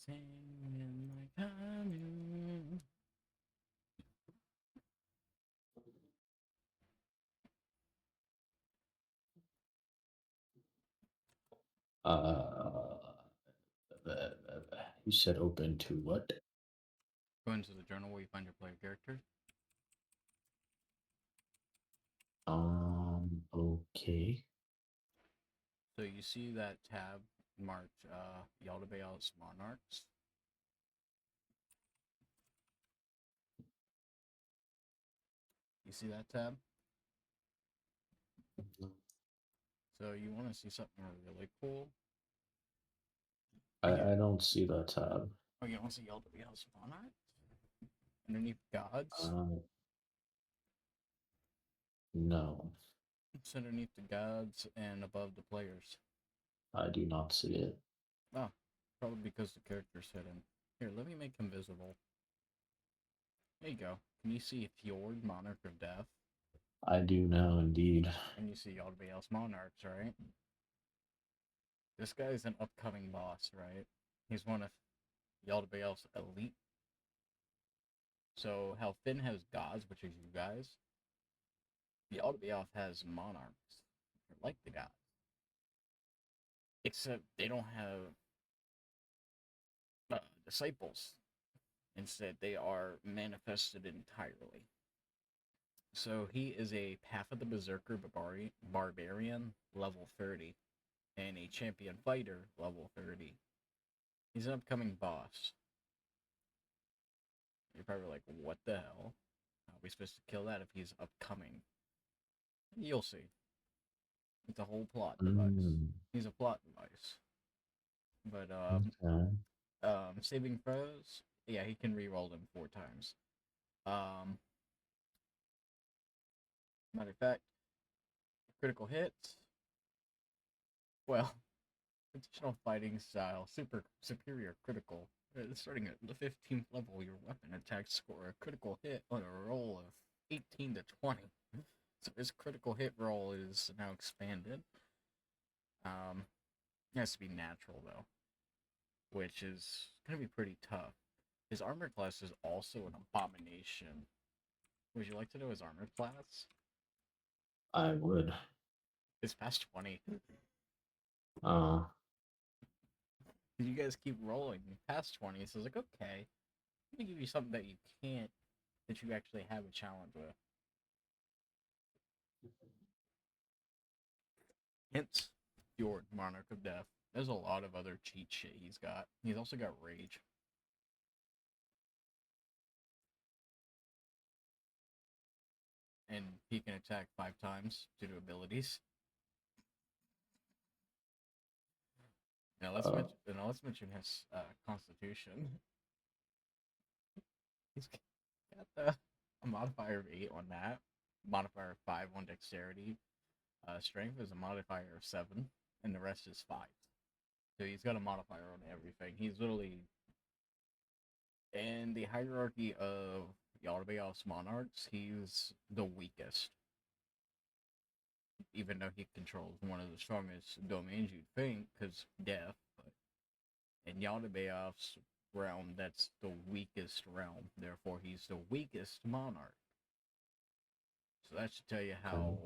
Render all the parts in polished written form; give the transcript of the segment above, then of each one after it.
Singing like honey. Uh, you said open to what? Go into the journal where you find your player character. Okay. So you see that tab marked Yaldabaoth's Monarchs. You see that tab? So you want to see something really cool? You, I don't see that tab. oh, you want to see Yaldabaoth's Monarchs? Underneath gods? Uh, no, It's underneath the gods and above the players. I do not see it. Oh, probably because the character's hidden. Here, let me make him visible. There you go. Can you see Fjord, Monarch of Death? I do now, indeed. And you see Yaldabaoth's Monarchs, right? This guy is an upcoming boss, right? He's one of Yaldabaoth's elite. So how Finn has gods, which is you guys, Yaldabaoth has monarchs. They're like the gods. Except they don't have disciples. Instead, they are manifested entirely. So he is a Path of the Berserker Barbarian, level 30, and a Champion Fighter, level 30. He's an upcoming boss. You're probably like, what the hell? How are we supposed to kill that if he's upcoming? You'll see. It's a whole plot device. Mm, He's a plot device. But okay. saving throws, yeah, he can reroll them 4 times. Um, Matter of fact, critical hits. Well, additional fighting style, super superior critical. Starting at the 15th level, your weapon attacks score a critical hit on a roll of 18 to 20. So his critical hit roll is now expanded. It has to be natural though, which is gonna be pretty tough. His armor class is also an abomination. Would you like to know his armor class? I would. It's past 20. Uh, You guys keep rolling past 20, so it's like, okay, let me give you something that you can't, that you actually have a challenge with. Hence, Fjord, Monarch of Death. There's a lot of other cheat shit he's got. He's also got Rage. And he can attack 5 times due to abilities. uh, Now let's mention his constitution. He's got a modifier of 8 on that, modifier of 5 on dexterity. Strength is a modifier of 7, and the rest is 5. So he's got a modifier on everything. He's literally in the hierarchy of Yaldabaoth's monarchs. He's the weakest, even though he controls one of the strongest domains you'd think, because death. But in Yaldabaoth's realm, that's the weakest realm. Therefore, he's the weakest monarch. So that should tell you okay. how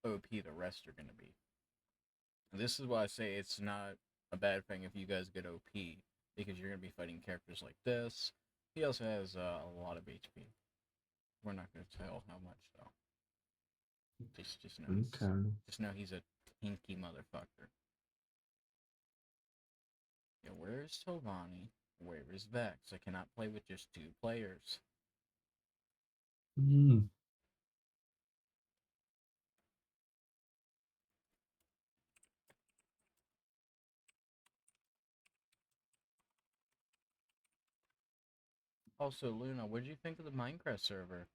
OP the rest are going to be. And this is why I say it's not a bad thing if you guys get OP, because you're going to be fighting characters like this. He also has a lot of HP. We're not going to tell how much though. Okay. Just know he's a tanky motherfucker. Yeah, where is Tovani? Where is Vex? I cannot play with just 2 players. Mm, Also, Luna, what did you think of the Minecraft server?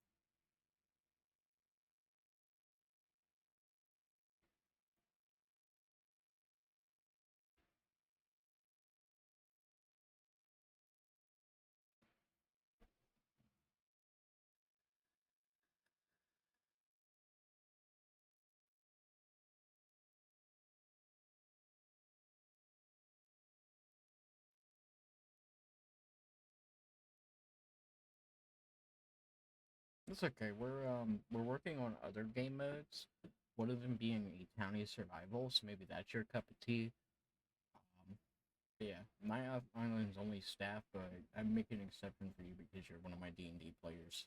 It's okay. We're working on other game modes. One of them being a townie survival, so maybe that's your cup of tea. Um, yeah, my island's only staff, but I'm making an exception for you because you're one of my D&D players.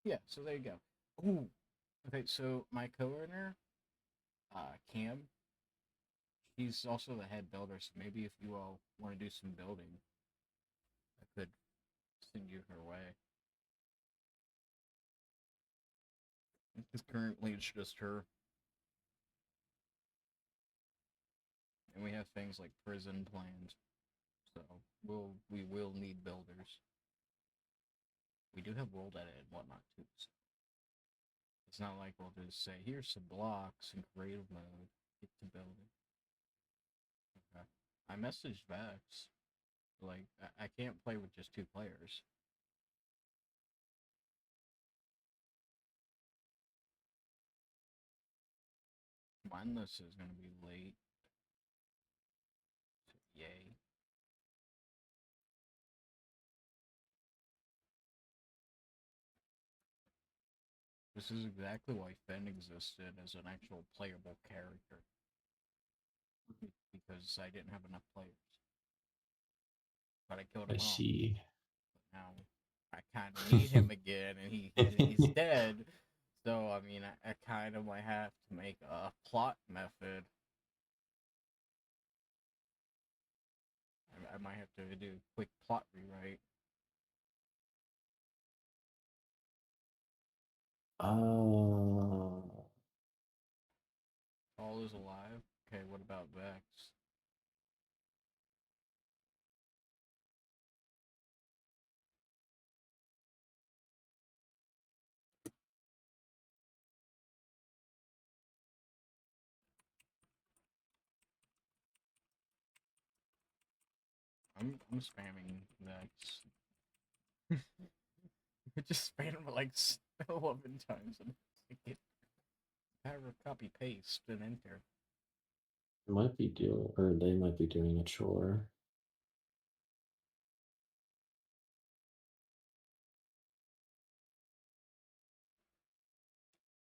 Yeah, so there you go. Ooh, okay. So my co-owner, Cam, he's also the head builder. So maybe if you all want to do some building, I could send you her way. Because currently it's just her, and we have things like prison planned. So we will need builders. We do have world edit and whatnot too. So it's not like we'll just say here's some blocks in creative mode. Get to building. Okay. I messaged Vex. Like I can't play with just two players. Mindless is gonna be late. So yay. This is exactly why Fenn existed as an actual playable character. Because I didn't have enough players. But I killed I him off. see. But now I kind of need him again, and he's dead. So I mean, I kind of might have to make a plot method. I might have to do a quick plot rewrite. Uh, All is alive. Okay, what about Vex? I'm spamming Vex. I just spammed like 11 times and it power copy paste and enter. might be doing, or they might be doing a chore.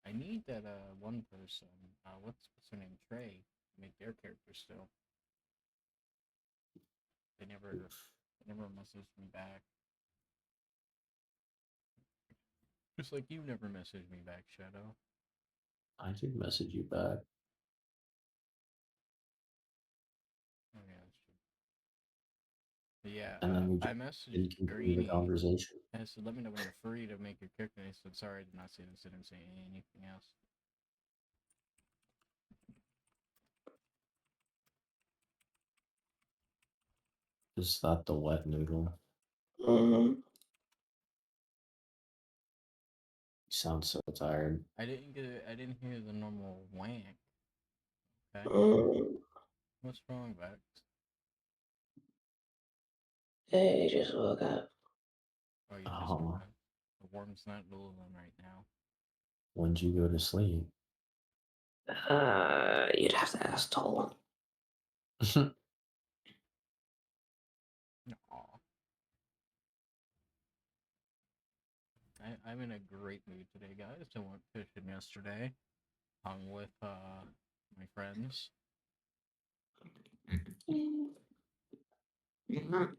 I need that one person. What's her name? Trey. Make their character still. They never messaged me back. Just like you never messaged me back, Shadow. I did message you back, Oh yeah, that's true. But yeah, and then we I just messaged didn't continue the Greeny conversation. and I said, "Let me know when you're free to make your character." And he said, "Sorry, I did not say this. I didn't say anything else." Is that the wet noodle? Mhm. You sound so tired. I didn't get it. I didn't hear the normal wank. Okay, Mhm. what's wrong, Vex? They just woke up. Oh, you just woke Oh, up. The worm's not ruling right now. when'd you go to sleep? You'd have to ask Toll. Aw. I'm in a great mood today, guys. I went fishing yesterday. Hung with my friends. Mhm.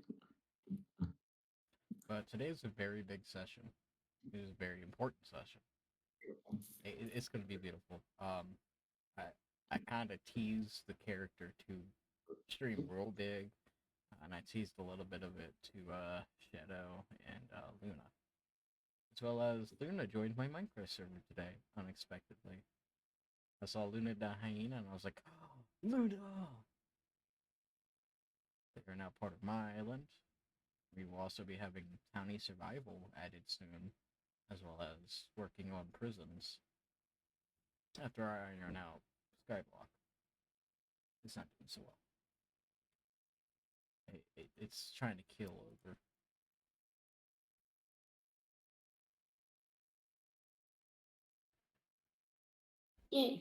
But today is a very big session. It is a very important session. It's going to be beautiful. I I kind of teased the character to stream real big, and I teased a little bit of it to Shadow and Luna, as well as Luna joined my Minecraft server today unexpectedly. I saw Luna the hyena, and I was like, oh, Luna! They are now part of my island. We will also be having townie survival added soon, as well as working on prisons. After I iron out Skyblock, it's not doing so well. It's trying to kill over. Yeah.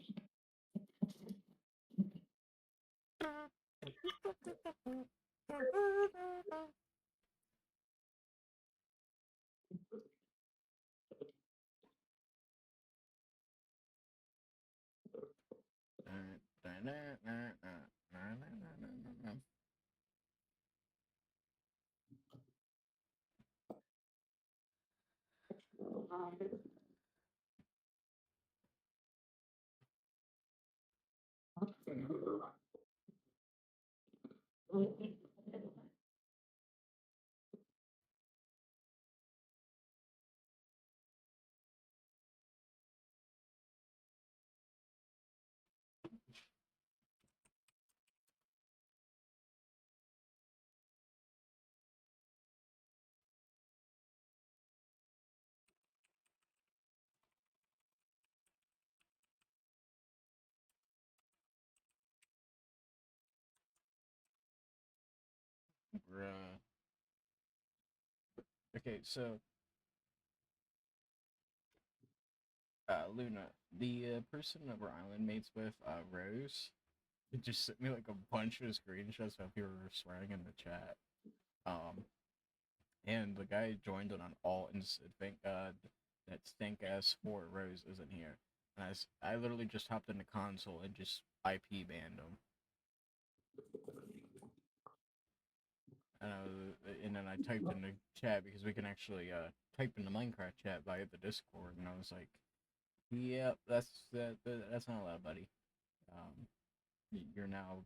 Bruh. Okay, so Luna, the person that we're island mates with, Rose, it just sent me like a bunch of screenshots of people swearing in the chat. And the guy joined on an alt and said, "Thank God that stank ass Fort Rose isn't here." And I literally just hopped in the console and just IP banned him. And then I typed in the chat because we can actually type in the Minecraft chat via the Discord, and I was like, "Yep, that's not allowed, buddy. You're now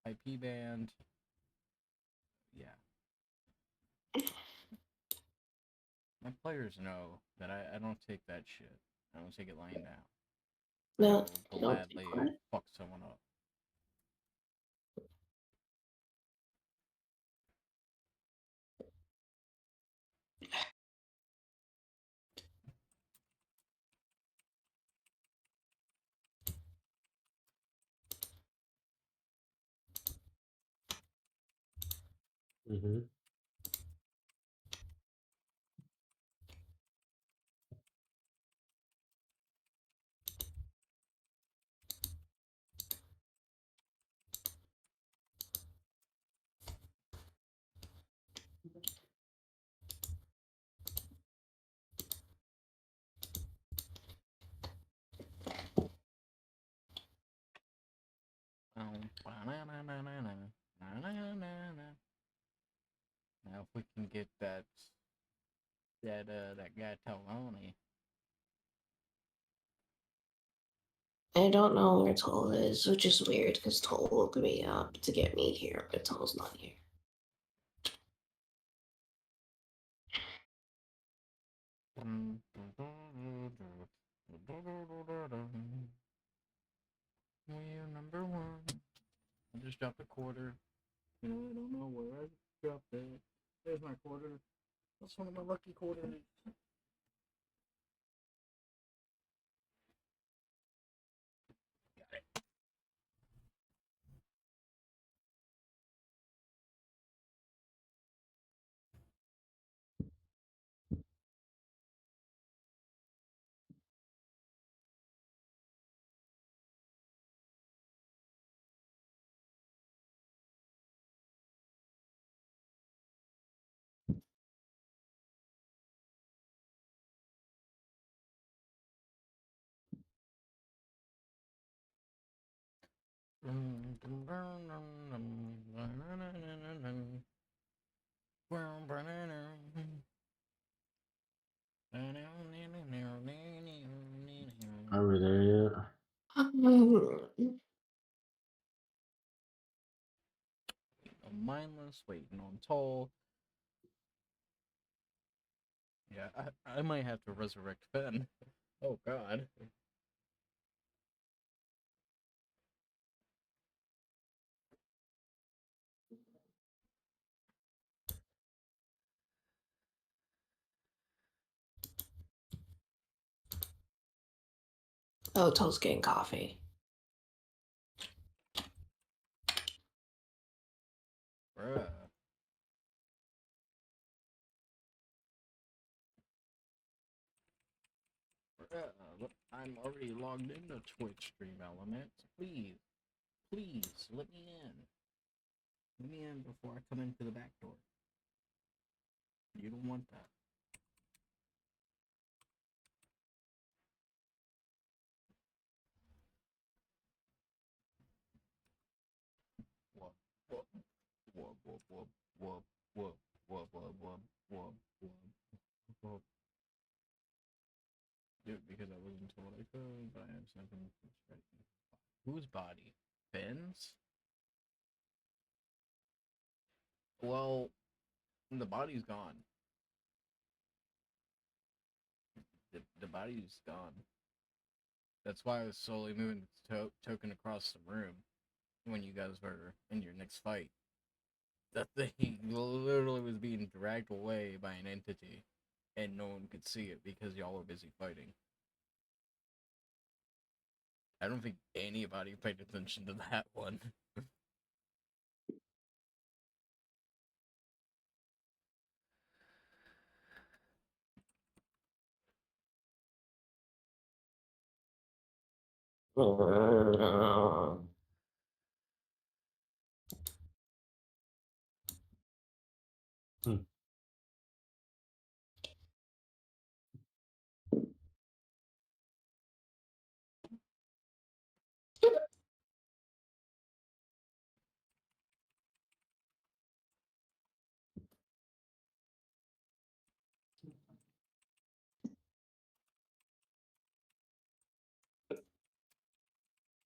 IP banned." Yeah, my players know that I don't take that shit. I don't take it lying down. I No, will you don't take gladly what? fuck someone up. Mm-hmm. Now if we can get that guy Taloni. I don't know where Toll is, which is weird because Toll woke me up to get me here, but Toll's not here. We're number one. I just dropped a quarter. I don't know where I dropped it. There's my quarter. That's one of my lucky quarters. Got it. Are we there yet? Mindless, waiting on Toll. Yeah, I might have to resurrect Ben. Oh God. Oh, Toll's getting coffee. Bruh. Look, I'm already logged into Twitch Stream Elements. Please, please, let me in. Let me in before I come into the back door. You don't want that. whoop, whoop, whoop, whoop, whoop, whoop, whoop, whoop, whoop. Dude, because I wasn't told I could, but I have something that's ready. Whose body? Ben's? Well, the body's gone. The body's gone. That's why I was slowly moving the token across the room when you guys were in your next fight. That thing literally was being dragged away by an entity, and no one could see it because y'all were busy fighting. I don't think anybody paid attention to that one.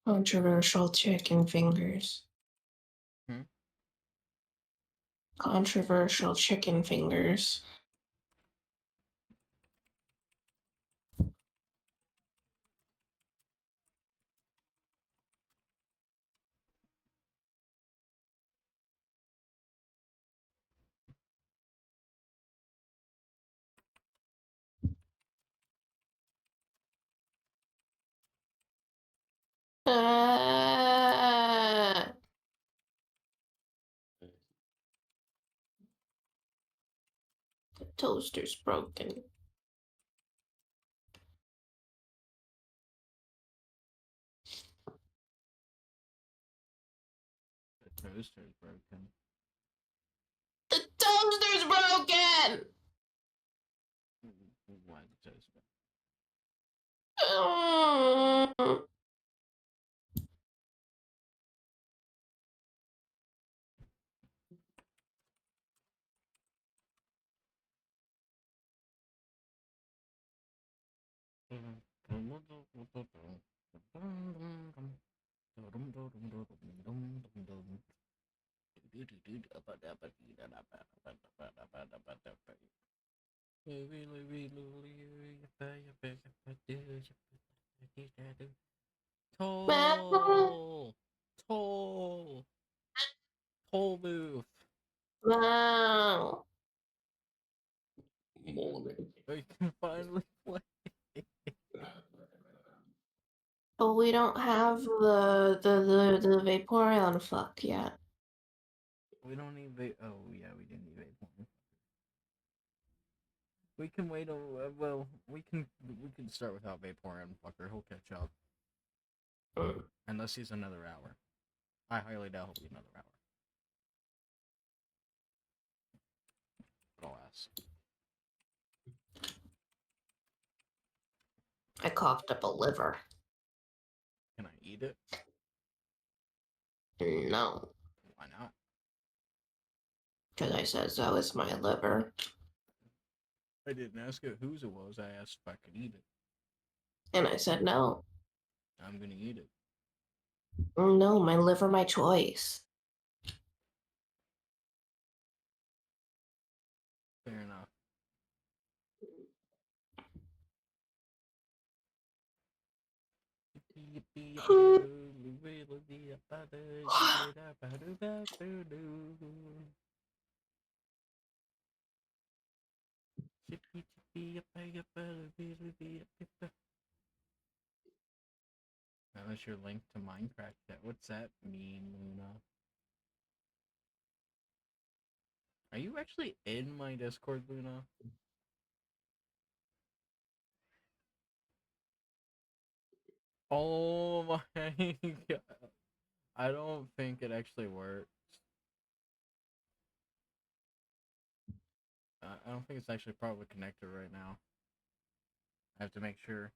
Controversial chicken fingers. Hmm? Controversial chicken fingers. Ah, the toaster's broken. The toaster's broken. The toaster's broken! Why the toaster? Mm. Toll! Toll! Toll booth! Wow. We can finally play. But we don't have the Vaporeon fuck yet. We don't need oh yeah, we didn't need Vaporeon. We can wait well, we can start without Vaporeon fucker, he'll catch up. Unless he's another hour. I highly doubt he'll be another hour. But I'll ask. I coughed up a liver. Can I eat it? No, Why not? because I said so. It's my liver. I didn't ask it whose it was, I asked if I could eat it. And I said no. I'm gonna eat it. No, my liver, my choice. Fair enough. Unless you're linked to Minecraft yet. What's that mean, Luna? Are you actually in my Discord, Luna? Oh my god. I don't think it actually works. I don't think it's actually probably connected right now. I have to make sure.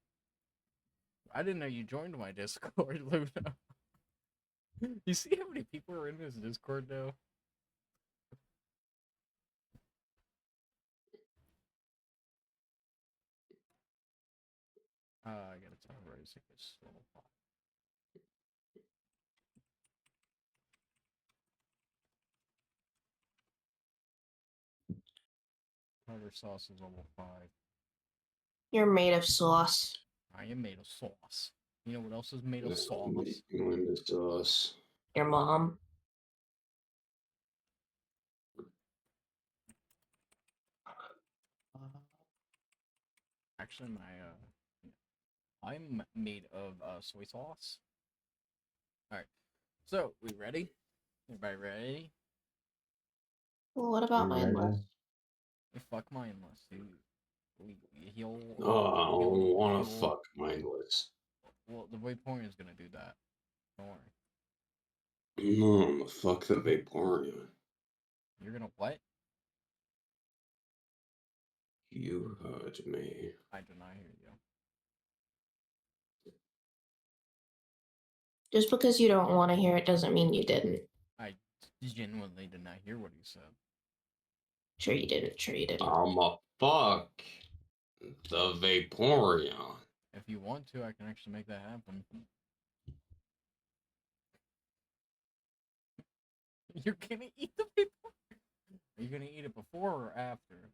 I didn't know you joined my Discord, Luna. You see how many people are in this Discord now? I gotta tell her it's level 5. Tartar sauce is level 5. You're made of sauce. I am made of sauce. You know what else is made of That's sauce? going to sauce. Your mom. Actually, I'm made of soy sauce. All right, so we ready? Everybody ready? Well, what about You my ready? list? Fuck mindless, dude. He'll Oh, I don't want to he'll- fuck mindless. Well, the Vaporeon is gonna do that. Don't worry. No, I'm gonna fuck the Vaporeon. You're gonna what? You heard me. I do not hear you. Just because you don't want to hear it doesn't mean you didn't. I genuinely did not hear what he said. Sure you didn't. Sure you didn't. I'ma fuck the Vaporeon. If you want to, I can actually make that happen. You're gonna eat the Vaporeon. Are you gonna eat it before or after?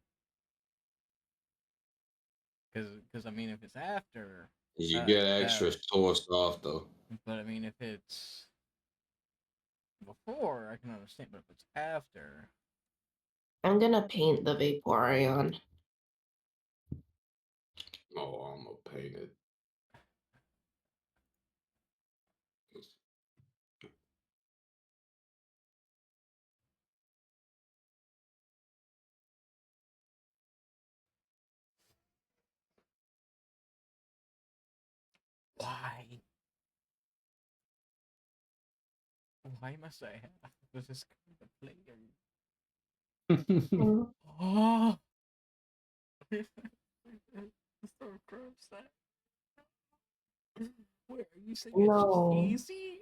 Because I mean, if it's after, You get extra that- sauce off though. but I mean, if it's before, I can understand. But if it's after, I'm gonna paint the Vaporeon. Oh, I'm gonna paint it. why? Why must I have this kind of player? Mm, Oh, it's so gross. That. Wait, are you saying No. it's cheesy?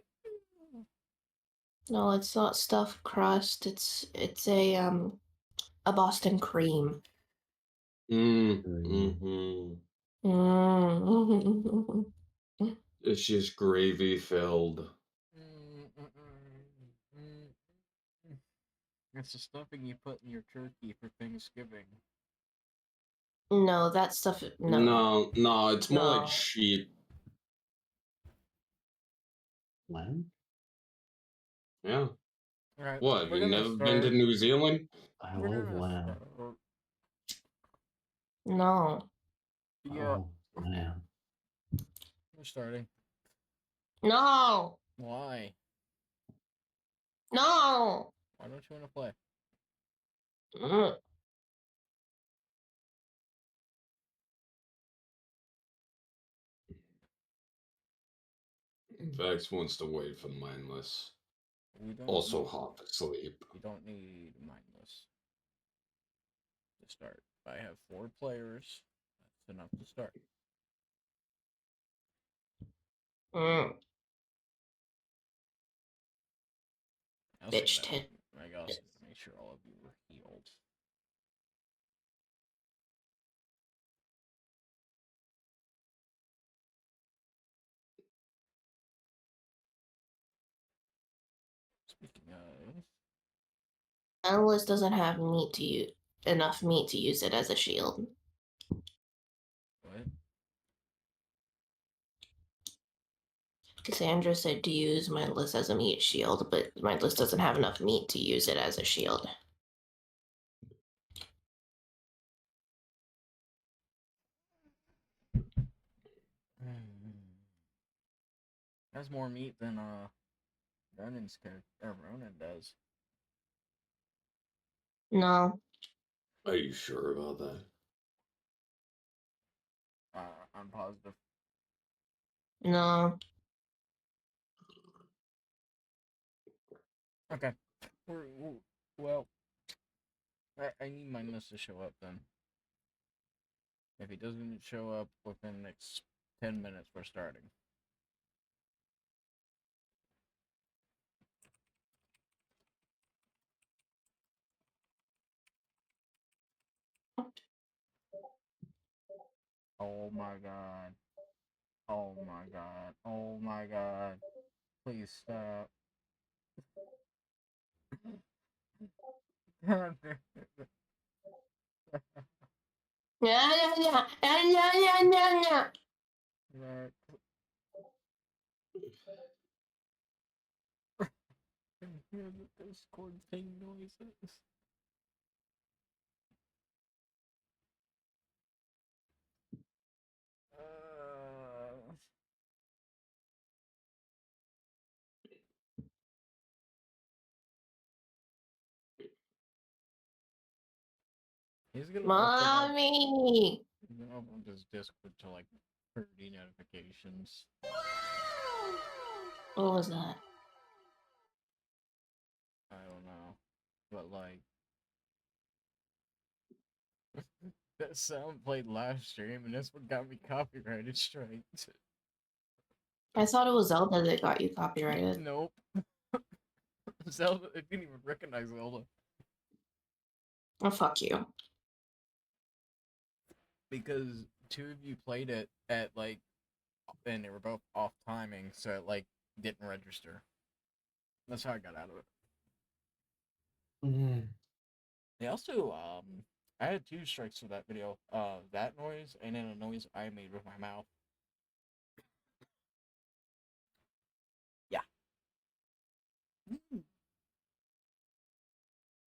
No, it's not stuffed crust. It's a Boston cream. Mm-hmm. Mm. It's just gravy filled. It's the stuffing you put in your turkey for Thanksgiving. No, that stuff. No, No, it's more like no. sheep. Lamb? Yeah. All right, What? Have we're you gonna never been to start. New Zealand? I We're love gonna lamb. start. No. Yeah, Oh, man. we're starting. No. Why? No. Why don't you want to play? Mm. Vex wants to wait for mindless. We don't. Also half asleep. You don't need mindless to start. I have 4 players. That's enough to start. Mm. I'll say Bitch that. tit. I also make sure all of you were healed. Speaking of, Alice doesn't have enough meat to use it as a shield. what? Cassandra said to use Mindless as a meat shield, but Mindless doesn't have enough meat to use it as a shield. Has more meat than Ronan's character. Or Ronan does. No. Are you sure about that? I'm positive. No. Okay. Well, I need mindless to show up then. If he doesn't show up within the next 10 minutes, we're starting. Oh my god. Oh my god. Oh my god. Please stop. Yeah, yeah, yeah, yeah, yeah, yeah, yeah, yeah. Right. Can hear the Discord ping noises. He's gonna open up. Mommy. He's gonna open up his Discord to like 30 notifications. What was that? I don't know, but like that sound played live stream, and that's what got me copyrighted straight. I thought it was Zelda that got you copyrighted. Nope. Zelda, I didn't even recognize Zelda Oh, fuck you. because two of you played it at like, and they were both off timing, so it like didn't register. That's how I got out of it. Mm. They also, I had 2 strikes for that video. That noise and then a noise I made with my mouth. Yeah.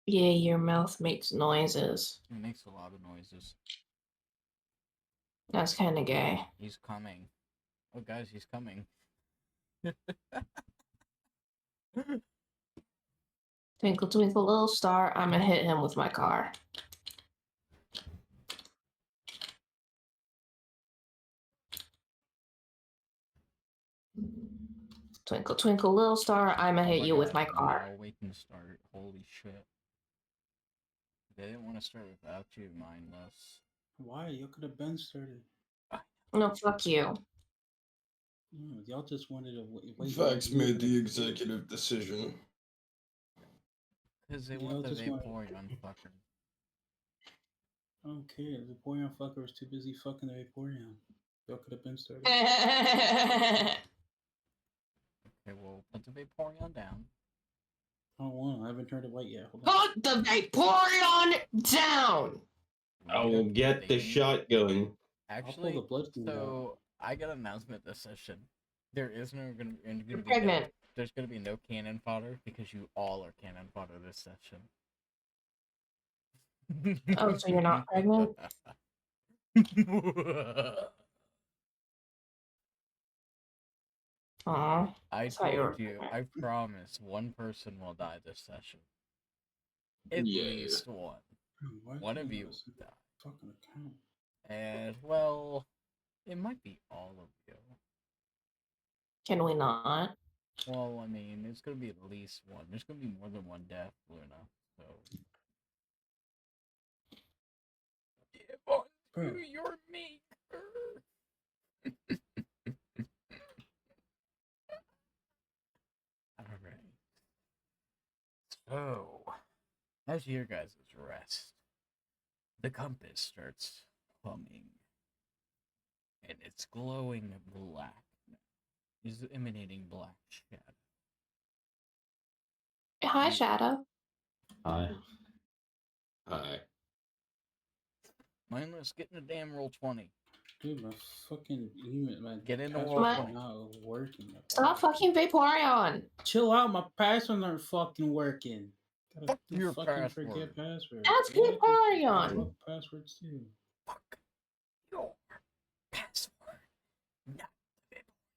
Yeah, your mouth makes noises. It makes a lot of noises. That's kind of gay. He's coming. Oh, guys, he's coming. Twinkle, twinkle, little star. I'm gonna hit him with my car. Twinkle, twinkle, little star. I'm gonna Oh hit my you with God, my car. now we can start. Holy shit. They didn't want to start without you, mindless. Why? You could have been started. No, fuck you. Y'all just wanted to wait. Vax made the executive decision. Because they Yeah, want the just want- Vaporeon fucker. I don't care. The Vaporeon fucker was too busy fucking the Vaporeon. Y'all could have been started. Okay, well, put the Vaporeon down. I don't want to. I haven't turned it white yet. Hold on. Put the Vaporeon down! I will get the shotgun. Actually, the blood food so I got an announcement this session. There is no gonna be Pregnant. there's gonna be no cannon fodder because you all are cannon fodder this session. Oh, so you're not pregnant? Aw. I thought you were told you, I pregnant. promise one person will die this session. At Yeah. least one. Why One can't of I you listen will to die. the fucking account. And, well, it might be all of you. Can we not? Well, I mean, it's gonna be at least one. There's gonna be more than one death, Luna. So. Give on Bro. to your maker. Alright. So, as your guys' rest, the compass starts humming. And it's glowing black. It's emanating black shadow. Hi, Shadow. Hi. Hi. Mindless, get in the damn roll 20. Dude, my fucking email, my Get in the password world. is not working. Stop fucking Vaporeon. Chill out. My passwords aren't fucking working. Gotta Fuck do your fucking password. forget password. That's Yeah, Vaporeon. fuck passwords too. Fuck your password. No.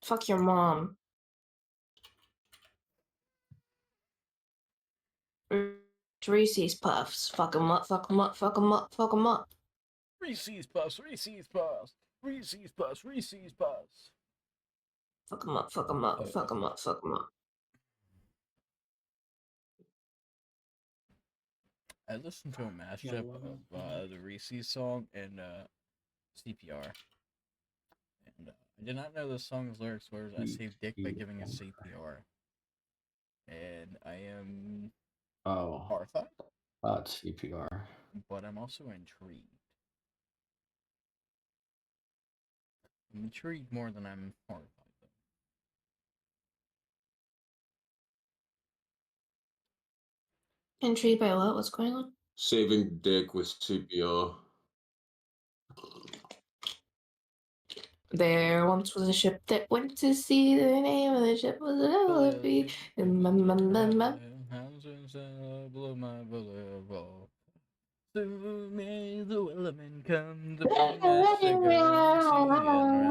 Fuck your mom. Reese's Puffs. Fuck 'em up, fuck 'em up, fuck 'em up, fuck 'em up. Reese's Puffs, Reese's Puffs, Reese's Puffs, Reese's Puffs. Fuck 'em up, fuck 'em up, fuck 'em up, fuck 'em up. I listened to a mashup of the Reese's song and CPR. And I did not know the song's lyrics were I saved dick by giving a CPR. And I am Oh, horrified, that's CPR. but I'm also intrigued. I'm intrigued more than I'm horrified. Intrigued by what? What's going on? Saving dick with CPR. There once was a ship that went to sea. The name of the ship was Penelope. Blow my boulevard. Soon may the Wellerman come to bring us sugar sea and rum.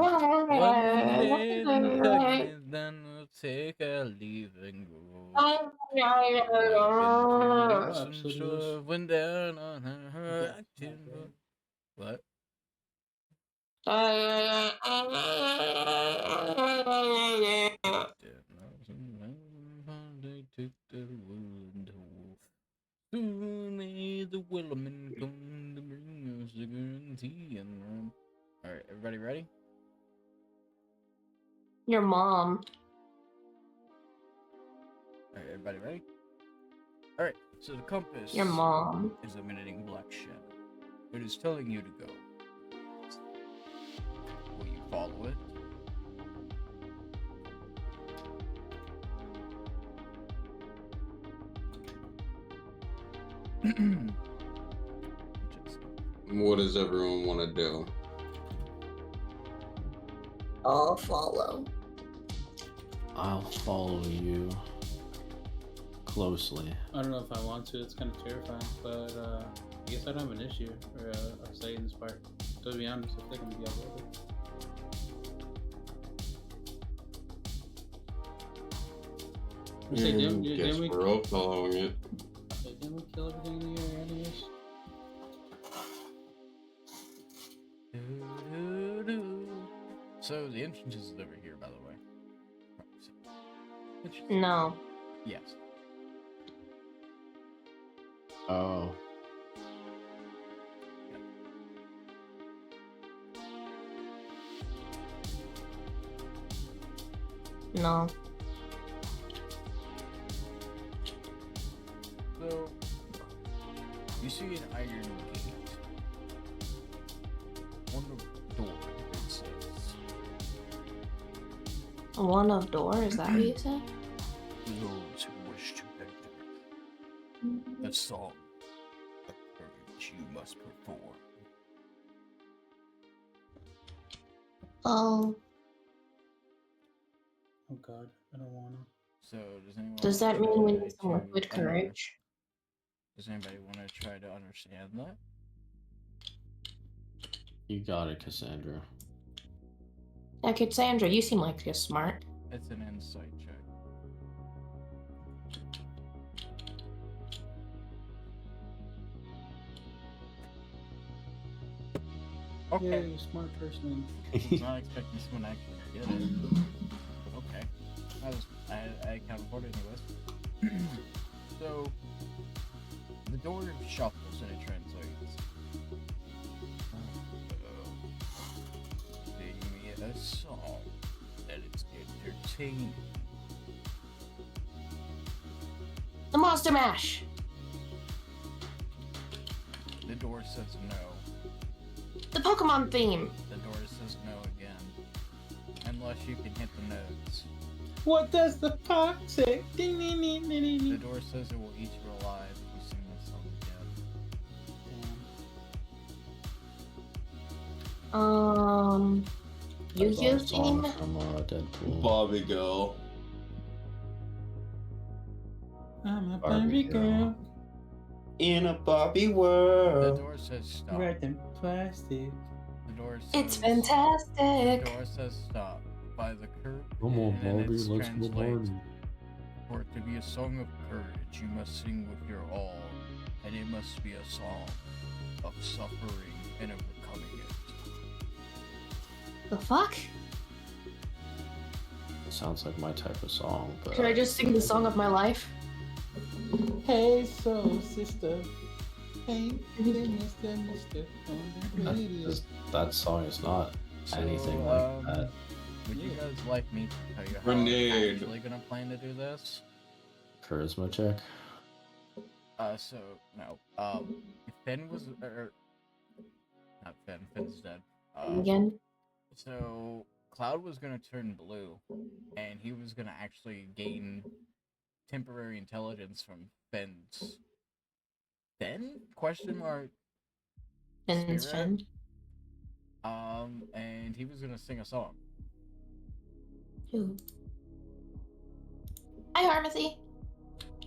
When dead and tugging is done, we'll take our leave and go. Up into some absolutely. shove, went down on her acting. What? They took the wood hole. Soon may the Wellerman come to bring us sugar and tea and rum. Alright, everybody ready? Your mom. Alright, everybody ready? Alright, so the compass Your mom. is emitting black shadow. It is telling you to go. Will you follow it? What does everyone want to do? I'll follow. I'll follow you closely. I don't know if I want to. It's kind of terrifying, but I guess I don't have an issue or a say in this part. To be honest, I think I'm gonna be all over. Say, Guess we we're all following it. didn't we kill everything in the area anyways? So the entrance is over here, by the way. No. Yes. Oh. No. So you see an iron gate. On the door it says One of door, is that what you said? those who wish to enter the song of courage you must perform. Oh. Oh god, I don't wanna. So does anyone Does wanna that mean we try need some to liquid under- courage? Does anybody want to try to understand that? You got it, Cassandra. Yeah, Cassandra, you seem like you're smart. It's an insight check. Okay. Yay, smart person. I was not expecting someone to actually get it. But okay. I accounted for it anyways. So the door shuffles and it translates. Sing me a song that is entertaining. The Monster Mash! The door says no. The Pokemon theme! The door says no again. Unless you can hit the notes. What does the fox say? Ding, ding, ding, ding, ding, The ding. door says it will eat you alive if you sing this song again. Yu-Gi-Oh That's a song theme? from Deadpool. Bobby Girl. I'm a Barbie Barbie girl. girl. In a Bobby The world. door says stop. Wrapped in plastic. The door says It's The fantastic! door says stop. By the curve. Come on, and Barbie, it's let's go translates, party. For it to be a song of courage, you must sing with your all, and it must be a song of suffering and overcoming it. The fuck? Sounds like my type of song, but Should I just sing the song of my life? Hey, soul sister. Hey, Mister, Mister. On the radio. that song is not anything like that. Would you guys like me to tell you how Grenade. I'm actually gonna plan to do this? Charisma check. So no. Finn was not Finn. Finn's dead. Again? So Cloud was gonna turn blue, and he was gonna actually gain temporary intelligence from Fenn's. Fenn? Question mark. Finn's Spirit? friend. And he was gonna sing a song. Who? Hi, Harmony.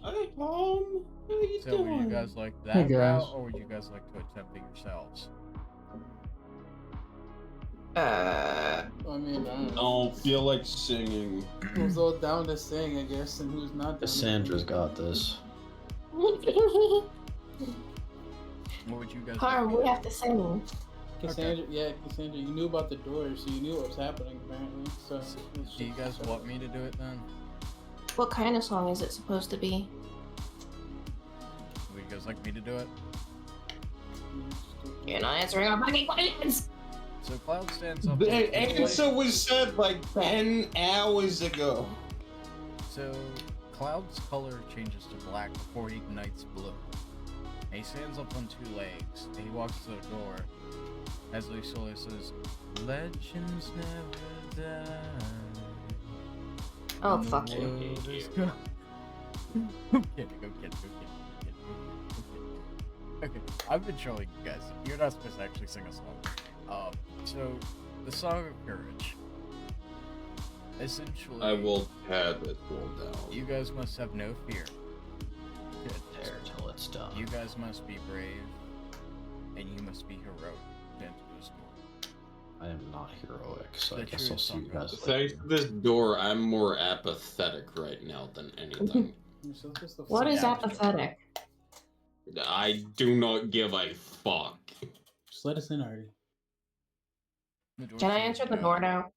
Hi, Tom. How you So doing? would you guys like that Hey, guys. route, or would you guys like to attempt it yourselves? I mean, I don't I know. don't feel like singing. Who's all down to sing, I guess, and who's not down to Cassandra's sing. got this. What would you guys Harm, like we me have to sing. Cassandra, yeah, Cassandra, you knew about the door, so you knew what was happening, apparently. So, Do you guys want me to do it then? What kind of song is it supposed to be? Would you guys like me to do it? You're not answering our fucking questions. So Cloud stands up. The and plays- answer was said like 10 hours ago. So Cloud's color changes to black before he ignites blue. And he stands up on two legs. And he walks to the door. As he slowly says, "Legends never die." Oh, and the fuck you. world is gone." Go kidding, go kidding, go kidding, go kidding, go kidding. Okay, I've been trolling you guys. You're not supposed to actually sing a song. So the Song of Courage. Essentially, I will have it pull down. You guys must have no fear. Get there till it's done. You guys must be brave, and you must be heroic to enter this door. I am not heroic, so I The guess true I'll see you song. guys Thanks later. to this door, I'm more apathetic right now than anything. What is Yeah. apathetic? I do not give a fuck. Just let us in already. The door Can I says enter the no. door now?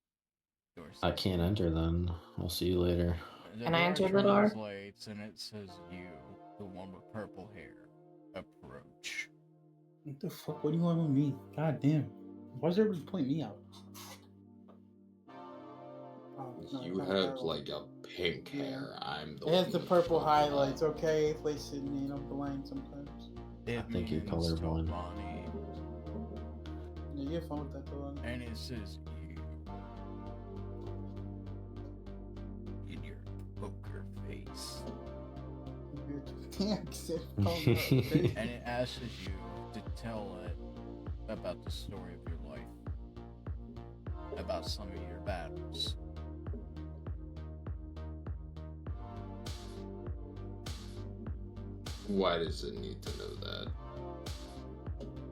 Door I says can't enter then. I'll see you later. The Can I door enter the door? translates, and it says you, the one with purple hair, approach. What the fuck? What do you want with me? God damn. Why is everybody pointing me out? Oh, no, You it's not have purple. like a pink Yeah. hair. I'm the It has one the with purple hair. highlights, okay? If they sit me, I'm blind sometimes. It I think you're means colorblind. Tobani, Yeah, you have fun with that though. and it says you in your poker face, Damn, Cassandra calling me out, okay? and it asks you to tell it about the story of your life, about some of your battles. Why does it need to know that?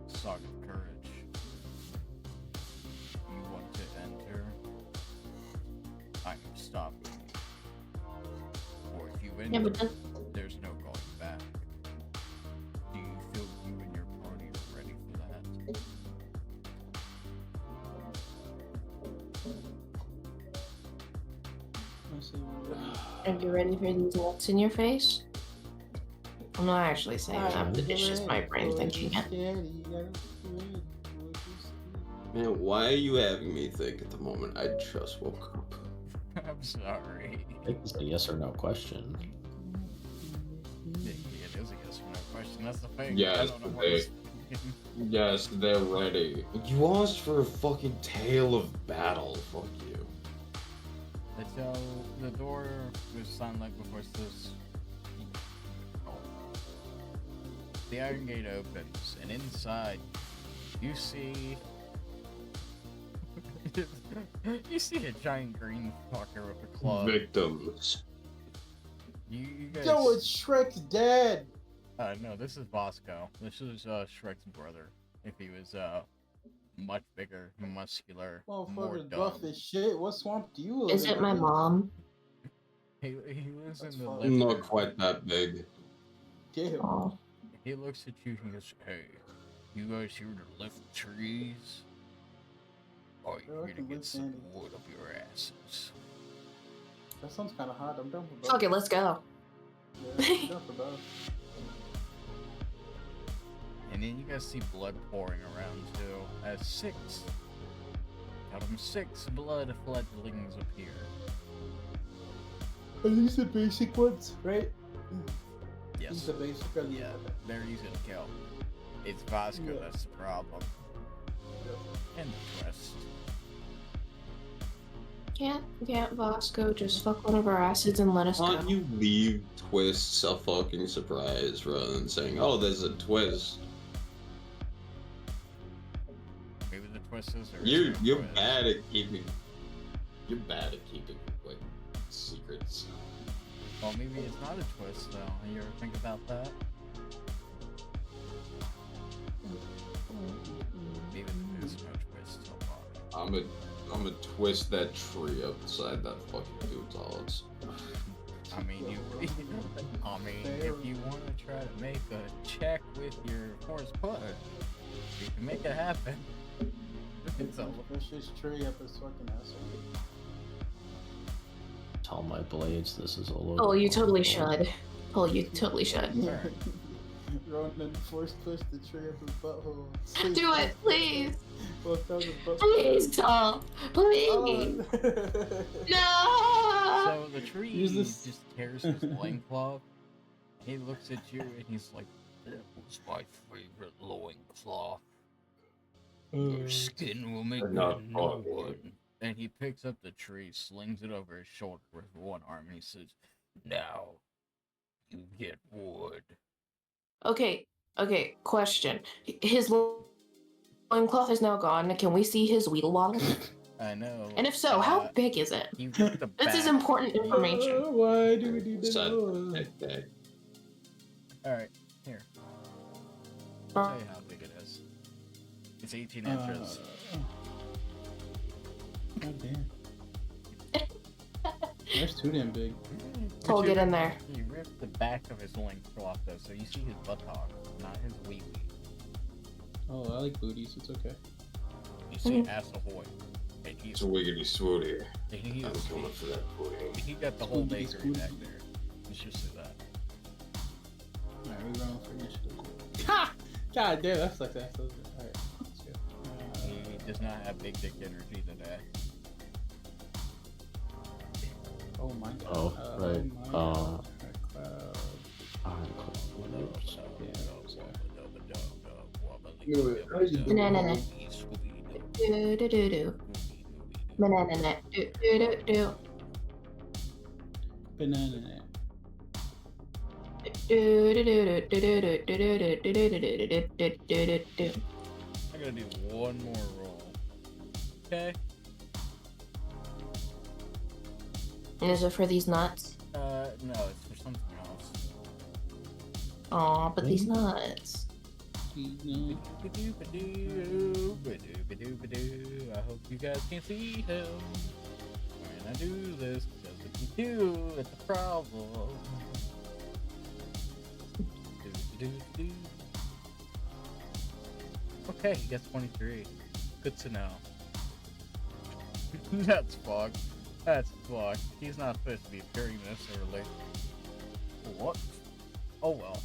Song of Courage. You want to enter? I am stopping you. Or if you Yeah, enter, but then, there's no going back. Do you feel you and your party are ready for that? I see what are you ready for these nuts in your face? I'm not actually saying that, but it's just my brain thinking it. Man, why are you having me think at the moment? I just woke up. I'm sorry. I think it's a yes or no question. It is a yes or no question. That's the thing. Yes, I don't know what okay. it's thinking. Yes, they're ready. You asked for a fucking tale of battle. Fuck you. Until the door was silent before it says. Oh. The iron gate opens, and inside, you see. You see a giant green fucker with a club. Victims. You guys. Yo, it's Shrek's dad! No, this is Bosco. This is Shrek's brother. If he was much bigger, muscular, more Motherfucker's dumb. buff as shit. What swamp do you live Is in? it my nigga? mom? He lives That's in the fine. Not lift. quite that big. Damn. Oh, He looks at you and goes, "Hey, you guys here to lift trees? Or Bro, I you here to can get lift some Sandy. wood up your asses?" That sounds kind of hot. I'm down for both. fuck it, let's go. Yeah, I'm down for both. And then you guys see blood pouring around too, as 6 out of 6 blood fledglings appear. Are these the basic ones, right? These Yes. the basic ones? Yeah, they're easy to kill. It's Vasco Yeah. that's the problem. And the twist. Can't Vasco just fuck one of our acids and let us Why go? don't you leave twists a fucking surprise rather than saying, "Oh, there's a twist." Maybe the twist is there You're is no you're twist. bad at keeping. You're bad at keeping like secrets. Well, maybe it's not a twist though. You ever think about that? Maybe there's no twist so far. I'm a twist that tree outside that fucking dude's house. I mean, if you want to try to make a check with your horse push, you can make it happen. So, Push this tree up his fucking asshole. Tell my blades this is a little. Oh, you totally should. Oh, you totally should. Ronan force push the tree up his butthole. Do it, please. Well, that was a butt- Please, Tom. Please. Oh. No. so the tree Use this- just tears his loincloth. He looks at you and he's like, "That was my favorite loincloth. Your skin will make me Not a new fucking. one." And he picks up the tree, slings it over his shoulder with one arm, and he says, "Now, you get wood." Okay. Question. His loincloth is now gone. Can we see his Weedle waddle? I know. And if so, how big is it? He ripped the This is back- important information. Why do we need to Son, know? that Alright, here. I'll tell you how big it is. It's 18 inches. God damn. That's too damn big. Toll, get in there. He ripped the back of his loincloth though, so you see his buttock, not his wee wee. Oh, I like booties. It's okay. You see ass ahoy. And he's it's a wiggity swooty. and he, I'm coming for that booty. he got the whole Squeaky, bakery squeaky. back there. Let's just say that. Alright, we run for initiative. Ha! God damn, that's like that. Alright, let's go. He does not have big dick energy today. Oh my god. Oh, right. my god. Cloud. Banana. Do do do do. Banana. Do do do do. Banana net. Do do do do do do do do do do do do do do. I'm gonna do one more roll. Okay. And is it for these nuts? No, it's for something else. Aw, but these nuts. No. I hope you guys can see him when I do this, because if you do, it's a problem. Okay, he gets 23. Good to know. That's fucked. That's fucked. He's not supposed to be appearing this early. What? Oh well.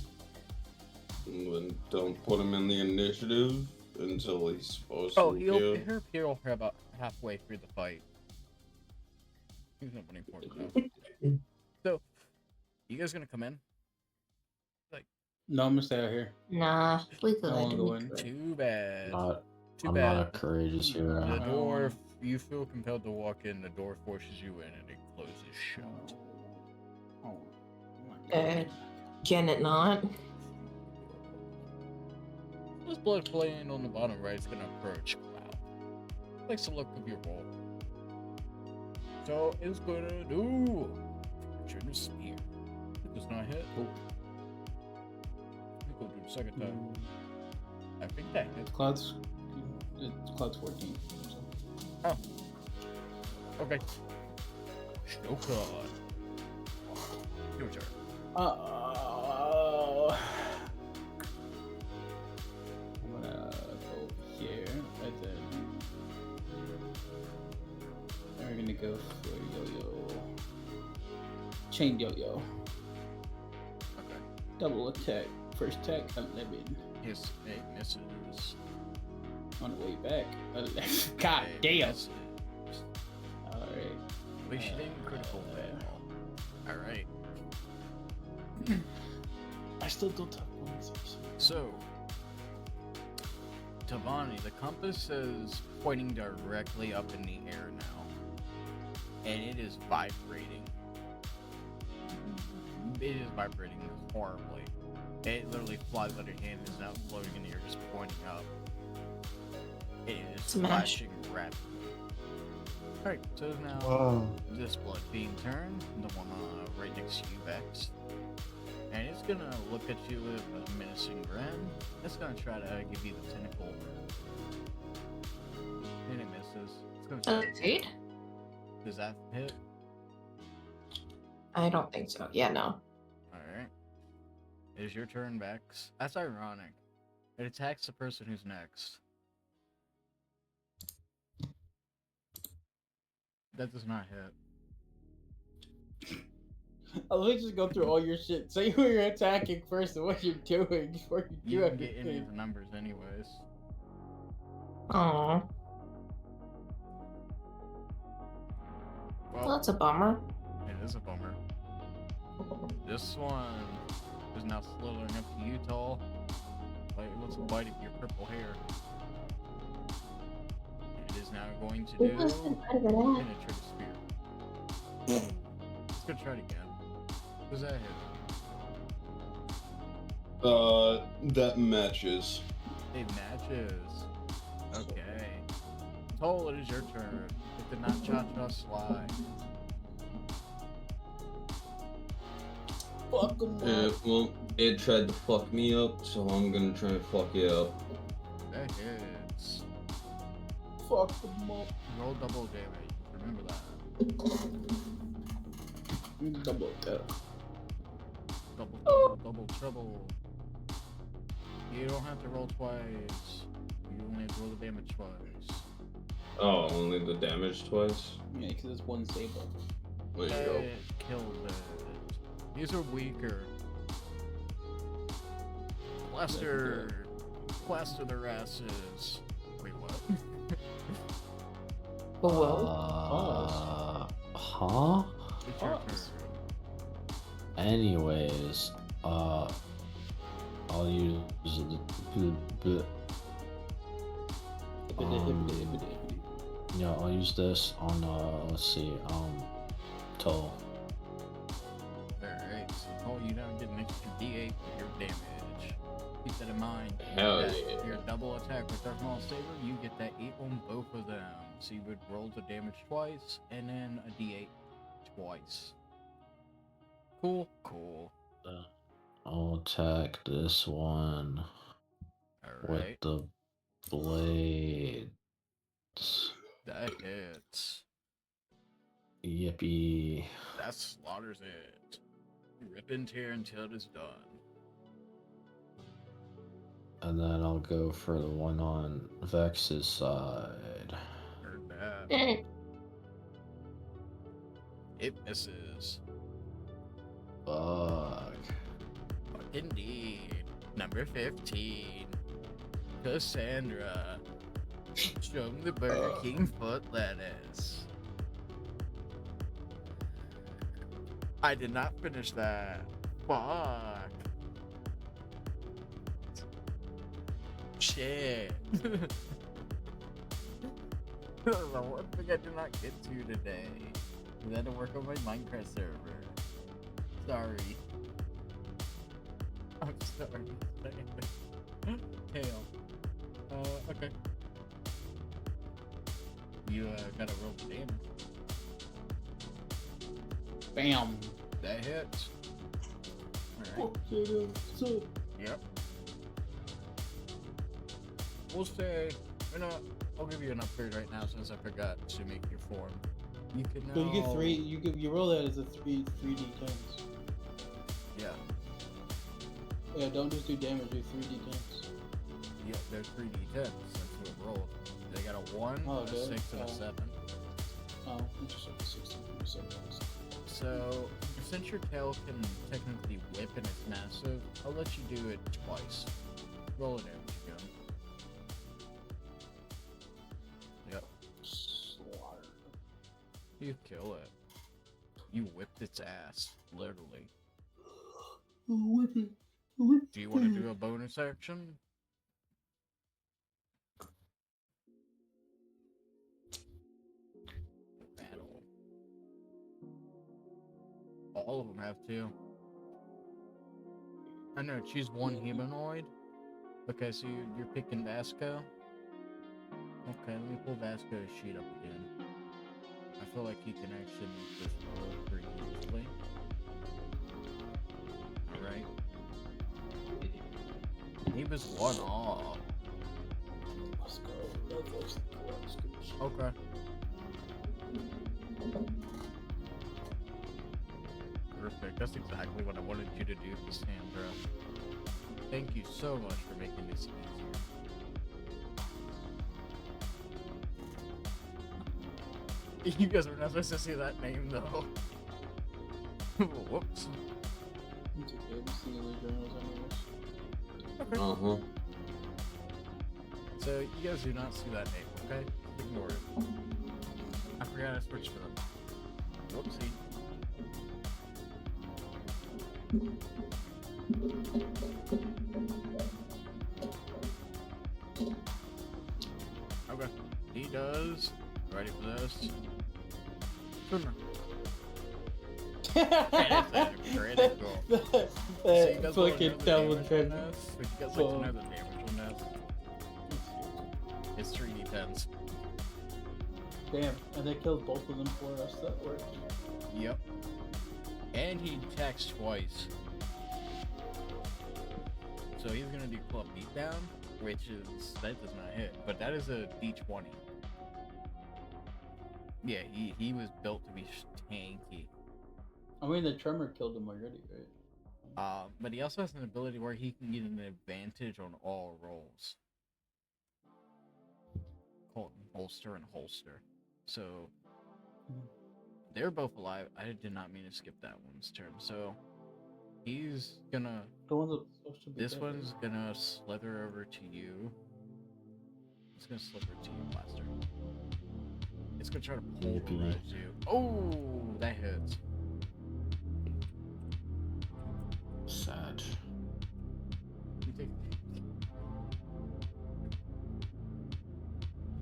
Then don't put him in the initiative until he's supposed Oh, to he'll appear. appear about halfway through the fight. He's nobody important though. So, you guys gonna come in? No, I'm gonna stay out here. Nah, we I wanna go could. in. Too bad. Too I'm bad. not a courageous hero. The I door, don't- you feel compelled to walk in, the door forces you in, and it closes shut. Oh my god. Can it not? This blood flame on the bottom right is gonna approach Cloud. Likes the look of your roll. So it's gonna do Fortune Spear. It does not hit. Oh. We'll go do the second time. I think that hits. Cloud's 14. So. Oh. Okay. Snow Cloud. Your turn. Oh. I'm gonna go over here, right there. And we're gonna go for yo-yo. Chain yo-yo. Okay. Double attack. First attack, 11. His it misses. On the way back, 11. God It damn. misses. Alright. At least you didn't critical fail. Alright. I still don't have points. So, Tavani, the compass is pointing directly up in the air now. and it is vibrating. It is vibrating horribly. It literally flies out of your hand and is now floating and you're just pointing up. It is Smash. flashing rapidly. Alright, so now Whoa. this blood being turned, the one right next to you, Vex. And it's gonna look at you with a menacing grin. It's gonna try to give you the tentacle. And it misses. It's gonna try to Succeed? Does that hit? I don't think so. Yeah, no. Alright. It is your turn, Vex. That's ironic. It attacks the person who's next. That does not hit. Let me just go through all your shit. Say who you're attacking first and what you're doing before you do You can get any everything. of the numbers anyways. Oh, Well, that's a bummer. it is a bummer. This one is now slithering up to you, Tall. Like it wants a bite of your purple hair. It is now going to do penetrate spear. Let's go try it again. Does that hit? That matches. It matches. Okay. Toll, it is your turn. It did not cha-cha slide. Fuck 'em up. Well, it tried to fuck me up, so I'm gonna try and fuck it up. That hits. Fuck 'em up. Roll double damage. Remember that. Double tap. Double trouble. You don't have to roll twice. You only have to roll the damage twice. Oh, only the damage twice? Yeah, because it's one stable. There you go. It killed it. These are weaker. Plaster their asses. Wait, what? Whoa. Huh? It's your Pause. turn. Anyways, I'll use yeah, I'll use this on let's see, Toll. Alright, so Cole, you now get an extra d8 for your damage. Keep that in mind. Hell That yeah. Your double attack with Dark Maul Saber, you get that 8 on both of them. So you would roll the damage twice, and then a d8 twice. Cool? Cool. I'll attack this one with Alright, the blade. that hits. Yippee. That slaughters it. Rip and tear until it is done. And then I'll go for the one on Vex's side. Heard that. Eh. It misses. Fuck. Indeed. Number 15. Cassandra. Show me the Burger King foot lettuce. I did not finish that. Fuck. Shit. The one thing I did not get to today. I had to work on my Minecraft server. Sorry. I'm sorry. Tail. Okay. You gotta roll the damage. Bam. That hits. Alright. Yep. We'll say, I'll give you an upgrade right now since I forgot to make your form. You can now. So you get three. You roll that as a three d10s. Yeah. Yeah, don't just do damage. Do 3d10s. Yep, they're 3d10s. That's what it rolled. They got a 1, Oh, a good. 6, and a 7. Oh, interesting. 16, 17. So, since your tail can technically whip and it's massive, I'll let you do it twice. Roll it in again. Yep. Slaughter. You kill it. You whipped its ass, literally. Whip it. Do you want to do a bonus action? Battle. All of them have two. I know, choose one humanoid. Okay, so you're picking Vasco. Okay, let me pull Vasco's sheet up again. I feel like he can actually make this roll pretty easily. Alright. He was one off. Let's go. Let's go. Okay. Perfect. That's exactly what I wanted you to do, Cassandra. Thank you so much for making this easier. You guys were not supposed to see that name though. Whoops. It's okay. We see the journals anyways. Okay. Uh-huh. So you guys do not see that name, okay? Ignore it. I forgot I switched to them. Whoopsie. Okay. He does. Ready for this? Swimmer. That is a critical. So you guys want to know Fucking the double damage on trip. this? Would you guys like to know the damage on this? It's 3d10s. Damn, and they killed both of them for us. That worked. Yep. And he attacks twice. So he's gonna do club beatdown, which is that does not hit, but that is a d20. Yeah, he was built to be tanky. I mean, the tremor killed him already, right? But he also has an ability where he can get an advantage on all rolls. Called bolster and holster. So they're both alive. I did not mean to skip that one's turn. So he's gonna. The one that's supposed to be This dead. one's gonna slither over to you. It's gonna slither to you, Blaster. It's gonna try to pulverize you. Oh, that hits. Sad. You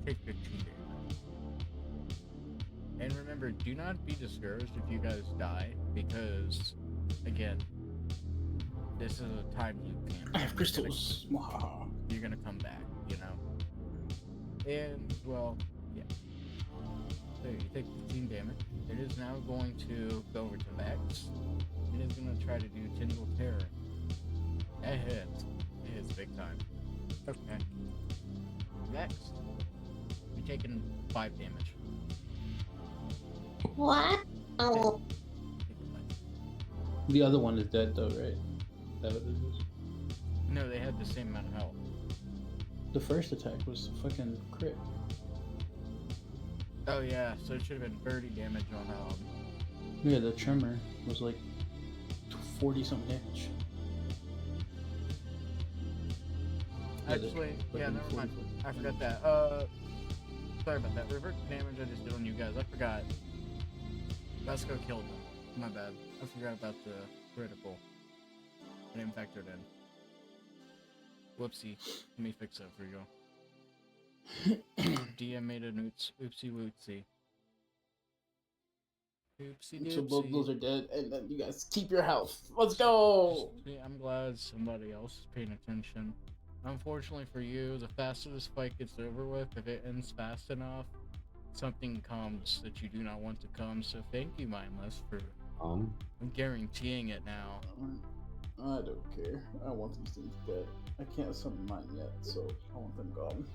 take 15 damage. And remember, do not be discouraged if you guys die, because, again, this is a time you can't. I have crystals. Mwahaha. You're gonna come back, you know? And, well, yeah. So you take 15 damage. It is now going to go over to Vex. It is gonna try to do Tingle Terror. That hits. It hits big time. Okay. Next. You're taking 5 damage. What? Oh, Take it light. The other one is dead though, right? That what it is? No, they had the same amount of health. The first attack was fucking crit. Oh yeah, so it should have been 30 damage on Yeah, the tremor was like 40 something damage. Yeah, the- Actually, yeah, fucking never mind. 40. I forgot that. Sorry about that. Revert damage I just did on you guys. I forgot. Vasco killed him. My bad. I forgot about the critical. I didn't factor it in. Whoopsie. Let me fix that for you. DM made an oopsie wootsy. Oopsie So both those doopsie. are dead, and then you guys keep your health. Let's go! Yeah, I'm glad somebody else is paying attention. Unfortunately for you, the faster this fight gets over with, if it ends fast enough, something comes that you do not want to come. So thank you, Mindless, for guaranteeing it now. I don't care. I want these things dead. I can't summon mine yet, so I want them gone.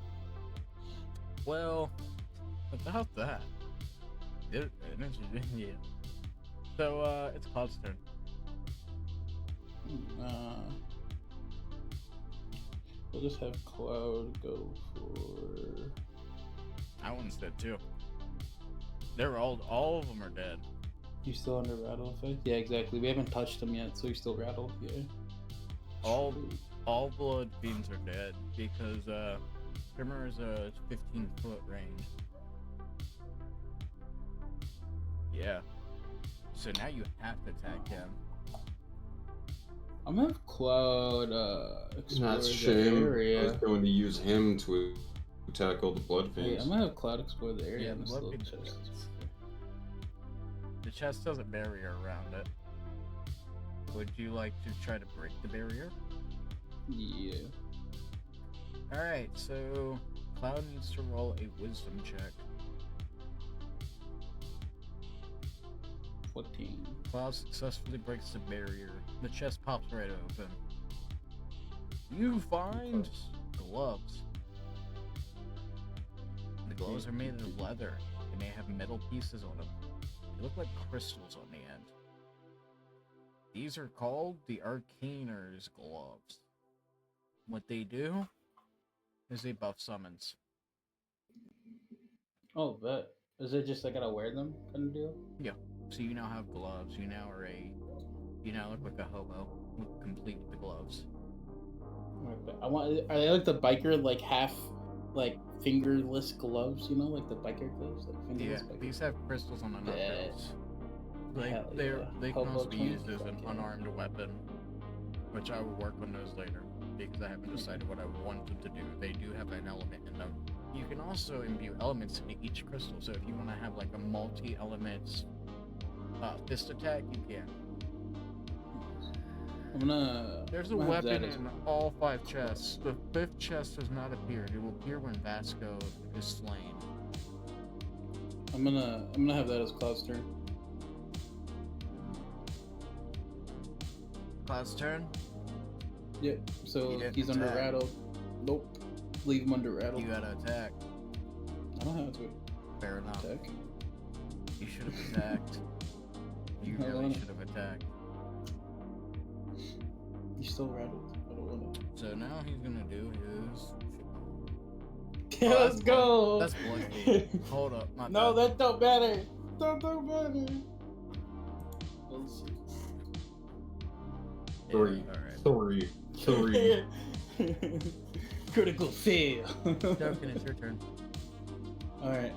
Well, about that. Yeah. So, it's Cloud's turn. We'll just have Cloud go for. I one's dead too. They're all of them are dead. He's still under rattle effect? Yeah, exactly. We haven't touched him yet, so he's still rattled. Yeah. All blood fiends are dead because Trimmer is a 15-foot range. Yeah. So now you have to attack him. I'm gonna have Cloud explore That's a the shame. I area. was going to use him to tackle the blood Yeah, fiends. I'm gonna have Cloud explore the area Yeah, in this blood little fiends are chest. dead. The chest has a barrier around it. Would you like to try to break the barrier? Yeah. Alright, so Cloud needs to roll a wisdom check. 14. Cloud successfully breaks the barrier. The chest pops right open. You find gloves. The gloves are made of leather. They may have metal pieces on them. They look like crystals on the end. These are called the Arcaner's gloves. What they do is they buff summons. Oh, but is it just I gotta wear them kind of deal? So you now have gloves. You now look like a hobo, complete with the gloves. Alright, but I want. Are they like the biker, like half, like fingerless gloves? You know, like the biker gloves, like Yeah, fingerless biker. these have crystals on the Yeah. knuckles. Hell They yeah. can also be Hobo used as an 20? unarmed weapon, which I will work on those later because I haven't decided what I want them to do. They do have an element in them. You can also imbue elements into each crystal. So if you want to have like a multi-element fist attack, you can. I'm gonna. There's a I'm gonna have weapon that as- in all 5 chests. The 5th chest has not appeared. It will appear when Vasco is slain. I'm gonna have that as Cloud's turn. Cloud's turn. Yep. So You didn't he's under attack. rattle. Nope. Leave him under rattle. You gotta attack. I don't have to Fair enough. attack. You should have attacked. You I really wanna- should have attacked. He's still rattled. I don't want So now he's gonna do his. to. Oh, Let's that's go. That's blood. Hold up. Not No, that. that don't matter. That don't matter. Bullshit. Three. Alright. Three. Critical fail. Jokin, it's your turn. All right.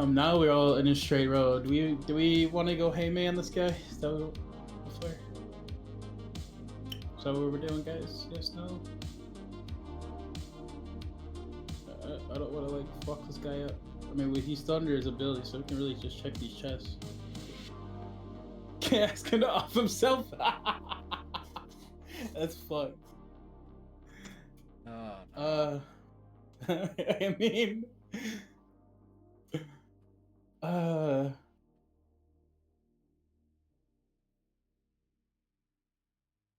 Now we're all in a straight road. Do we want to go hey man this guy? Is that what we're... So what we're doing, guys? Yes, no. I don't want to like fuck this guy up. I mean, he's still under his ability, so we can really just check these chests. He's gonna off himself. That's fucked. No.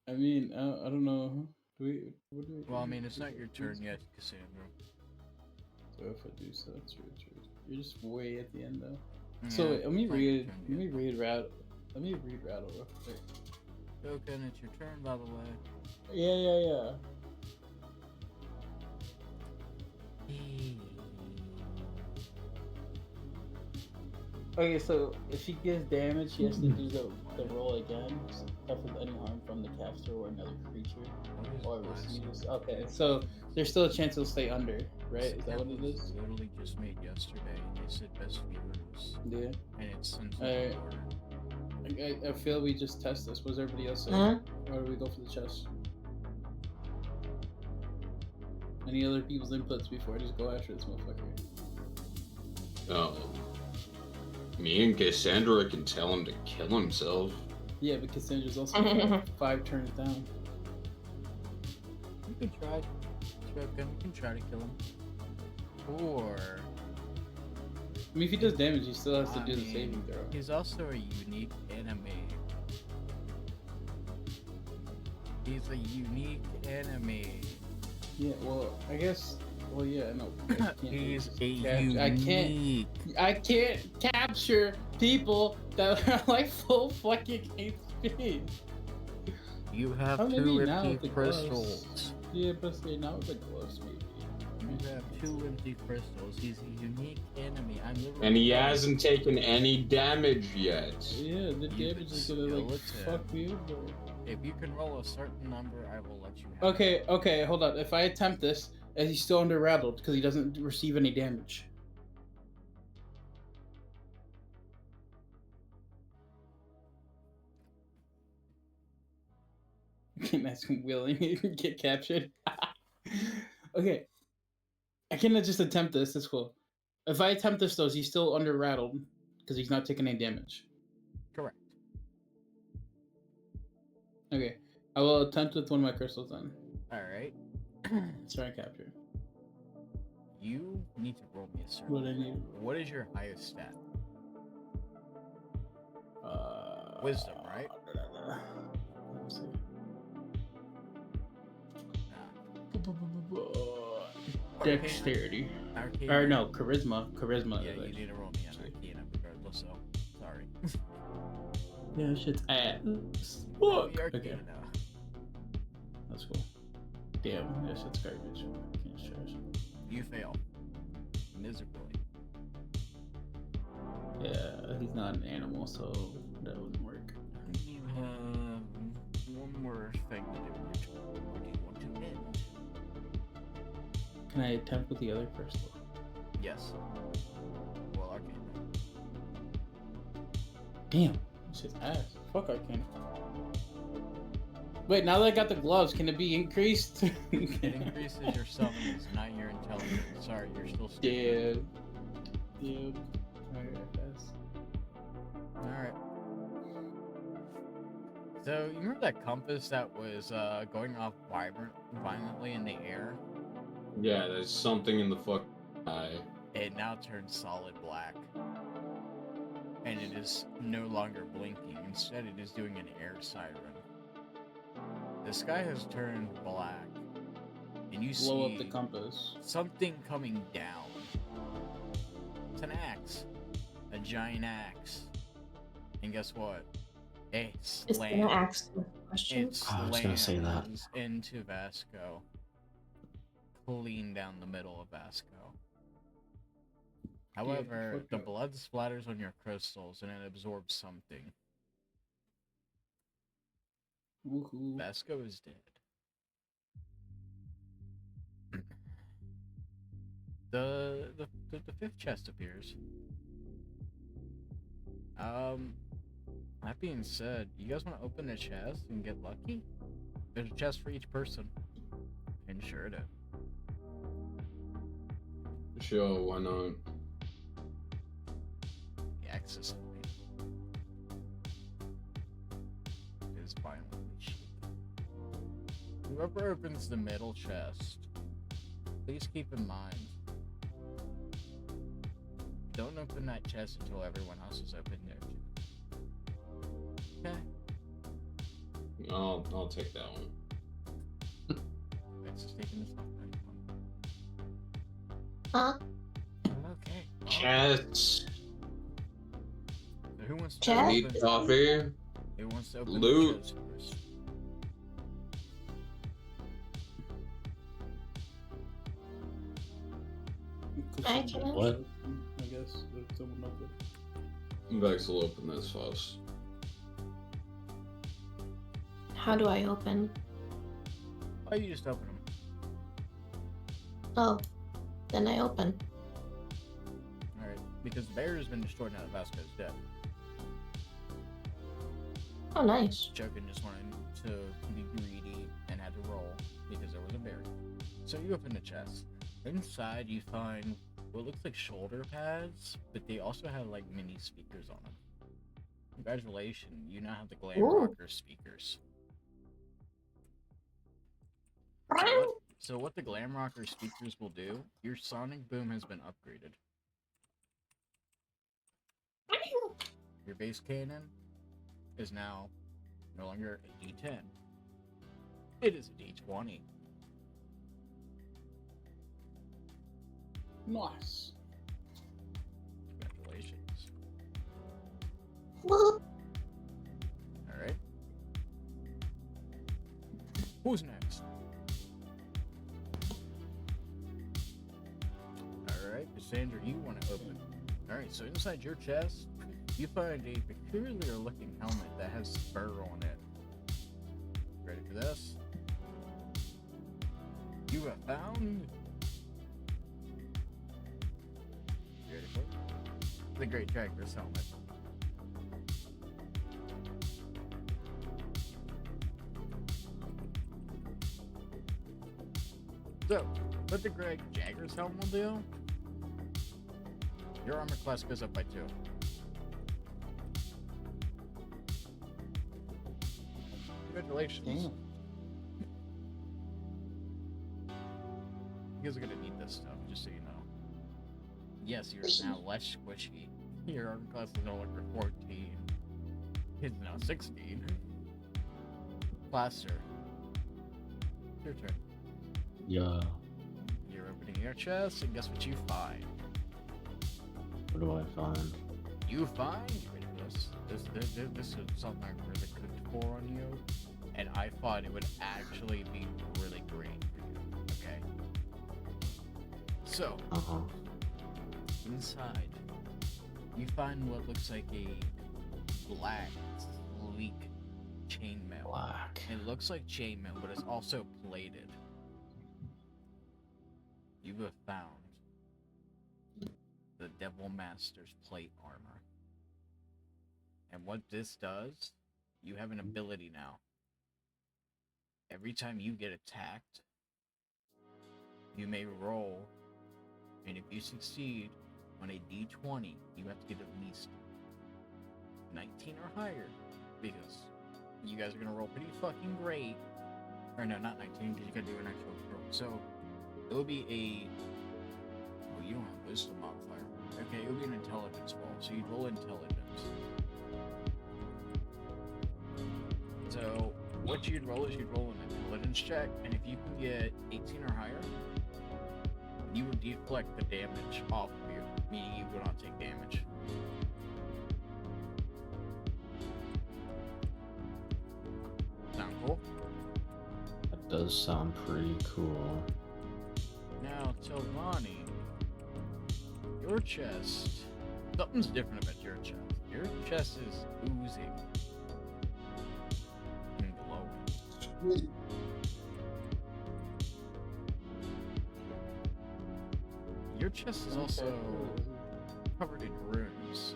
I mean, I don't know. What do we? Well, I mean, it's not your turn yet, Cassandra. So if I do so, that's true. You're just way at the end though. Yeah, So wait, let me it's not your read. turn Let me yet. read rattle. Let me read rattle real quick. Jokin, it's your turn, by the way. Yeah. Okay, so if he gives damage, he has to do the roll again. Suffer any harm from the caster or another creature, or receives. Okay, so there's still a chance he'll stay under, right? Is that what it is? Literally just made yesterday. They said best viewers, Yeah. and it's since Alright. before. I feel we just test this. What does everybody else say? Huh? Or do we go for the chest? Any other people's inputs before I just go after this motherfucker? Me and Cassandra can tell him to kill himself. Yeah, but Cassandra's also 5 turns down. You can try. Jokin, you can try to kill him. Or I mean, if he does damage, he still has to I do the mean, saving throw. he's also a unique enemy. He's a unique enemy. Yeah, well, I guess. Well, yeah, no. I can't do He's this. a Capture- I can't capture people that are like full fucking HP. You have Oh, maybe 2 now empty with the gloves. crystals. Yeah, but say now with the gloves, maybe. You have 2 empty crystals. He's a unique enemy. I'm literally. And he hasn't taken any damage yet. Yeah, the You damage could is gonna like still fuck me over. If you can roll a certain number, I will let you have Okay, hold on. If I attempt this, is he still under rattled because he doesn't receive any damage? Can ask him willing to get captured. Okay, I cannot just attempt this. That's cool. If I attempt this though, is he still under rattled because he's not taking any damage? Correct. Okay. I will attempt with one of my crystals then. Alright. Try and capture. You need to roll me a certain. What I need. What is your highest stat? Uh, Wisdom, right? Let me see. Nah. Dexterity. Arcana. Or no, charisma. Charisma. Yeah, is you like- need to roll me an Arcana regardless, so sorry. Yeah, shit's ass. Roll Fuck. the Okay, Arcana. that's cool. Damn, that shit's garbage. Can't trash. You fail. Miserably. Yeah, he's not an animal, so that wouldn't work. You have one more thing to do. Where do you want to end? Can I attempt with the other crystal? Yes. Well, Arcana. Damn, this shit's ass. Fuck, I can't. Wait, now that I got the gloves, can it be increased? It increases your summons, not your intelligence. Sorry, you're still stupid. Yeah. Yeah. Alright, I guess. Alright. So, you remember that compass that was going off violently in the air? Yeah, there's something in the fuck eye. It now turns solid black. And it is no longer blinking. Instead, it is doing an air siren. The sky has turned black. And you Blow see up the compass. something coming down. It's an axe. A giant axe. And guess what? It Is slams. gonna ask the question. It I was gonna say that. slams into Vasco. Clean down the middle of Vasco. However, fuck the up. blood splatters on your crystals and it absorbs something. Woohoo. Vasco is dead. The fifth chest appears. That being said, you guys want to open a chest and get lucky? There's a chest for each person. And sure it is. Sure, why not? The axe is fine. It is violently shaken. Whoever opens the middle chest, please keep in mind, don't open that chest until everyone else has opened their chest. Okay? I'll take that one. It's just taking this off. Huh? Okay. Chats. So who wants to Chest? I need open? coffee. Who wants to open Loot. the chest first? I can. What? I guess if someone up there. Vex will open this first. How do I open? Oh, you just open them. Oh, then I open. Alright. Because the barrier has been destroyed now that Vasco's dead. Oh, nice. Jokin just wanted to be greedy and had to roll because there was a barrier. So you open the chest. Inside you find what looks like shoulder pads, but they also have like mini speakers on them. Congratulations, you now have the Glam Ooh. Rocker speakers. So what the Glam Rocker speakers will do, your sonic boom has been upgraded. Your base cannon is now no longer a D10. It is a D20. Nice. Congratulations. Well, Alright. Who's next? Alright, Cassandra, you want to open. Alright, so inside your chest, you find a peculiar looking helmet that has fur on it. Ready for this? You have found... You ready for it? The Great Dragon's helmet. So, what the Greg Jagger's helmet will do, your armor class goes up by 2. Congratulations. Damn. You guys are gonna need this stuff, just so you know. Yes, you're now less squishy. Your arm class is no longer 14. It's now 16. Plaster. Your turn. Yeah. You're opening your chest, and guess what you find? What do I find? You find, you ready for this? This is something I really cooked for on you, and I thought it would actually be really great for you. Okay. So, Uh-huh. inside, you find what looks like a black, sleek chainmail. Black. It looks like chainmail, but it's also plated. You have found the Devil Master's plate armor. And what this does, you have an ability now. Every time you get attacked, you may roll, and if you succeed on a d20, you have to get at least 19 or higher, because you guys are gonna roll pretty fucking great. Or no, not 19, because you gotta do an actual roll. So it will be a. Well, you don't have wisdom modifier. Okay, it will be an intelligence roll. So you roll intelligence. So what you'd roll is you'd roll an intelligence check, and if you can get 18 or higher, you would deflect the damage off of you, meaning you will not take damage. Sound cool? That does sound pretty cool. Now, Tovani, your chest. Something's different about your chest. Your chest is oozing and glowing. Your chest is also covered in runes,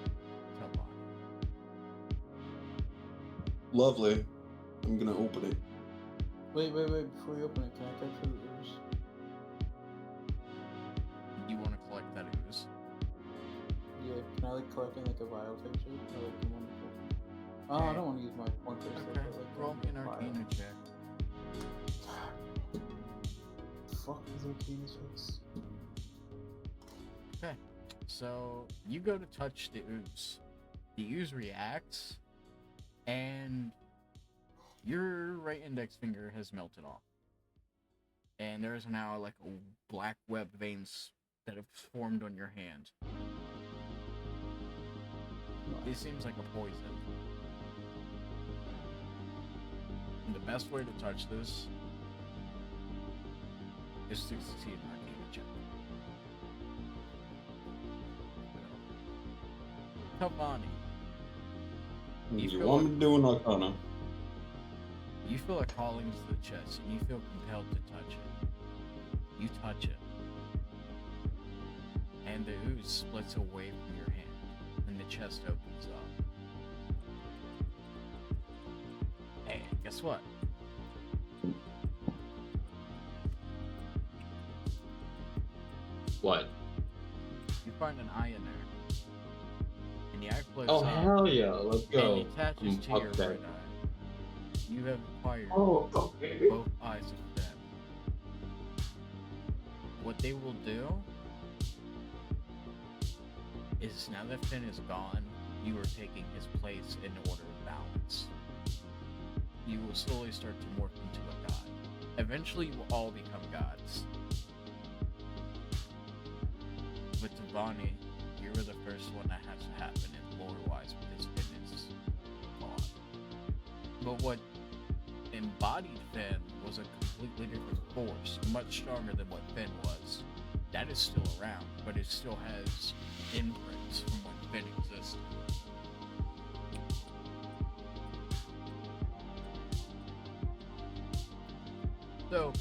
Tovani. Lovely. I'm gonna open it. Wait. Before you open it, can I go for the ooze? You want to collect that ooze? Yeah, can I like collect it like a vial type shit? Or like the one I Okay. don't want to use my pointers. Okay, roll me an Arcana check. Fuck is Arcana checks? Okay, so you go to touch the ooze. The ooze reacts, and your right index finger has melted off. And there is now like a black web veins that have formed on your hand. It seems like a poison. And the best way to touch this is to succeed in Arcana check. Tavani, You want me to do an Arcana? you feel a calling to the chest, and you feel compelled to touch it. You touch it, and the ooze splits away from your hand, and the chest opens up. Hey, guess what? What? You find an eye in there, and the eye floats Oh, up, hell yeah, let's and go. it attaches to your Okay. right eye. You have acquired Oh, okay. both eyes of Finn. What they will do is, now that Finn is gone, you are taking his place in order of balance. You will slowly start to morph into a god. Eventually, you will all become gods. But Tavani, you were the first one that has to happen in lore-wise, because Finn is gone. But what embodied Finn was a completely different force, much stronger than what Finn was. That is still around, but it still has imprints from when Finn existed. So,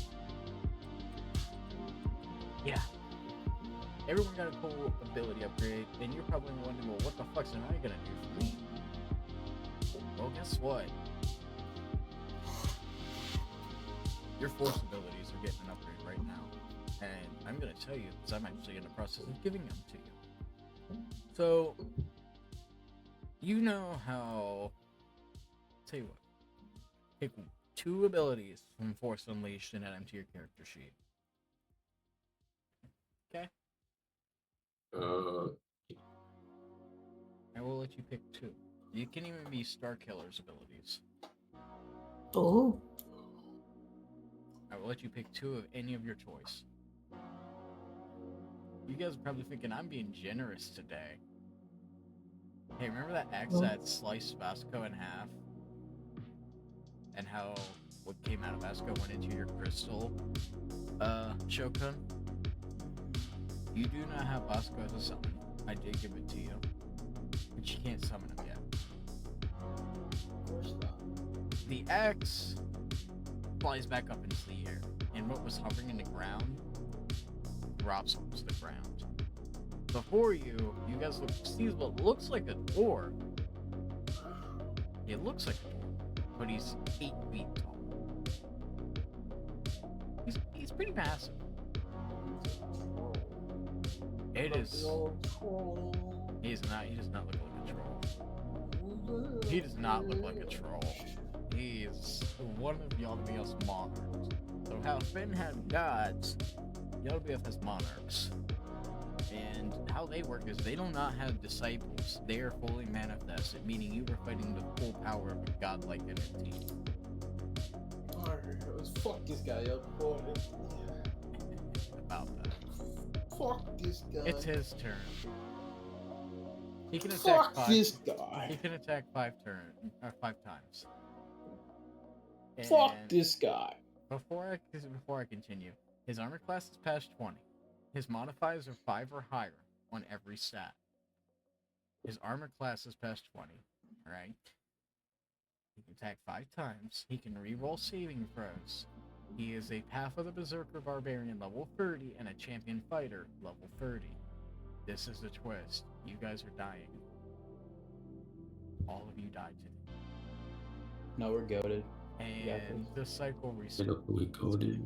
yeah. Everyone got a cool ability upgrade, and you're probably wondering, well, what the fuck's an eye gonna do for me? Well, guess what? Your force abilities are getting an upgrade right now. And I'm gonna tell you, because I'm actually in the process of giving them to you. So, you know how... Tell you what. Pick 2 abilities from Force Unleashed and add them to your character sheet. Okay? I will let you pick 2. You can even be Star Killer's abilities. Oh. I will let you pick 2 of any of your choice. You guys are probably thinking I'm being generous today. Hey, remember that axe that sliced Vasco in half? And how what came out of Vasco went into your crystal, Shogun? You do not have Vasco as a summon. I did give it to you. But you can't summon him yet. Of course not. The axe flies back up into the air, and what was hovering in the ground drops onto the ground. Before you, you guys see what looks like a door. It looks like a door, but he's 8 feet tall. He's pretty massive. It is. He does not look like a troll. He does not look like a troll. He's one of Yaldabaoth's monarchs. So how Finn had gods, Yaldabaoth has monarchs. And how they work is they do not have disciples. They are fully manifested, meaning you were fighting the full power of a godlike entity. Alright, let's fuck this guy up. About that. Fuck this guy. It's his turn. He can attack Fuck this guy. He can attack 5 times. Fuck And this guy. Before I continue, his armor class is past 20. His modifiers are 5 or higher on every stat. His armor class is past 20. Alright? He can attack 5 times. He can reroll saving throws. He is a Path of the Berserker Barbarian level 30 and a Champion Fighter level 30. This is the twist. You guys are dying. All of you died today. No, we're goaded. And the cycle restarts. We goaded.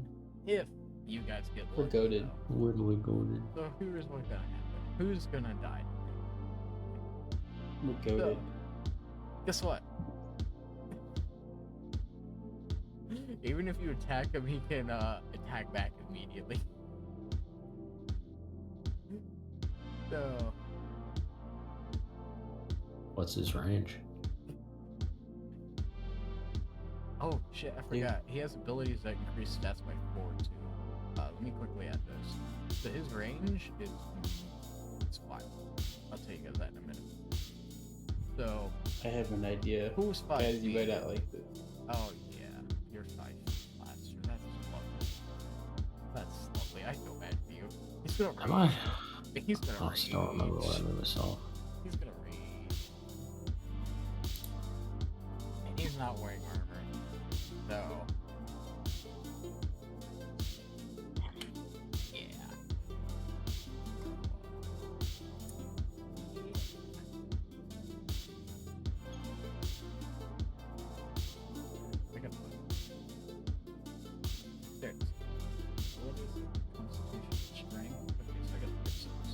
If you guys get We're lucky, goated. though. Where do we goaded? So here's what's gonna happen. Who's gonna die? We're goaded. So, guess what? Even if you attack him, he can attack back immediately. So, What's his range? oh shit, I forgot. He has abilities that increase stats by 4 too. Let me quickly add this. So his range is 5. I'll tell you guys that in a minute. So, I have an idea. who's 5 As you feet? read out like this. Oh yeah, you're 5 feet faster. That's lovely. That's lovely. I feel bad for you. He's gonna Am I? He's gonna I still don't remember what I made myself. He's gonna rage. And he's not wearing armor. So. Yeah. I gotta put there it is. What is it? Constitution strength? Okay, so I gotta fix this.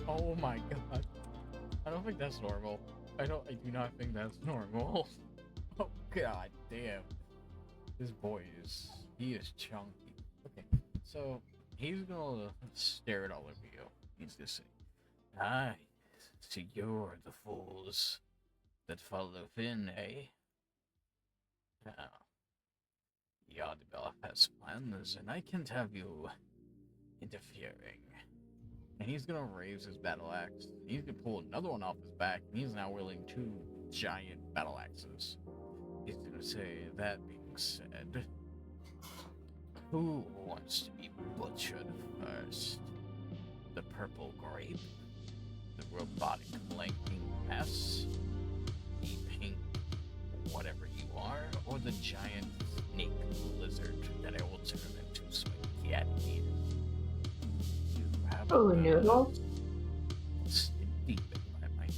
Oh my god. I don't think that's normal. I do not think that's normal. Oh god damn. This boy he is chunky. Okay, so he's gonna stare at all of you. He's gonna say, "I see you're the fools that follow Finn, eh? Now, Yardabella has plans, and I can't have you interfering." And he's gonna raise his battle axe. He's gonna pull another one off his back, and he's now wielding 2 giant battle axes. He's gonna say, "That being said, who wants to be butchered first? The purple grape? The robotic flanking mess? The pink whatever you are? Or the giant snake lizard that I will turn into spaghetti?" You have Oh, noodle. skin deep in my mind.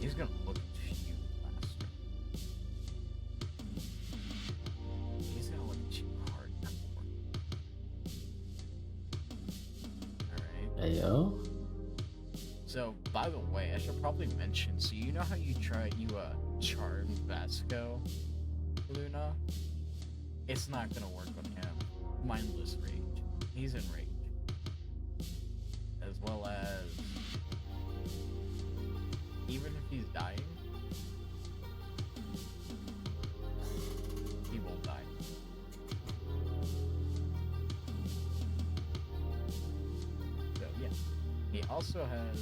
He's gonna look at you faster. He's gonna look at you hardcore. Alright. Hey yo. So, by the way, I should probably mention. So, you know how you charm Vasco, Luna? It's not gonna work on him. Mindless rage. He's in rage. As well as, even if he's dying, he will die. So yeah, he also has.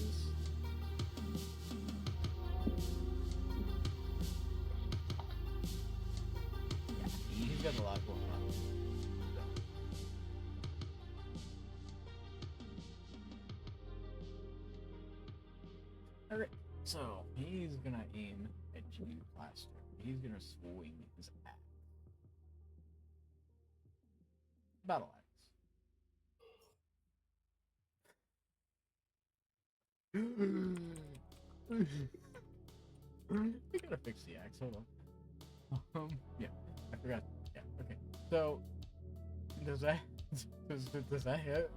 Yeah, he's got a lot going on. So. Alright, so he's gonna aim at you, Blaster. He's gonna swing his axe. Battle axe. I gotta fix the axe, hold on. Yeah, I forgot. Yeah, okay. So, does that hit?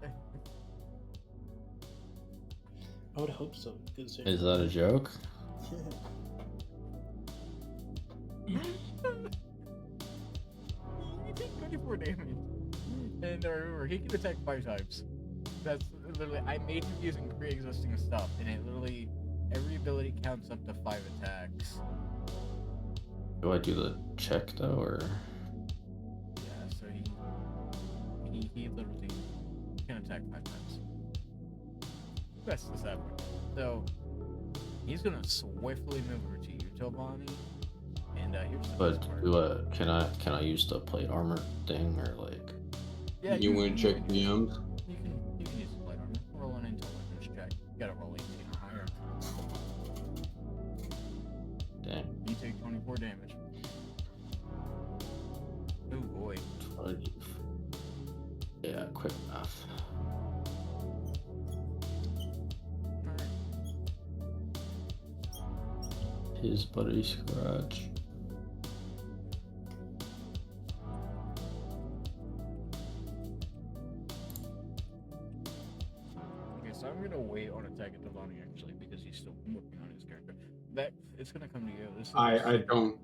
I would hope so. Is that a joke? You take 24 damage. And remember, he can attack 5 times. That's literally, I made him using pre-existing stuff, and it literally, every ability counts up to 5 attacks. Do I do the check though, or? Yeah, so he literally can attack 5 times. That's the sad part. So, he's gonna swiftly move over to you, Tobani. And here's the But best part. do can I use the plate armor thing, or like? Yeah, You want to check can- DMs? You can use the plate armor. Roll an intelligence check. You gotta roll 18 or higher. Dang. You take 24 damage. Oh boy. 20. Yeah, quick math. Alright. His buddy Scratch. Okay, so I'm gonna wait on attack at Devani actually because he's still working on his character. That it's gonna come to you. This is I don't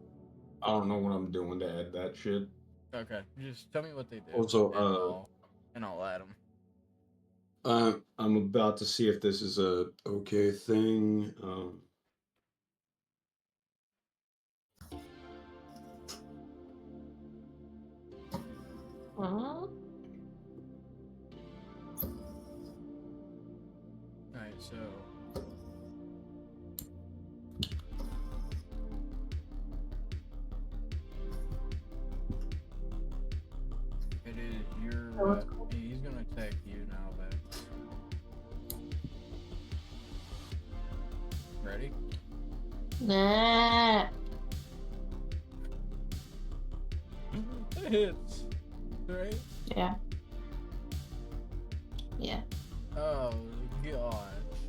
know what I'm doing to add that shit. Okay, just tell me what they do. Also, and I'll add them. I'm about to see if this is a okay thing. Huh? Alright, so it is your Oh, that's cool. he's gonna attack you now, Vex. Ready? Nah. That hits. Right? Yeah. Yeah. Oh gosh.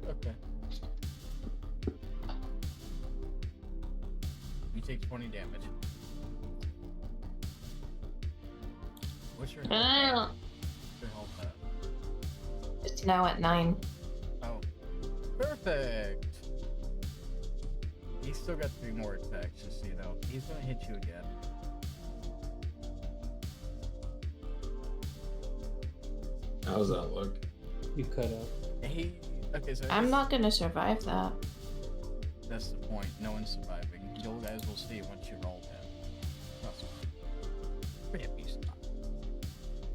Okay. You take 20 damage. What's your health at? Ah. What's your health at? It's now at 9. Oh. Perfect! He's still got 3 more attacks, just so you know. He's gonna hit you again. How's that look? You cut up. Okay, so I'm not gonna survive that. that's the point. No one's surviving. You guys will see once you roll him. Trust me. Yeah, he's not.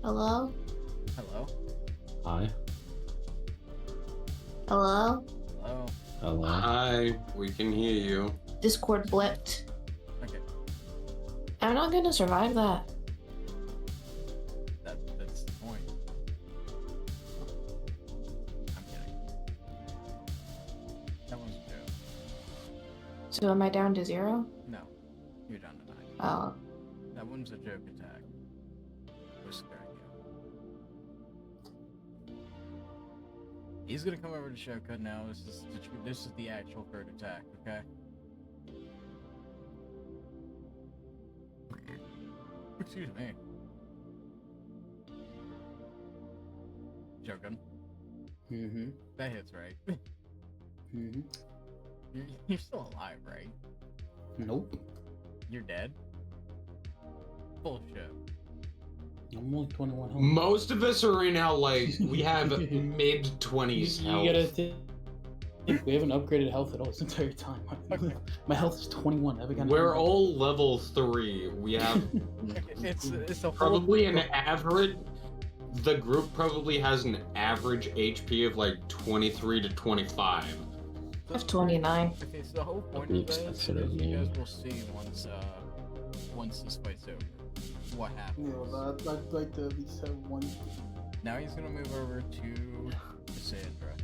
Hello? Hello? Hi. Hello? Hello? Hello. Hi, we can hear you. Discord blipped. Okay, I'm not gonna survive that. that's the point. I'm kidding. That one's a joke. So am I down to 0? No. You're down to 9. Oh. That one's a joke attack. We're scaring you. He's gonna come over to Showcut now. This is the actual third attack, okay? Excuse me. Joking. Mm-hmm. That hits right. Mm-hmm. You're still alive, right? Nope. You're dead? Bullshit. I'm only 21 health. Most of us are in now, like, we have mid 20s You health. gotta think. We haven't upgraded health at all this entire time. My health is 21. Have I gotten We're any- all level 3. We have It's a whole probably an average. The group probably has an average HP of like 23 to 25. I have 29. Okay, so the whole point be of this is expected of you guys me. will see once this fight's over what happens. Yeah, well, I'd like to at least have one. Now he's gonna move over to Cassandra.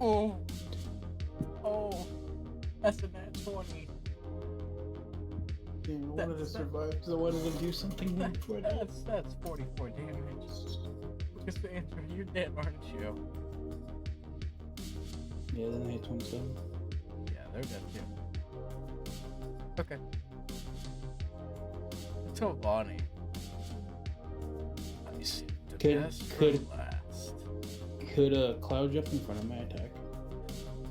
Oh, that's a nat 20. Yeah, I wanted to survive because I wanted to do something before that. That's 44 damage. Cassandra, you're dead, aren't you? Yeah, then I hit 27. Yeah, they're dead too. Okay. Tovani. Let me see. The Could- best for could- last. Could Cloud jump in front of my attack?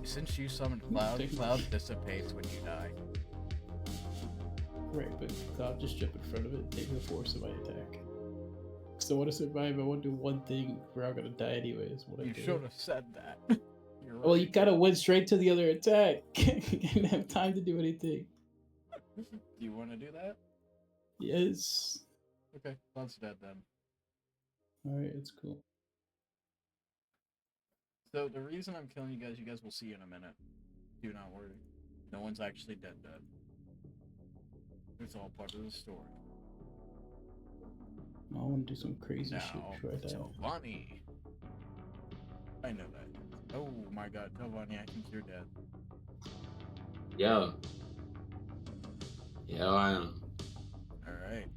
Since you summoned Cloud, Take- Cloud dissipates when you die. Right, but Cloud just jump in front of it, take the force of my attack. Because I want to survive, I want to do one thing where I'm gonna die anyways. What I You do. should have said that. You're right. Well, you gotta went straight to the other attack. You didn't have time to do anything. Do you want to do that? Yes. Okay, Cloud's dead then. Alright, it's cool. So the reason I'm killing you guys will see in a minute. Do not worry. No one's actually dead. It's all part of the story. I want to do some crazy Now, shit before I die. Tovani. I know that. Oh my god, Tovani, I think you're dead. Yeah. Yeah, I am. Alright.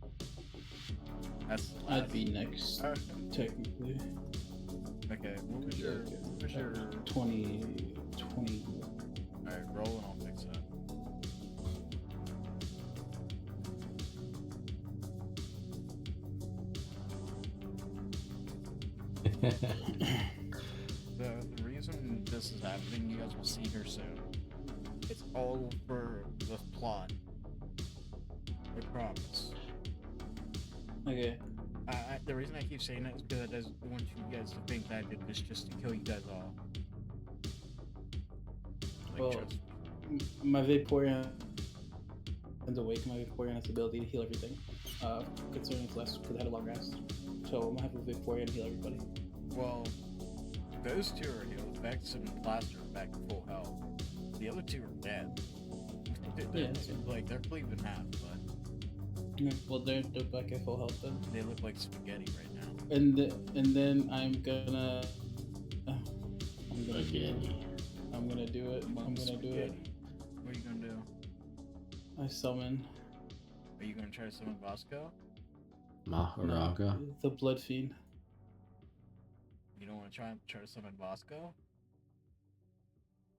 That's the I'd last- be next, Alright, technically. okay, what was your 20. Alright, roll and I'll fix that. The reason this is happening, you guys will see here soon. It's all for the plot. I promise. Okay. The reason I keep saying that is because I don't want you guys to think that I did this just to kill you guys all. Like, Well, trust me. My Vaporeon is awake. My Vaporeon has the ability to heal everything. Considering it's less because I had a long rest. So I'm gonna have a Vaporeon heal everybody. Well, those two are healed. Vex and Plaster are back to full health. The other two are dead. Yeah. Like, they're cleaved in half, but Well, they're back at full health then. they look like spaghetti right now. And then I'm gonna Again. I'm gonna do it. I'm gonna do it. Spaghetti. What are you gonna do? I summon Are you gonna try to summon Bosco? Maharaga. the Blood Fiend. You don't want to try to summon Bosco?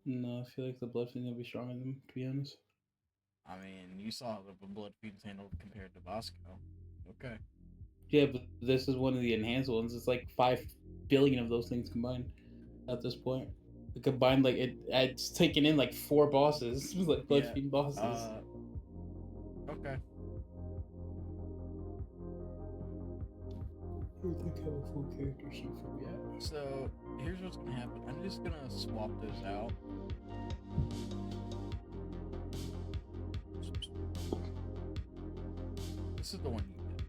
No, I feel like the Blood Fiend will be stronger than them, to be honest. I mean, you saw how the Blood Fiend's handled compared to Bosco. Okay. Yeah, but this is one of the enhanced ones. It's like 5 billion of those things combined at this point. The combined, like, it's taken in like 4 bosses, like Blood Yeah, Fiend bosses. Okay. I don't think I have a full character sheet for me yet. So, here's what's gonna happen. I'm just gonna swap those out. This is the one you get.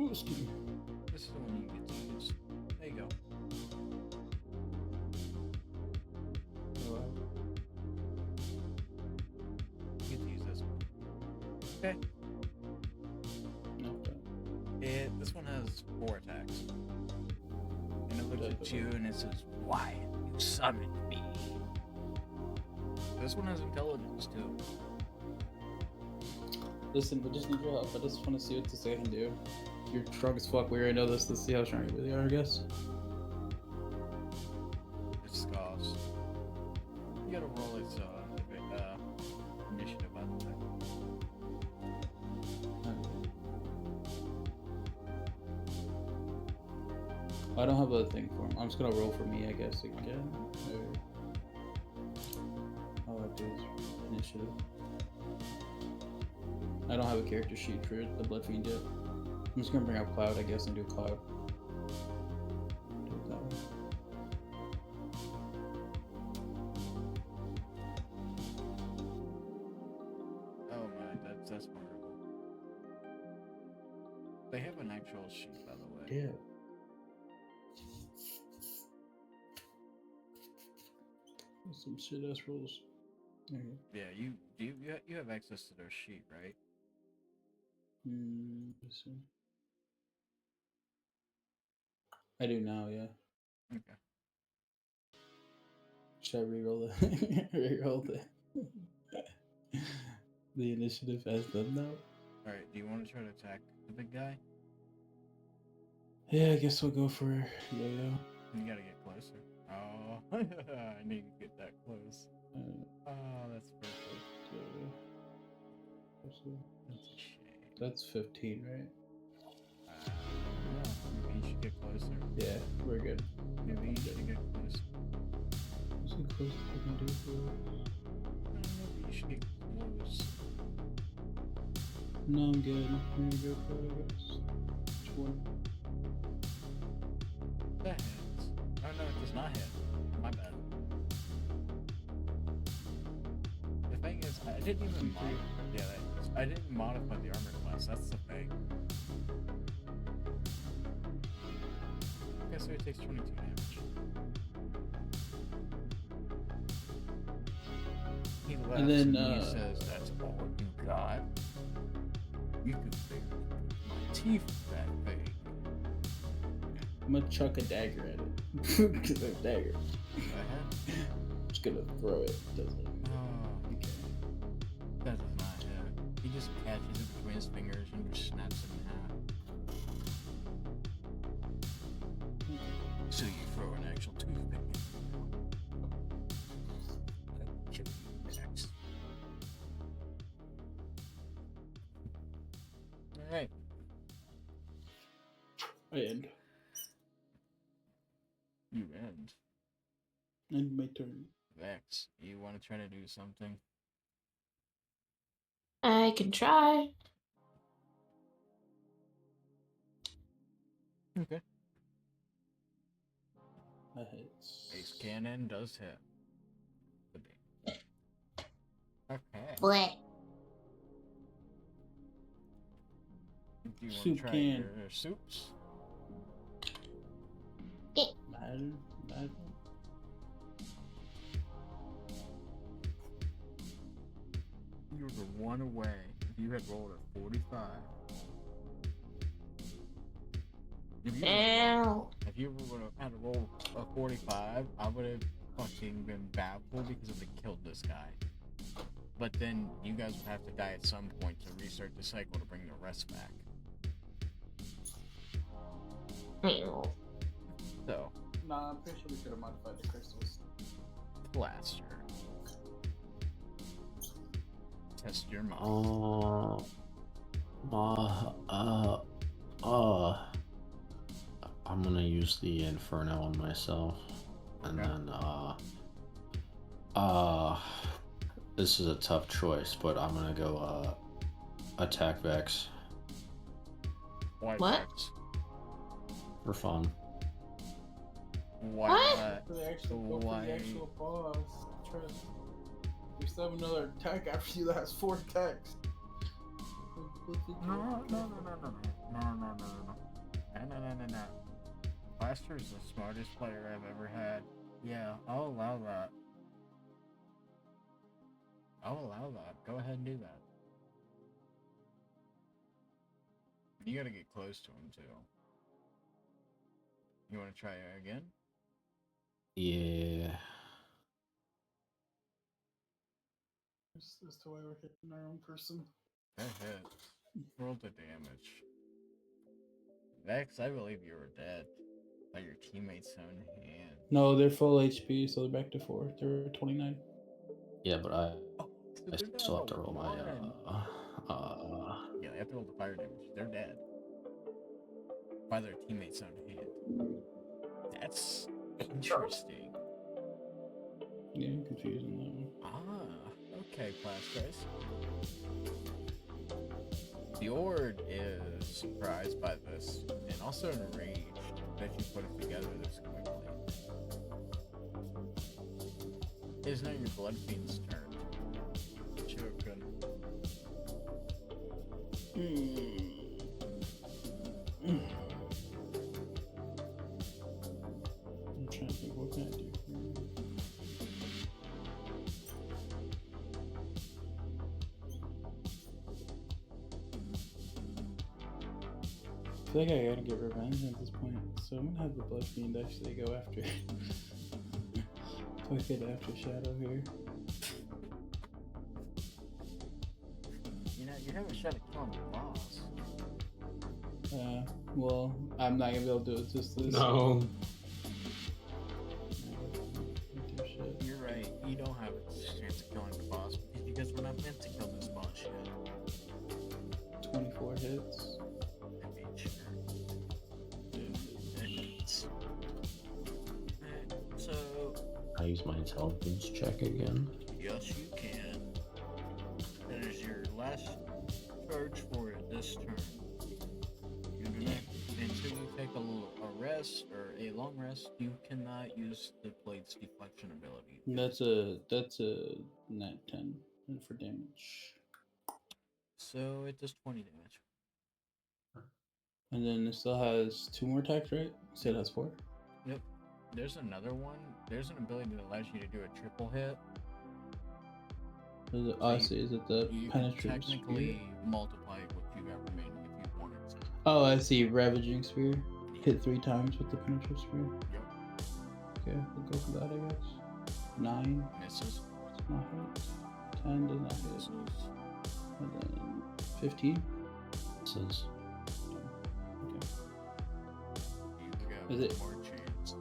Ooh, excuse me. This is the one you get to use. There you go. You get to use this one. Okay. This one has 4 attacks. And it looks at you and it says, "Why you summoned me?" This one has intelligence too. Listen, we just need your help. I just want to see what this guy can do. You're strong as fuck. We already know this. Let's see how strong you really are, I guess. It's scoffs. You gotta roll its initiative, by the way. I don't have a thing for him. I'm just gonna roll for me, I guess, again. All I do is initiative. I don't have a character sheet for the Blood Fiend yet. I'm just gonna bring up Cloud, I guess, and do Cloud. Do it that way. Oh my, that's horrible. They have an actual sheet, by the way. Yeah. Some shit ass rolls. Okay. Yeah, you have access to their sheet, right? Let's see. I do now, yeah. Okay. Should I reroll the reroll the initiative as them now? All right. Do you want to try to attack the big guy? Yeah, I guess we'll go for Yo-Yo. You gotta get closer. Oh, I knew you'd get that close. Oh, that's perfect. That's a shame. That's 15, right? No, maybe you should get closer. Yeah, we're good. Maybe you should get closer. What's the closest I can do for Maybe you should get close. No, I'm good. I'm gonna go for it, I guess. Which one? That hits. Oh no, it does not hit. My bad. The thing is, I didn't even I didn't modify the armor class. That's the thing. Okay, so it takes 22 damage. He laughs And then, he says, "That's all you got. You could figure my teeth with that thing." I'm gonna chuck a dagger at it. Because I have a dagger. Go ahead. I'm just gonna throw it. Doesn't. Oh, Okay. that does not hit. He just catches it between his fingers and just snaps it in half. So you throw an actual toothpick. I'll kill you next. Alright. I end. You end. End my turn. Vex, you want to try to do something? I can try. Okay. That hits. Ace cannon does hit. The beam. Okay. Bleh. Do you want Soup to try can. your soups? Madden. You were the one away. If you had rolled a 45. Ow. If you would have had to roll a 45, I would have fucking been baffled because I would have killed this guy. But then you guys would have to die at some point to restart the cycle to bring the rest back. Ew. So, Nah, I'm pretty sure we could have modified the crystals. blaster. Test your mind. I'm gonna use the Inferno on myself, and Okay. then this is a tough choice, but I'm gonna go attack Vex White What? Vex. for fun. White What? Vex. For the actual, go for Why? the actual boss. Trust. We still have another attack after you that has 4 attacks. No. Blaster is the smartest player I've ever had. Yeah, I'll allow that. Go ahead and do that. You gotta get close to him too. You wanna try it again? Yeah. This is the way we're hitting our own person. That hits. Roll the damage. Vex, I believe you were dead. By your teammate's own hand. No, they're full HP, so they're back to 4. They're 29. Yeah, but I So they're still down have to roll my one. Yeah, they have to roll the fire damage. They're dead. By their teammate's own hand. That's interesting. Yeah, I'm confused on that one. Ah, okay, class guys. The Ord is surprised by this and also enraged that you put it together this quickly. It is now your Blood Fiend's turn. Joking. I'm trying to think, what can I do? I feel like I gotta get revenge at this point, so I'm gonna have the Blood Fiend actually go after. Get after Shadow here. You know, you haven't shot a kill on the boss. Well, I'm not gonna be able to do it just this. No. You're right, you don't have a chance of killing the boss because we're not meant to kill this boss yet. 24 hits. I mean, sure. So, I use my intelligence check again. yes, you can. That is your last charge for it this turn. You do not, until you take a rest or a long rest, you cannot use the blade's deflection ability. That's a nat 10 for damage. So it does 20 damage. And then it still has 2 more attacks, right? So it has 4. Yep. There's another one. There's an ability that allows you to do a triple hit. Is it, So I see. Is it the You can penetrating technically spear? multiply what you got remaining if you wanted to. Oh, I see. Ravaging spear. Hit 3 times with the penetrating spear. Yep. Okay, we'll go for that, I guess. 9. Misses. Does not hit. 10 does not hit. Misses. And then 15. This is Okay. You got Is it- more chance.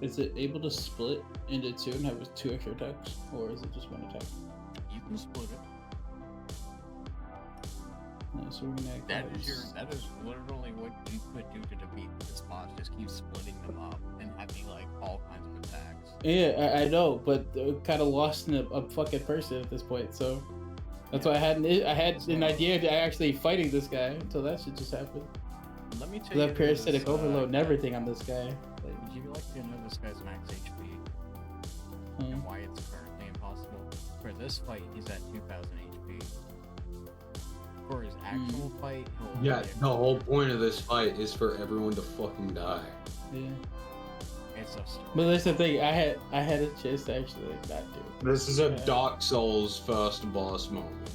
Is it able to split into 2 and have 2 extra attacks? Or is it just 1 attack? You can split it. So we're gonna That is literally what you could do to defeat this boss. Just keep splitting them up and having like all kinds of attacks. Yeah, I know, but kind of lost in a fucking person at this point. So that's why I had an idea of actually fighting this guy until that shit just happened. Let me tell So you. that parasitic this, overload and everything on this guy. Like, Would you like to know this guy's max HP huh? and why it's currently impossible? For this fight, he's at 2,000 HP. For his actual fight, he'll Yeah, the whole point of this fight is for everyone to fucking die. Yeah. It's so stupid. But that's the thing. I had a chance to actually like, not do it. This is a Yeah. Dark Souls first boss moment.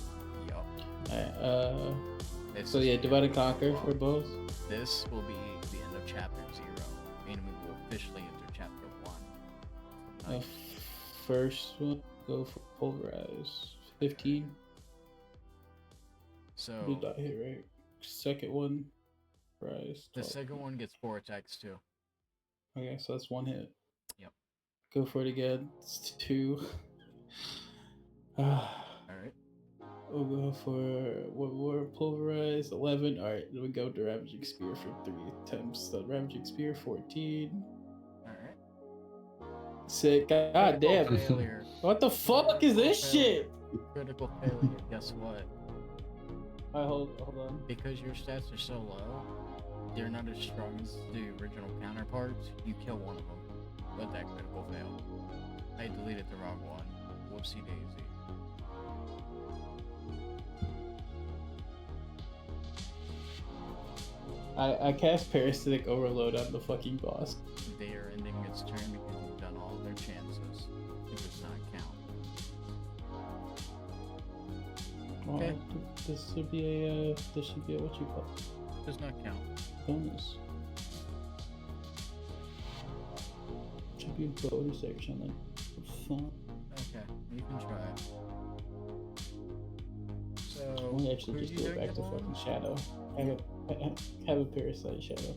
Yup. Alright, This so is yeah, the divide and end of conquer chapter for both. one. This will be the end of chapter 0, and we will officially enter chapter 1. Uh, first one, go for pulverize. 15. So Did not hit right. Second one, rise. the 12. second one gets 4 attacks too. Okay, so that's 1 hit. Yep. Go for it again. It's 2. All right. We'll go for one more pulverize. 11. All right, then we go to ravaging spear for 3 attempts. The ravaging spear 14. All right. Sick. God damn. Critical failure. What the fuck is this shit? Critical failure. Guess what? Hold on. Because your stats are so low, they're not as strong as the original counterparts. You kill one of them, but that critical failed. I deleted the wrong one. Whoopsie daisy. I cast parasitic overload on the fucking boss. They are ending its turn because you've done all of their chances. It does not count. Okay. This should be a what you call it? Does not count. Bonus. Should be a bonus action then. For fun. Okay, you can try it. So, I'm gonna actually who are just you go doing back it to on? fucking Shadow. Have a parasite Shadow.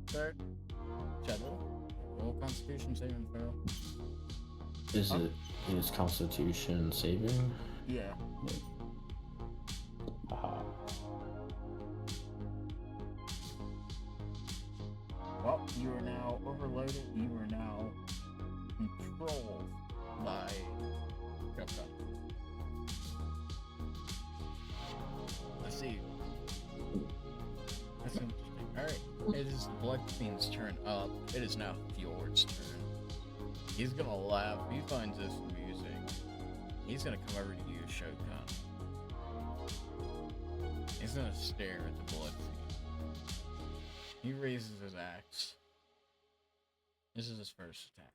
Third. Shadow. Roll Constitution saving throw. Is it is Constitution saving? Yeah. Aha. Well, you are now overloaded. You are now controlled by Jupka. Let's see. That's interesting. Alright, it is Blood Fiend's turn up. It is now Fjord's turn. He's gonna laugh. He finds this amusing. He's gonna come over to you, Shogun. He's gonna stare at the Blood Fiend. He raises his axe. This is his first attack.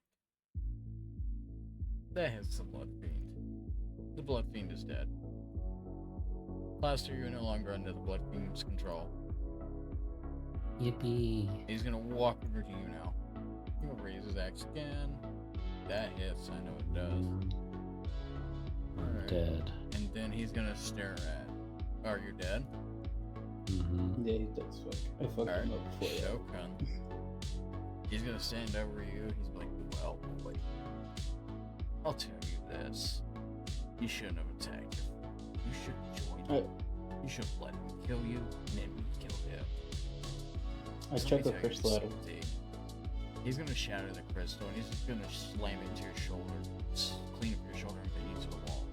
That hits the Blood Fiend. The Blood Fiend is dead. Plaster, you're no longer under the Blood Fiend's control. Yippee. He's gonna walk over to you now. He's gonna raise his axe again. That hits, I know it does. Alright. Dead. And then he's gonna stare at. Oh, you're dead? Mm-hmm. Yeah, he does fuck. I fucked Alright. him up before that. Shogun. He's gonna stand over you. He's like, well, boy. I'll tell you this. You shouldn't have attacked him. You should have joined him. You should have let him kill you, and then we kill him. I So let chuck me a tell you crystal at him. something. He's gonna shatter the crystal, and he's just gonna slam it into your shoulder. Clean up your shoulder and pin you to the wall.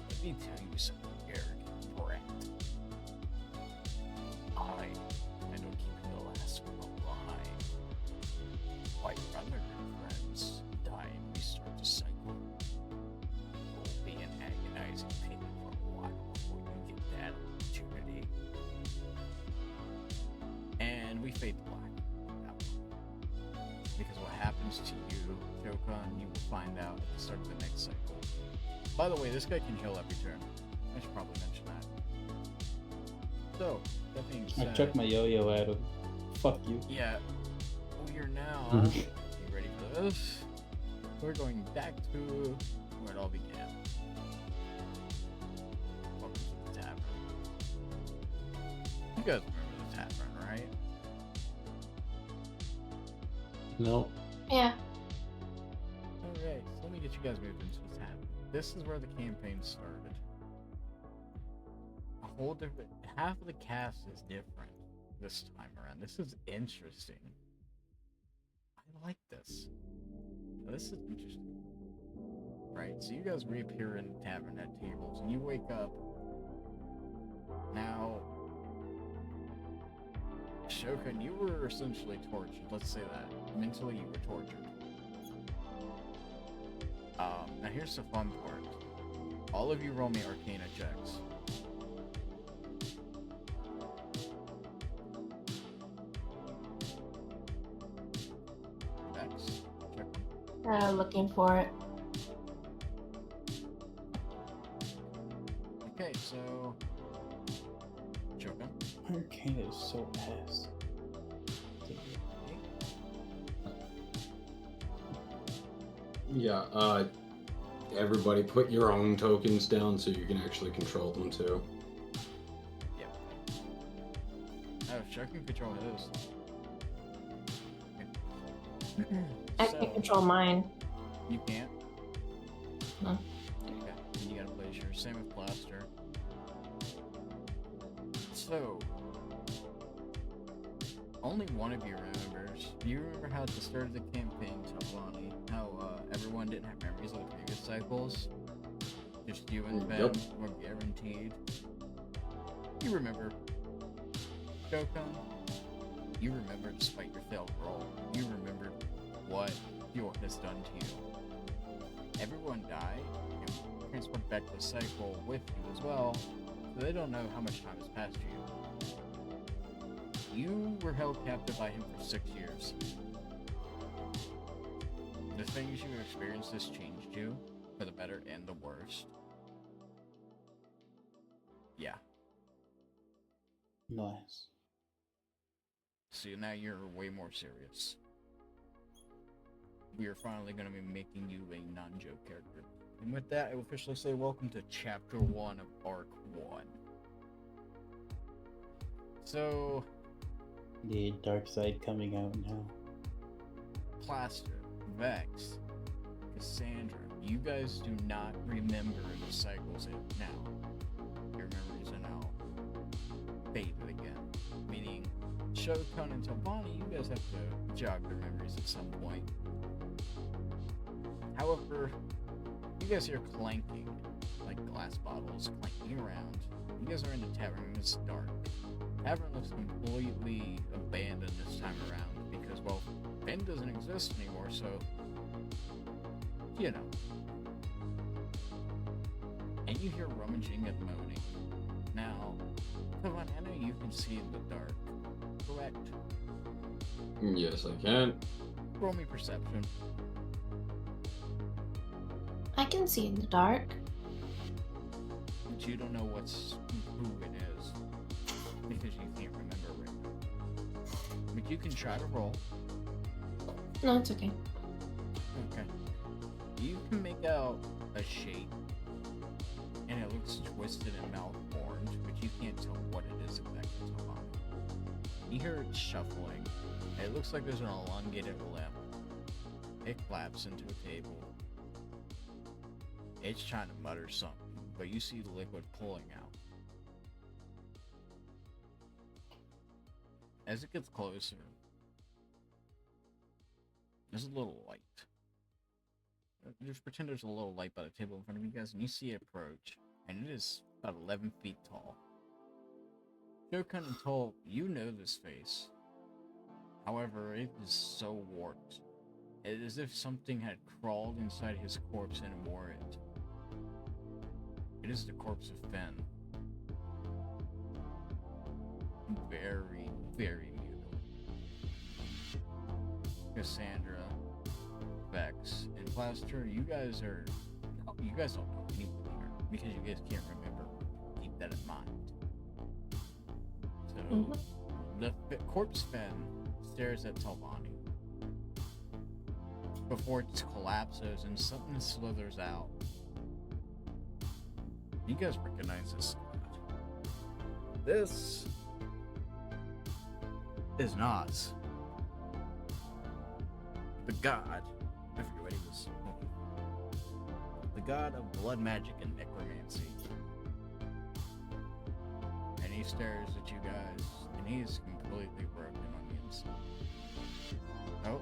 Let me tell you something, arrogant brat. I don't keep the last one alive. White brother and friends die and restart the cycle. You'll be an agonizing pain for a while before you get that opportunity. And we fade to black. Because what happens to you, Shogun, you will find out at the start of the next cycle. By the way, this guy can heal every turn. I should probably mention that. So, that being I said, chuck my yo-yo at him. Fuck you. yeah, we are now. Mhm. You ready for this? We're going back to where it all began. Welcome to the tavern. You guys remember the tavern, right? Nope. Yeah. Alright, so let me get you guys moved into the tavern. This is where the campaign started. A whole different. Half of the cast is different this time around. This is interesting. I like this. This is interesting. Right, so you guys reappear in the tavern at tables, and you wake up. Now, Shogun, you were essentially tortured. Let's say that. Mentally, you were tortured. Now here's the fun part. All of you roll me Arcana checks. Dex. Check. Looking for it. Okay, so Shogun. Arcana is so ass. Yeah, everybody put your own tokens down so you can actually control them too. Yep. Oh, Shogun control his. I can't control mine. You can't? No. Okay, then you gotta place your same with Blaster. So, only one of you remembers. Do you remember how at the start of the campaign, Tablani, how everyone didn't have memories of the previous cycles? Just you and Ben Yep. were guaranteed. You remember. Shogun, you remember despite your failed roll. You remember what Fjord has done to you. Everyone died and transported back to the cycle with you as well, so they don't know how much time has passed you. You were held captive by him for 6 years. The things you experienced has changed you, for the better and the worst. Yeah. Nice. So now you're way more serious. We are finally going to be making you a non-joke character. And with that, I will officially say welcome to Chapter 1 of Arc 1. So, The dark side coming out now. Plaster, Vex, Cassandra, you guys do not remember the cycles now. Your memories are now faded again. Meaning, Shokan and Tobani, you guys have to jog their memories at some point. However, you guys hear clanking, like glass bottles clanking around. You guys are in the tavern and it's dark. The tavern looks completely abandoned this time around because, well, Ben doesn't exist anymore, so, you know. And you hear rummaging and moaning. Now, Tobani, I know you can see in the dark, correct? Yes, I can. Roll me perception. I can see in the dark. But you don't know who it is because you can't remember right now. But you can try to roll. No, it's okay. Okay. You can make out a shape, and it looks twisted and malformed, but you can't tell what it is exactly. You hear it shuffling. It looks like there's an elongated lip. It claps into a table. It's trying to mutter something, but you see the liquid pulling out. As it gets closer, there's a little light. Just pretend there's a little light by the table in front of you guys, and you see it approach, and it is about 11 feet tall. Shokan and Toll, you know this face. However, it is so warped. It is as if something had crawled inside his corpse and wore it. It is the corpse of Finn. Very, very mutilated. Cassandra, Vex, and Plaster, you guys don't know anyone here because you guys can't remember. Keep that in mind. So, the corpse Finn stares at Talvani before it collapses and something slithers out. You guys recognize this god. This is Nas. The god. I forget what he was. The god of blood magic and necromancy. And he stares at you guys, and he's completely broken on the inside. Oh.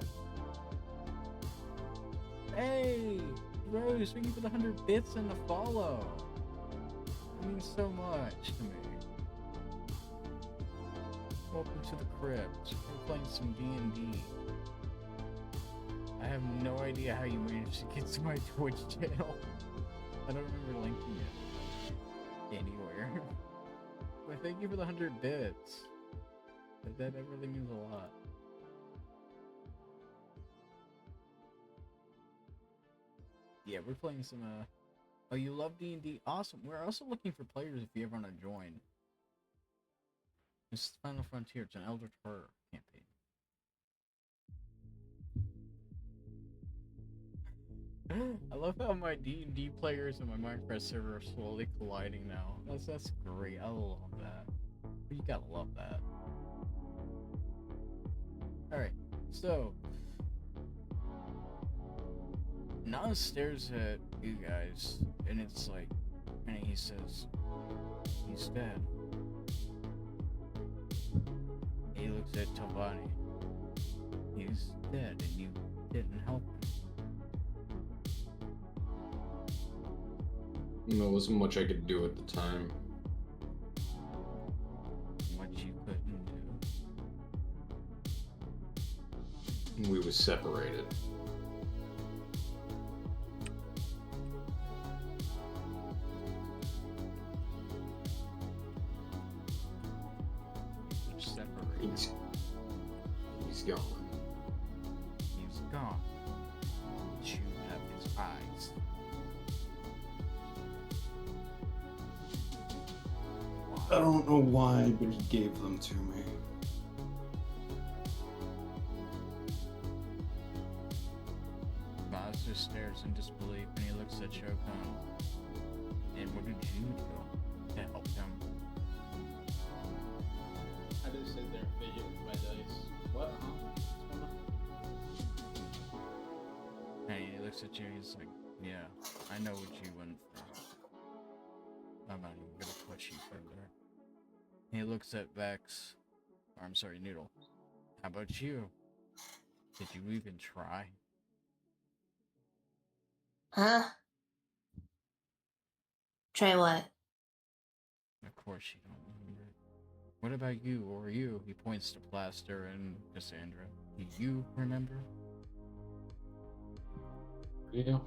Hey! Rose, thank you for the 100 bits and the follow. It means so much to me. Welcome to the crypt. We're playing some D&D. I have no idea how you managed to get to my Twitch channel. I don't remember linking it anywhere. But thank you for the 100 bits. That really means a lot. Yeah, we're playing some, oh, you love D&D? Awesome. We're also looking for players if you ever want to join. This is Final Frontier. It's an Elder Terror campaign. I love how my D&D players and my Minecraft server are slowly colliding now. That's great. I love that. You gotta love that. Alright, so Nas stares at you guys, and it's like, and he says, he's dead. He looks at Tavani. He's dead, and you didn't help him. There wasn't much I could do at the time. What you couldn't do. We was separated. Separated. He's gone. He's gone. But you have his eyes. I don't know why, but he gave them to me. Maz just stares in disbelief and he looks at Shokan. And what did you do to help him? I just sit there and fidget with my dice. What? Huh? And he looks at you and he's like, yeah, I know what you went for. I'm not even gonna push you further. He looks at Vex. I'm sorry, Noodle. How about you? Did you even try? Huh? Try what? Of course you don't remember. What about you, or you? He points to Plaster and Cassandra. Do you remember? Yeah.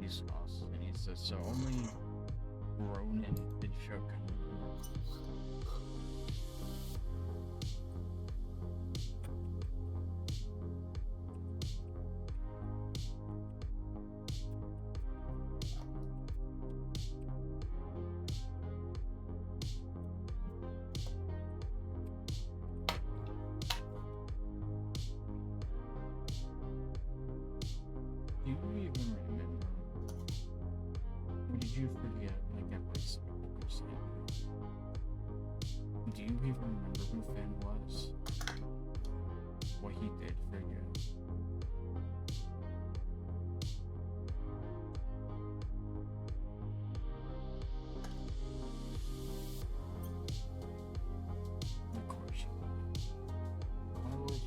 He's lost, and he says, so only Ronan and Shook can remember. Do you even remember? Or did you forget, like everybody's saying? Do you even remember who Finn was? What he did for you? Of course you would. Why would you?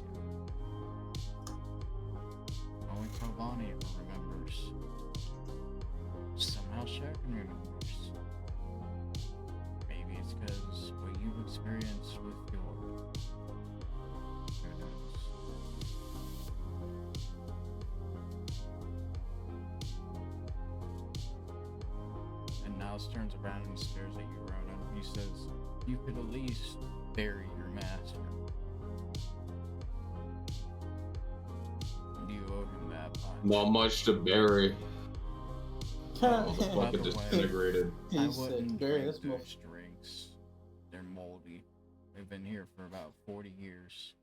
Only Tovani ever remembers. Somehow Shaken remembers. Maybe it's because what you've experienced with your... Who knows? And Niles turns around and stares at you, Ronan. He says, you could at least bury your master. You owe him that much. Not much to bury. By Motherfucker the way, disintegrated. He I said, wouldn't "Barry, drink this mo-" those drinks. They're moldy. They've been here for about 40 years.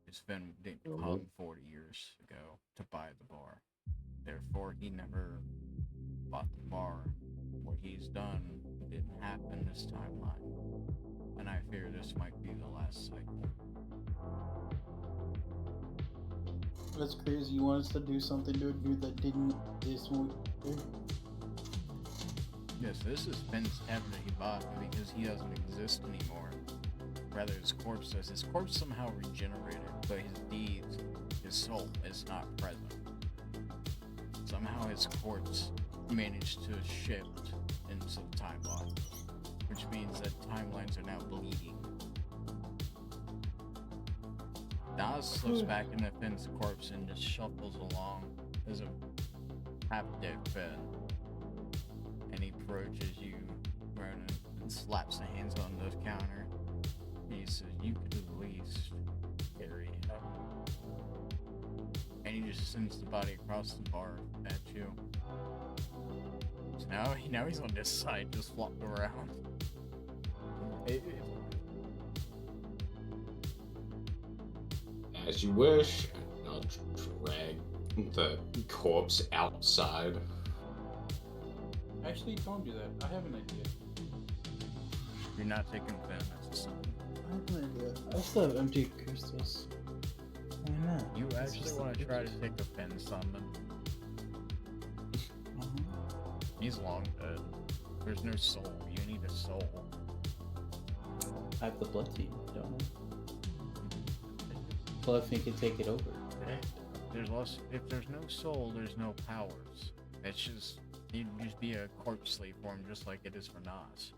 It's been hung 40 years ago to buy the bar. Therefore, he never bought the bar. What he's done didn't happen this timeline. And I fear this might be the last cycle. That's crazy. You want us to do something to a dude that didn't exist when we were there? Yes, this is Finn's tavern that he bought because he doesn't exist anymore. Rather, his corpse does. His corpse somehow regenerated, but his deeds, his soul, is not present. Somehow his corpse managed to shift into the timeline, which means that timelines are now bleeding. Nas slips back into Finn's corpse and just shuffles along as a half-dead Finn. And he approaches you, Ronan, and slaps the hands on the counter. And he says, you could at least carry him. And he just sends the body across the bar at you. So now he's on this side, just flopped around. As you wish. I'll drag the corpse outside. Actually, don't do that. I have an idea. You're not taking Finn, that's a simple. I have an idea. I still have empty crystals. Why not? You It's actually just want to the try to pictures. take a Finn summon? Uh-huh. He's long dead. There's no soul. You need a soul. I have the blood team, don't I? Blood Fiend can take it over. There's less. If there's no soul, there's no powers. It's just you'd just be a corpse slave for him, just like it is for Nas.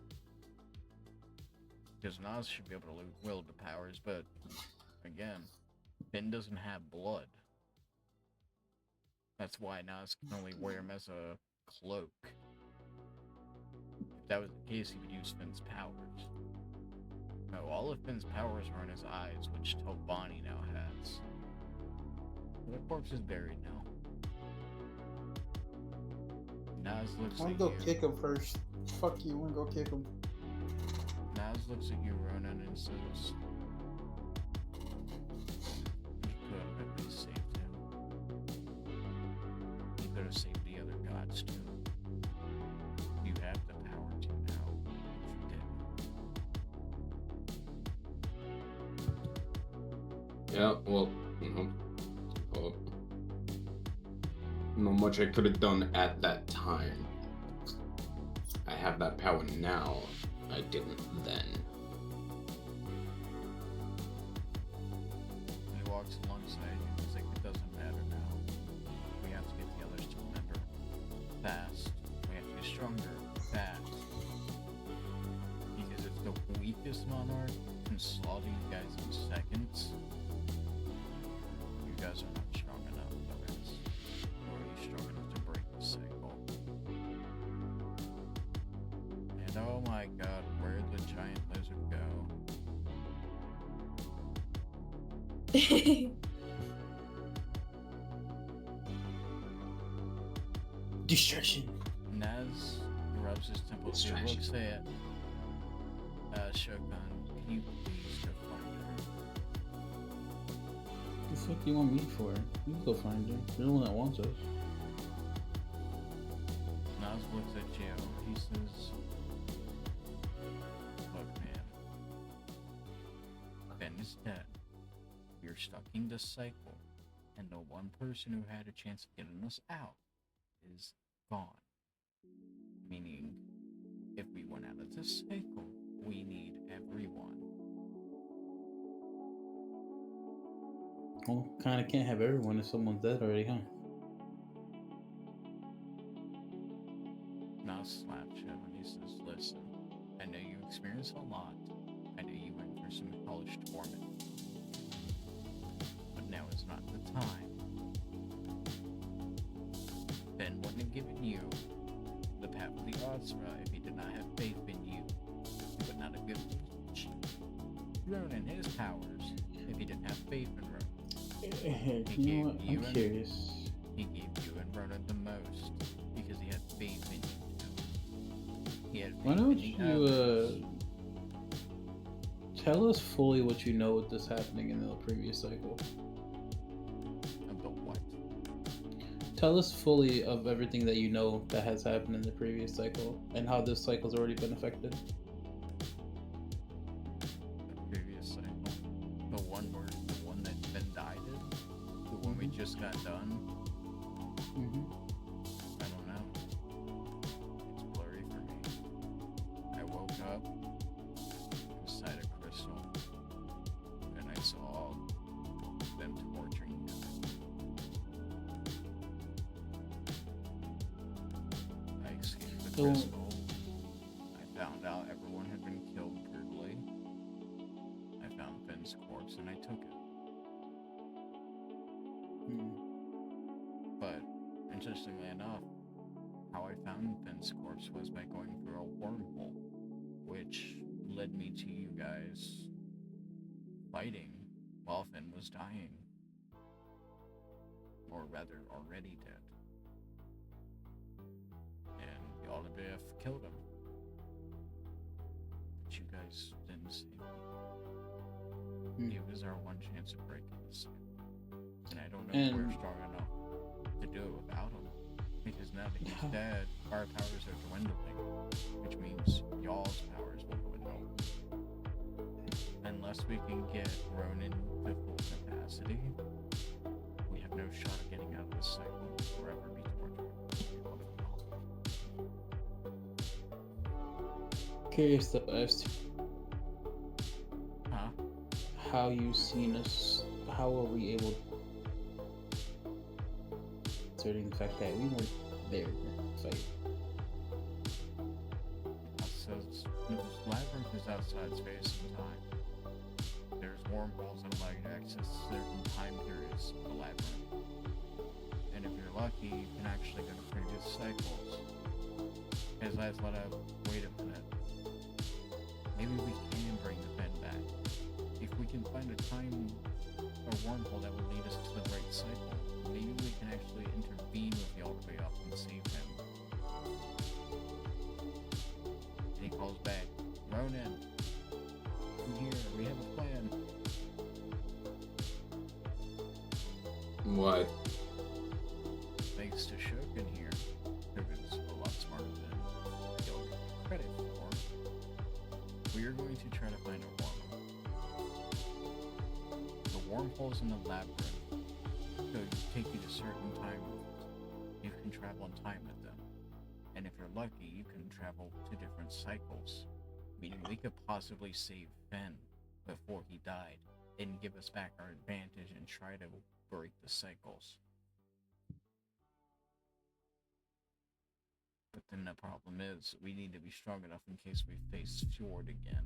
Because Nas should be able to wield the powers, but again, Finn doesn't have blood. That's why Nas can only wear him as a cloak. If that was the case, he would use Finn's powers. No, all of Finn's powers are in his eyes, which Tobani now has. The corpse is buried now. Nas looks I wanna at go you. kick him first. Fuck you, I wanna go kick him. Nas looks at you, Ronan, and says, you could have at least saved him. You could have saved the other gods too. You have the power to now, if you did. Yeah, well, well, not much I could have done at that time. I have that power now. I didn't then. He walks alongside you. He's like, it doesn't matter now. We have to get the others to remember. Fast. We have to be stronger. Fast. Because if the weakest monarch can slaughter you guys in seconds, you guys are not strong enough, Lorenz. Nor are you strong enough to break the cycle. And oh my god, where'd the giant lizard go? Distraction. Naz rubs his temples. He Distraction. looks at Shogun. Can you please go find her? The fuck do you want me for? You can go find her. You're the one that wants us. Naz looks at you. He says, look, man. Ben is dead. We're stuck in this cycle. And the one person who had a chance of getting us out is gone. Meaning, if we want out of this cycle, we need everyone. Well, kinda can't have everyone if someone's dead already, huh? Nas slaps him and he says, listen, I know you experienced a lot. I know you went through some hellish torment. But now is not the time. Ben wouldn't have given you the path of the Asra if he did not have faith in you. He would not have given Ronan his powers if he didn't have faith in Ronan. You know what? gave you I'm an- curious. He gave you and Ronan the most because he had faith in you. He had faith Why in don't the you others. tell us fully what you know with this happening in the previous cycle? About what? Tell us fully of everything that you know that has happened in the previous cycle and how this cycle's already been affected. The previous cycle. The one that Ben died in? The one we just got done? Mm-hmm. I don't know. It's blurry for me. I woke up beside a crystal and I saw them torturing him. I escaped the So- crystal. I found out everyone had been killed brutally. I found Ben's corpse and I took it. But, interestingly enough, how I found Ben's corpse was by going through a wormhole, which led me to you guys fighting while Finn was dying. Or rather, already dead. And the Olivier killed him. But you guys didn't save him. It was our one chance of breaking the cycle. And I don't know if we're And- strong enough to do it without him. Because now that he's Yeah. dead, our powers are dwindling. Which means y'all's powers will dwindle. Unless we can get Ronan to full capacity, we have no shot at getting out of this cycle or forever be tortured. Curious though as to Huh? how you seen us. How were we able, considering the fact that we weren't there to fight? Says this labyrinth is outside space and time. There's wormholes that allow you to access certain time periods of the labyrinth. And if you're lucky, you can actually go to previous cycles. As I thought out, wait a minute. Maybe we can bring the pen back. If we can find a time or wormhole that will lead us to the right cycle, maybe we can actually intervene with the old way up and save him. And he calls back, Ronan, come here, we have a plan. What? Thanks to Shogun here, who's a lot smarter than he'll get credit for, we are going to try to find a wormhole. The wormholes in the labyrinth could take you to certain time. You can travel in time with them. And if you're lucky, you can travel to different cycles. Meaning we could possibly save Finn before he died and give us back our advantage and try to break the cycles. But then the problem is, we need to be strong enough in case we face Fjord again.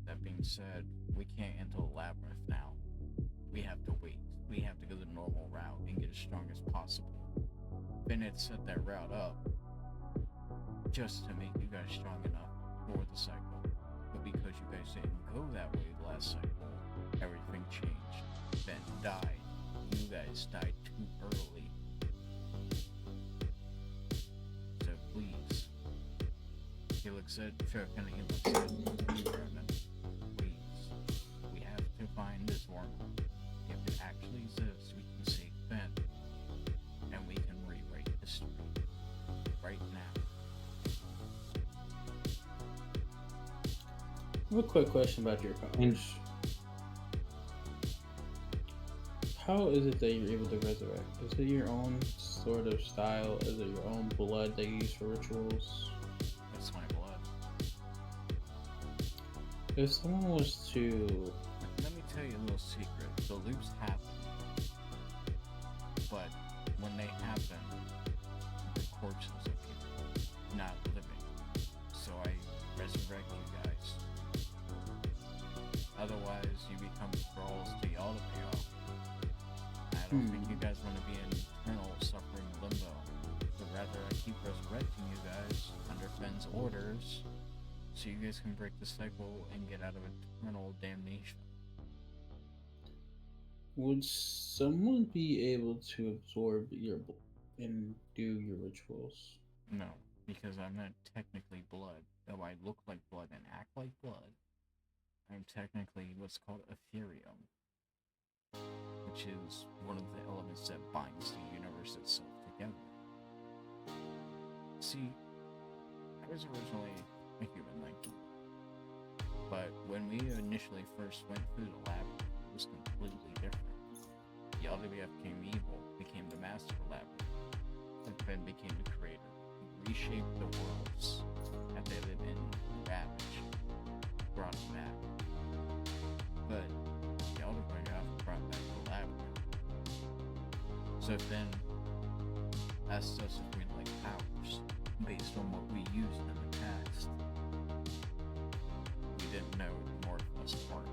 That being said, we can't enter the labyrinth now. We have to wait. We have to go the normal route and get as strong as possible. Finn had set that route up just to make you guys strong enough for the cycle. But because you guys didn't go that way last cycle, everything changed. Finn died. You guys died too early. So please, Felix said, Sheriff Kennedy said, Ronan, please, we have to find this worm. If it actually exists, we can save Finn, and we can rewrite history right now. I have a quick question about your powers. How is it that you're able to resurrect? Is it your own sort of style? Is it your own blood that you use for rituals? That's my blood. If someone was to... Let me tell you a little secret. The loops happen. But when they happen, they're corpses of people, not living. So I resurrect you guys. Otherwise, you become thralls to y'all to pay off. I don't think you guys want to be in eternal suffering limbo. But rather, I keep resurrecting you guys under Finn's orders, so you guys can break the cycle and get out of eternal damnation. Would someone be able to absorb your and do your rituals? No, because I'm not technically blood. Though I look like blood and act like blood, I'm technically what's called ethereum, which is one of the elements that binds the universe itself together. See, I was originally a human like you, but when we initially first went through the lab, it was completely different. The LWF became evil, became the master of the lab, and Finn became the creator. He reshaped the worlds that they live in, ravaged, brought them back. But the LWF brought back the lab. So Finn asked us if we'd like powers based on what we used in the past. We didn't know the North was partly.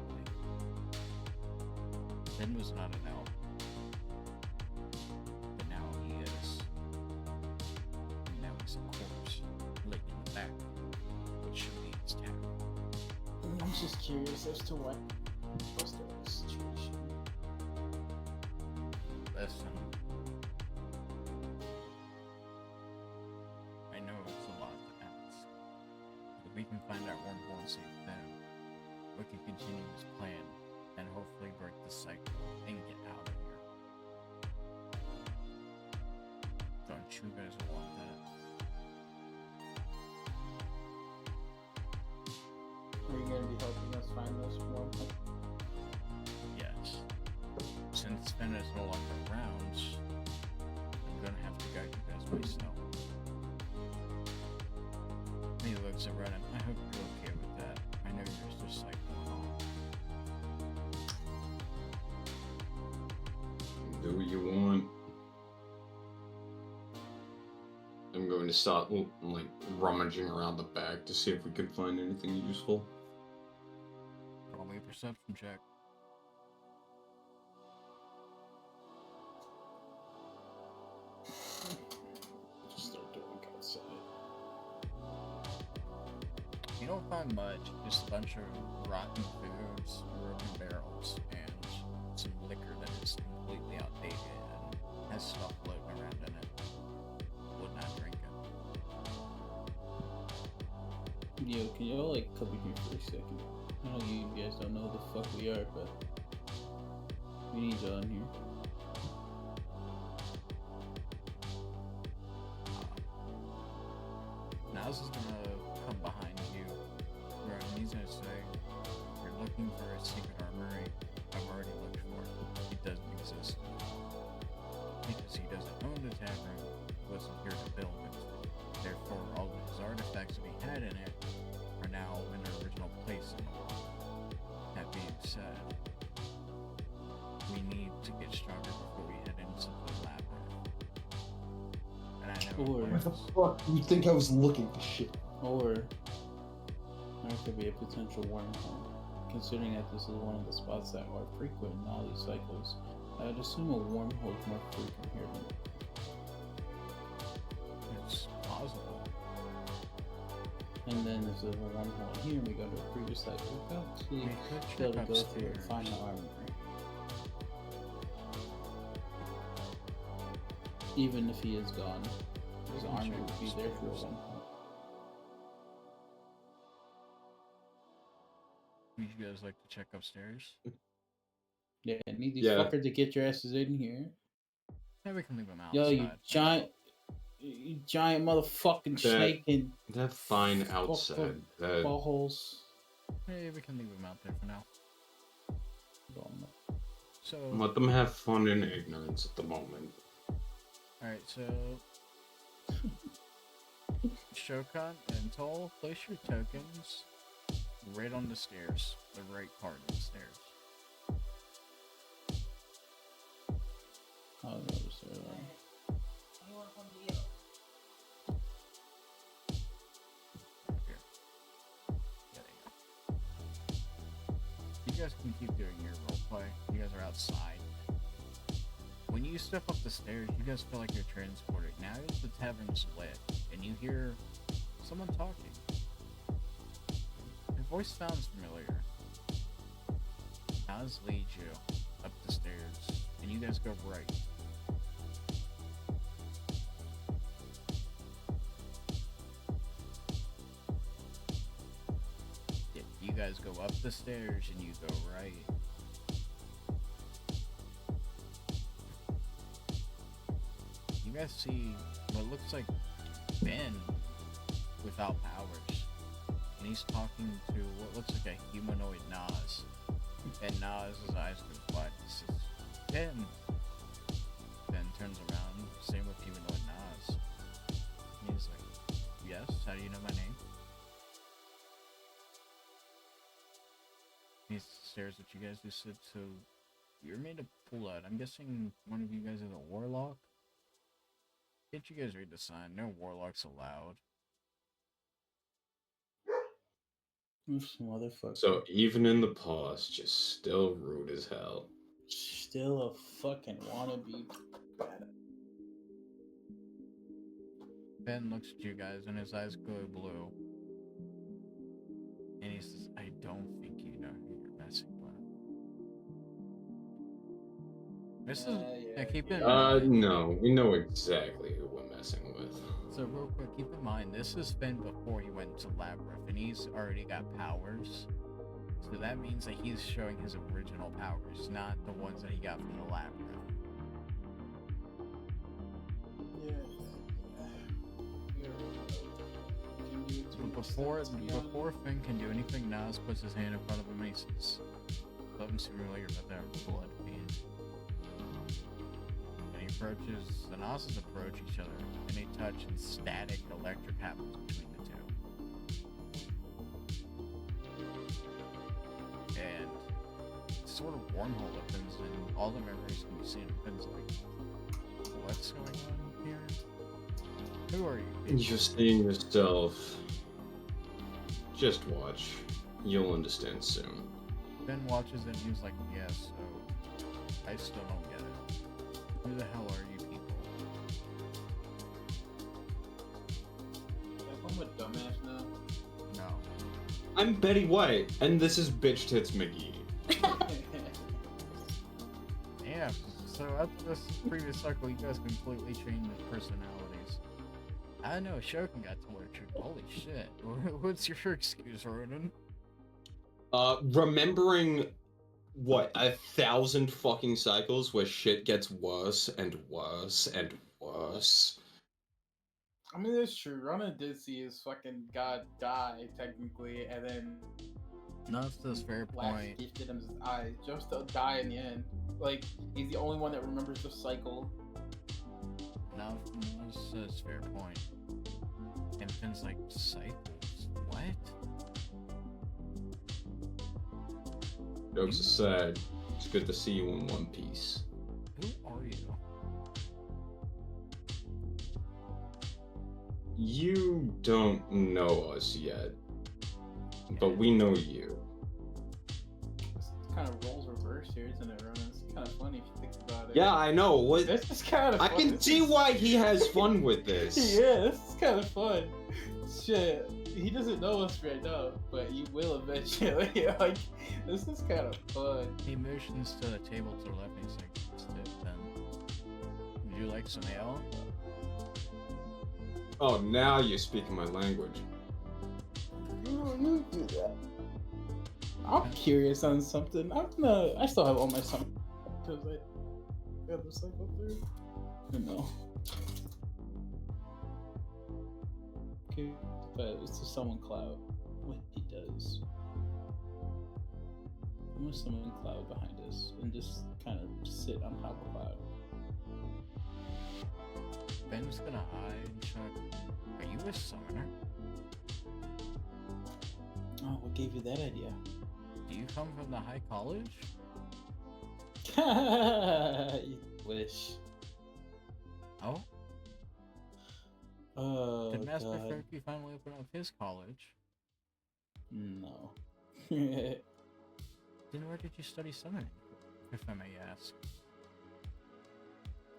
Finn was not an elf. But now he is. And now he's a corpse, laying in the back, which should be his town. I'm just curious as to what was the situation. Listen. I know it's a lot to ask. But if we can find out wormhole and save them, we can continue this plan and hopefully break the cycle and get out of here. Don't you guys want that? Are you going to be helping us find this wormhole? Yes. Since Finn is no longer around, I'm gonna have to guide you guys myself. He looks at Renan. I hope you're okay with that. I know you're just cycling on. Do what you want. I'm going to start like rummaging around the back to see if we can find anything useful. Roll me a perception check. Just start doing outside. You don't find much, just a bunch of rotten foods, broken barrels, and some liquor that is completely outdated and has stuff floating around in it. Would not drink it. Yo, can y'all like come in here for a second? I know you guys don't know who the fuck we are, but we need y'all in here. Nas is gonna come behind you, where he's gonna say, "You're looking for a secret armory. I've already looked for it. It doesn't exist. Because he doesn't own the tavern, wasn't here to build it. to get stronger before we head into the labyrinth. And I know Or- Where the fuck do you think I was looking for shit? Or there could be a potential wormhole. Considering that this is one of the spots that are frequent in all these cycles, I'd assume a wormhole is more frequent here than it's possible. and then if there's a wormhole here and we go to a previous cycle, we could actually We could be able check to go through and upstairs. find the armory. Even if he is gone, his can armor check would be there for a upstairs. wormhole. Would you guys like to check upstairs? Yeah, I need these Yeah. fuckers to get your asses in here. Yeah, we can leave them outside. Yo, you giant motherfucking snake and They're fine outside. buttholes. Yeah, we can leave them out there for now. So, Let them have fun in ignorance at the moment. alright, so Shokan and Toll, place your tokens right on the stairs, the right part of the stairs. Oh, no, so, Here. Yeah, there you go. You guys can keep doing your roleplay. You guys are outside. When you step up the stairs, you guys feel like you're transported. Now the tavern's lit, and you hear someone talking. Your voice sounds familiar. Nas leads you up the stairs, and you guys go right. Yeah, you guys go up the stairs, and you go right. You guys see what looks like Ben without powers. And he's talking to what looks like a humanoid Nas. And Nas' eyes go wide. He says, Ben. Ben turns around, same with humanoid Nas. And he's like, yes, how do you know my name? He stares at you guys. He said, so you're made of blood. I'm guessing one of you guys is a warlock? Can't you guys read the sign? No warlocks allowed. This motherfucker. So even in the past, just still rude as hell. Still a fucking wannabe. Ben looks at you guys and his eyes glow blue. And he says, I don't think you know who you're messing with. This is... Yeah, keep in mind. No, we know exactly who we're messing with. So real quick, keep in mind, this has been before he went to Labyrinth, and he's already got powers. So that means that he's showing his original powers, not the ones that he got from the Labyrinth. Before Finn can do anything, Nas puts his hand in front of him and he says, something's familiar about that blood fiend. And he approaches, the Nas's approach each other, and they touch, and static electric happens between the two. And sort of wormhole opens, and all the memories can be seen. Finn's like, what's going on here? Who are you? You're seeing yourself. Just watch. You'll understand soon. Ben watches it and he's like, yeah, so I still don't get it. Who the hell are you people? I'm a dumbass now. No. I'm Betty White, and this is Bitch Tits McGee. Yeah, so after this previous cycle, you guys completely changed your personalities. I know Shogun got tortured. Holy shit. What's your excuse, Ronan? Remembering what 1,000 fucking cycles where shit gets worse and worse and worse. I mean, that's true. Rana did see his fucking god die, technically, and then No, that's a fair Wax point. gifted him his eyes just to die in the end. Like, he's the only one that remembers the cycle. No, that's a fair point. And Finn's like, cycles? What? Jokes aside, it's good to see you in one piece. You don't know us yet, but we know you. This kind of roles reverse here, isn't it, Ronan? It's kind of funny if you think about it. Yeah, I know. What? This is kind of I fun. can This see is- why he has fun with this. Yeah, this is kind of fun. Shit, he doesn't know us right now, but he will eventually. Like, this is kind of fun. He motions to the table to the left and he's like, "What's this, Ben? Would you like some ale?" Oh, now you're speaking my language. You do that. I'm curious on something. I still have all my stuff because I got the cycle through. No. Okay, but it's to summon Cloud. What he does. I'm gonna summon Cloud behind us and just kind of sit on top of Cloud. Ben's gonna hide and check. Are you a summoner? Oh, what gave you that idea? Do you come from the High College? You wish. Oh? Oh, Did Master God. Ferky finally open up his college? No. Then where did you study summoning, if I may ask?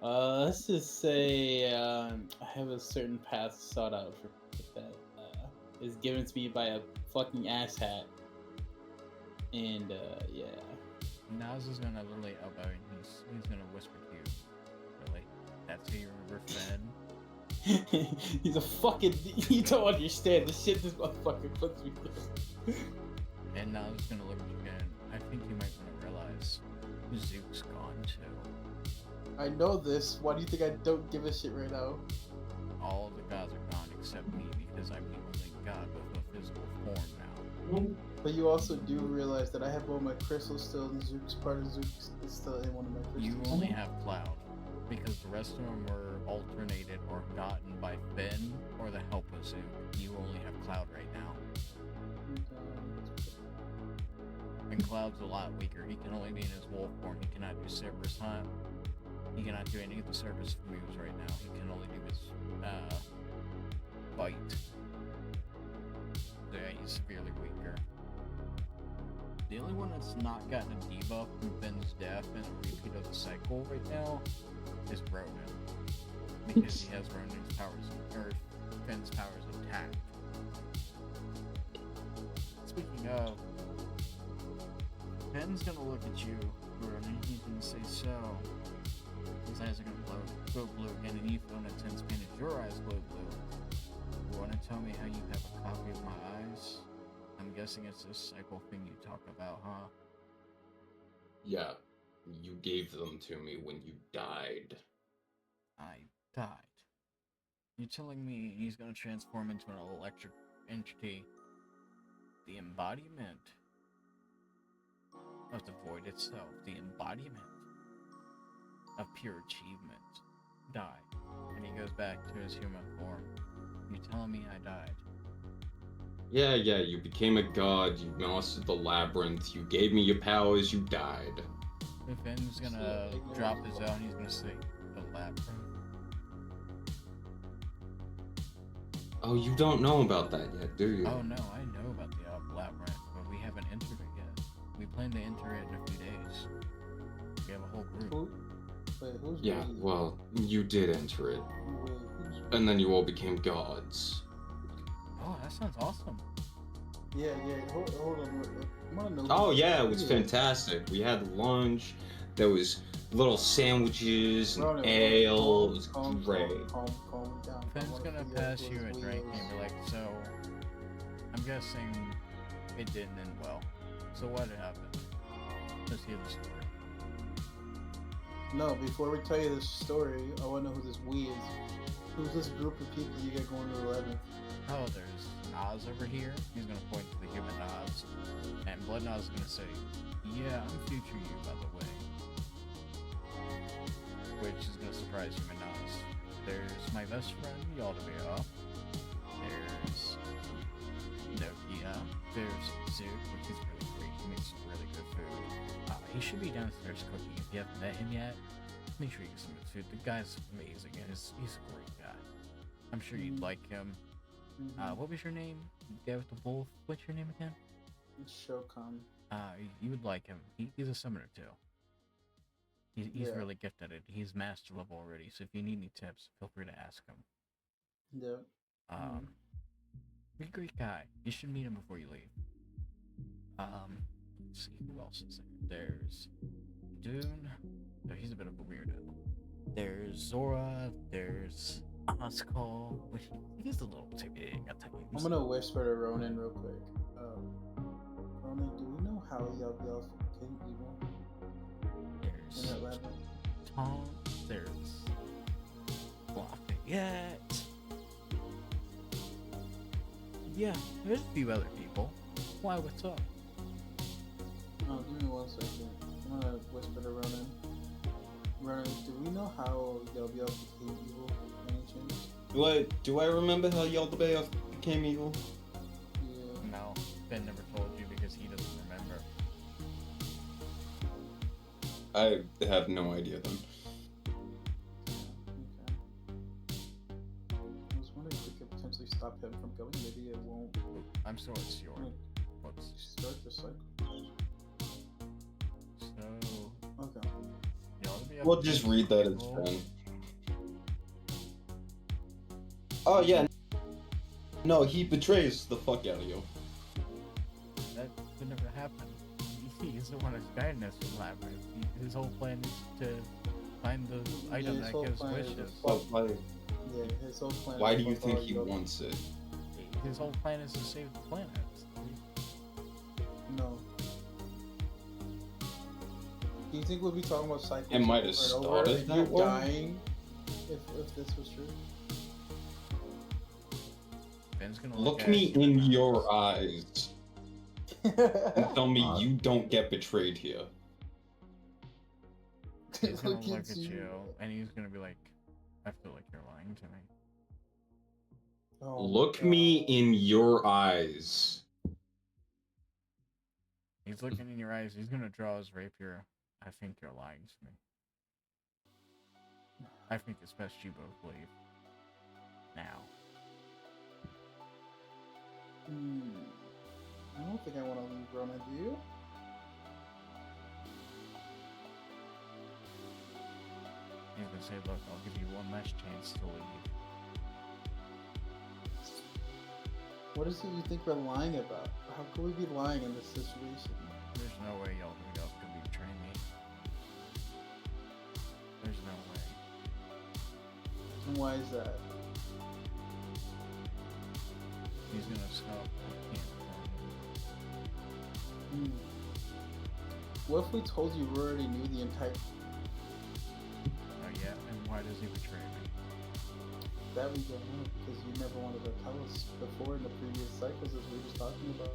Let's just say I have a certain path sought out for that is given to me by a fucking asshat. And yeah. Naz is gonna literally elbow and he's gonna whisper to you. Really? That's how you remember Fed? He's a fucking. You don't understand the shit this motherfucker puts me through. And Naz is gonna look at you again. I think you might wanna realize Zook's gone too. I know this. Why do you think I don't give a shit right now? All of the gods are gone except me because I'm the only god with a physical form now. But you also do realize that I have all my crystals still, and Zook's part of Zook's is still in one of my crystals. You only have Cloud, because the rest of them were alternated or gotten by Finn or the help of Zook. You only have Cloud right now. And Cloud's a lot weaker. He can only be in his wolf form. He cannot do Cerberus Hunt. He cannot do any of the Cerberus moves right now. He can only do his bite. So yeah, he's severely weaker. The only one that's not gotten a debuff from Finn's death and a repeat of the cycle right now is Ronan. Because he has Ronan's powers, or Finn's powers intact. Speaking of, Finn's gonna look at you, Ronan, he's gonna say, so, his eyes are gonna glow blue again, and you feel an intense pain as your eyes glow blue. You wanna tell me how you have a copy of my eyes? I'm guessing it's this cycle thing you talk about, huh? Yeah, you gave them to me when you died. I died. You're telling me he's gonna transform into an electric entity, the embodiment of the void itself, the embodiment of pure achievement, died, and he goes back to his human form. You're telling me I died? Yeah, you became a god, you mastered the labyrinth, you gave me your powers, you died. If Finn's gonna drop his own, he's gonna say, the labyrinth. Oh, you don't know about that yet, do you? Oh no, I know about the labyrinth, but we haven't entered it yet. We plan to enter it in a few days. We have a whole group. Who? Wait, who's Yeah, we? well, you did enter it, Wait, who's and then you all became gods. Oh, that sounds awesome. Yeah, hold on. Wait. I wanna know. Oh who- yeah, it was who is- fantastic. We had lunch, there was little sandwiches and Ronan, ale, it was calm great. down. I Finn's wanna gonna figure out pass what you a his drink wheel and be is. like, so, I'm guessing it didn't end well. So what happened? Let's hear the story. No, before we tell you this story, I wanna know who this we is. Who's this group of people you got going to 11? Oh, there's Nas over here. He's gonna point to the human Nas. And Blood Nas is gonna say, yeah, I'm future you, by the way. Which is gonna surprise human Nas. There's my best friend, Yaldavia. There's Nokia. There's Zook, which is really great. He makes really good food. He should be downstairs cooking. If you haven't met him yet, make sure you get some good food. The guy's amazing, and he's a great guy. I'm sure you'd like him. What was your name? The guy with the wolf. What's your name again? Shokan. You would like him. He's a summoner too. He's Yeah. really gifted at it. He's master level already. So if you need any tips, feel free to ask him. Yeah. He's a great guy. You should meet him before you leave. Let's see who else is there. There's Dune. Oh, he's a bit of a weirdo. There's Zora. There's Oskal. Which he's a little too big at times. I'm gonna whisper to Ronan real quick. Ronan, do we know how Yelp became evil in There's that labyrinth? Tom. There's Lafayette. Yeah, there's a few other people. Why? What's up? Oh, give me 1 second. I'm gonna whisper to Ronan. Ronan, do we know how Yelp became evil? By any chance? Do I remember how Yaldabaoth became evil? Yeah. No, Ben never told you because he doesn't remember. I have no idea then. Okay. I was wondering if we could potentially stop him from going. Maybe it won't I'm sure it's your. Whoops. start the cycle. So, Okay. you ought to be We'll able just to read that as roll. 10. Oh yeah. No, he betrays the fuck out of you. That could never happen. He's the one who's guiding us in Labyrinth. His whole plan is to find the item his that whole gives plan is wishes. to But why? Yeah, his whole plan. Why is do to you fuck think all he Yelp. wants it? His whole plan is to save the planet. No. Do you think we'll be talking about cycles It might have over and over, started and that you're way. dying if this was true? Ben's gonna Look at me you in and your eyes and tell me you don't get betrayed here. He's gonna Look look at at you. you, and he's gonna be like, I feel like you're lying to me. Oh my Look me God. in your eyes. He's looking in your eyes. He's gonna draw his rapier. I think you're lying to me. I think it's best you both leave. Now. I don't think I want to leave, Ronan. Do you? He's gonna say, look, I'll give you one last chance to leave. What is it you think we're lying about? How could we be lying in this situation? There's no way y'all could betray me. There's no way. And why is that? He's gonna stop looking for me. What if we told you we already knew the entire... Oh yeah, and why does he betray me? That we don't know, because you never wanted to tell us before in the previous cycles as we were just talking about.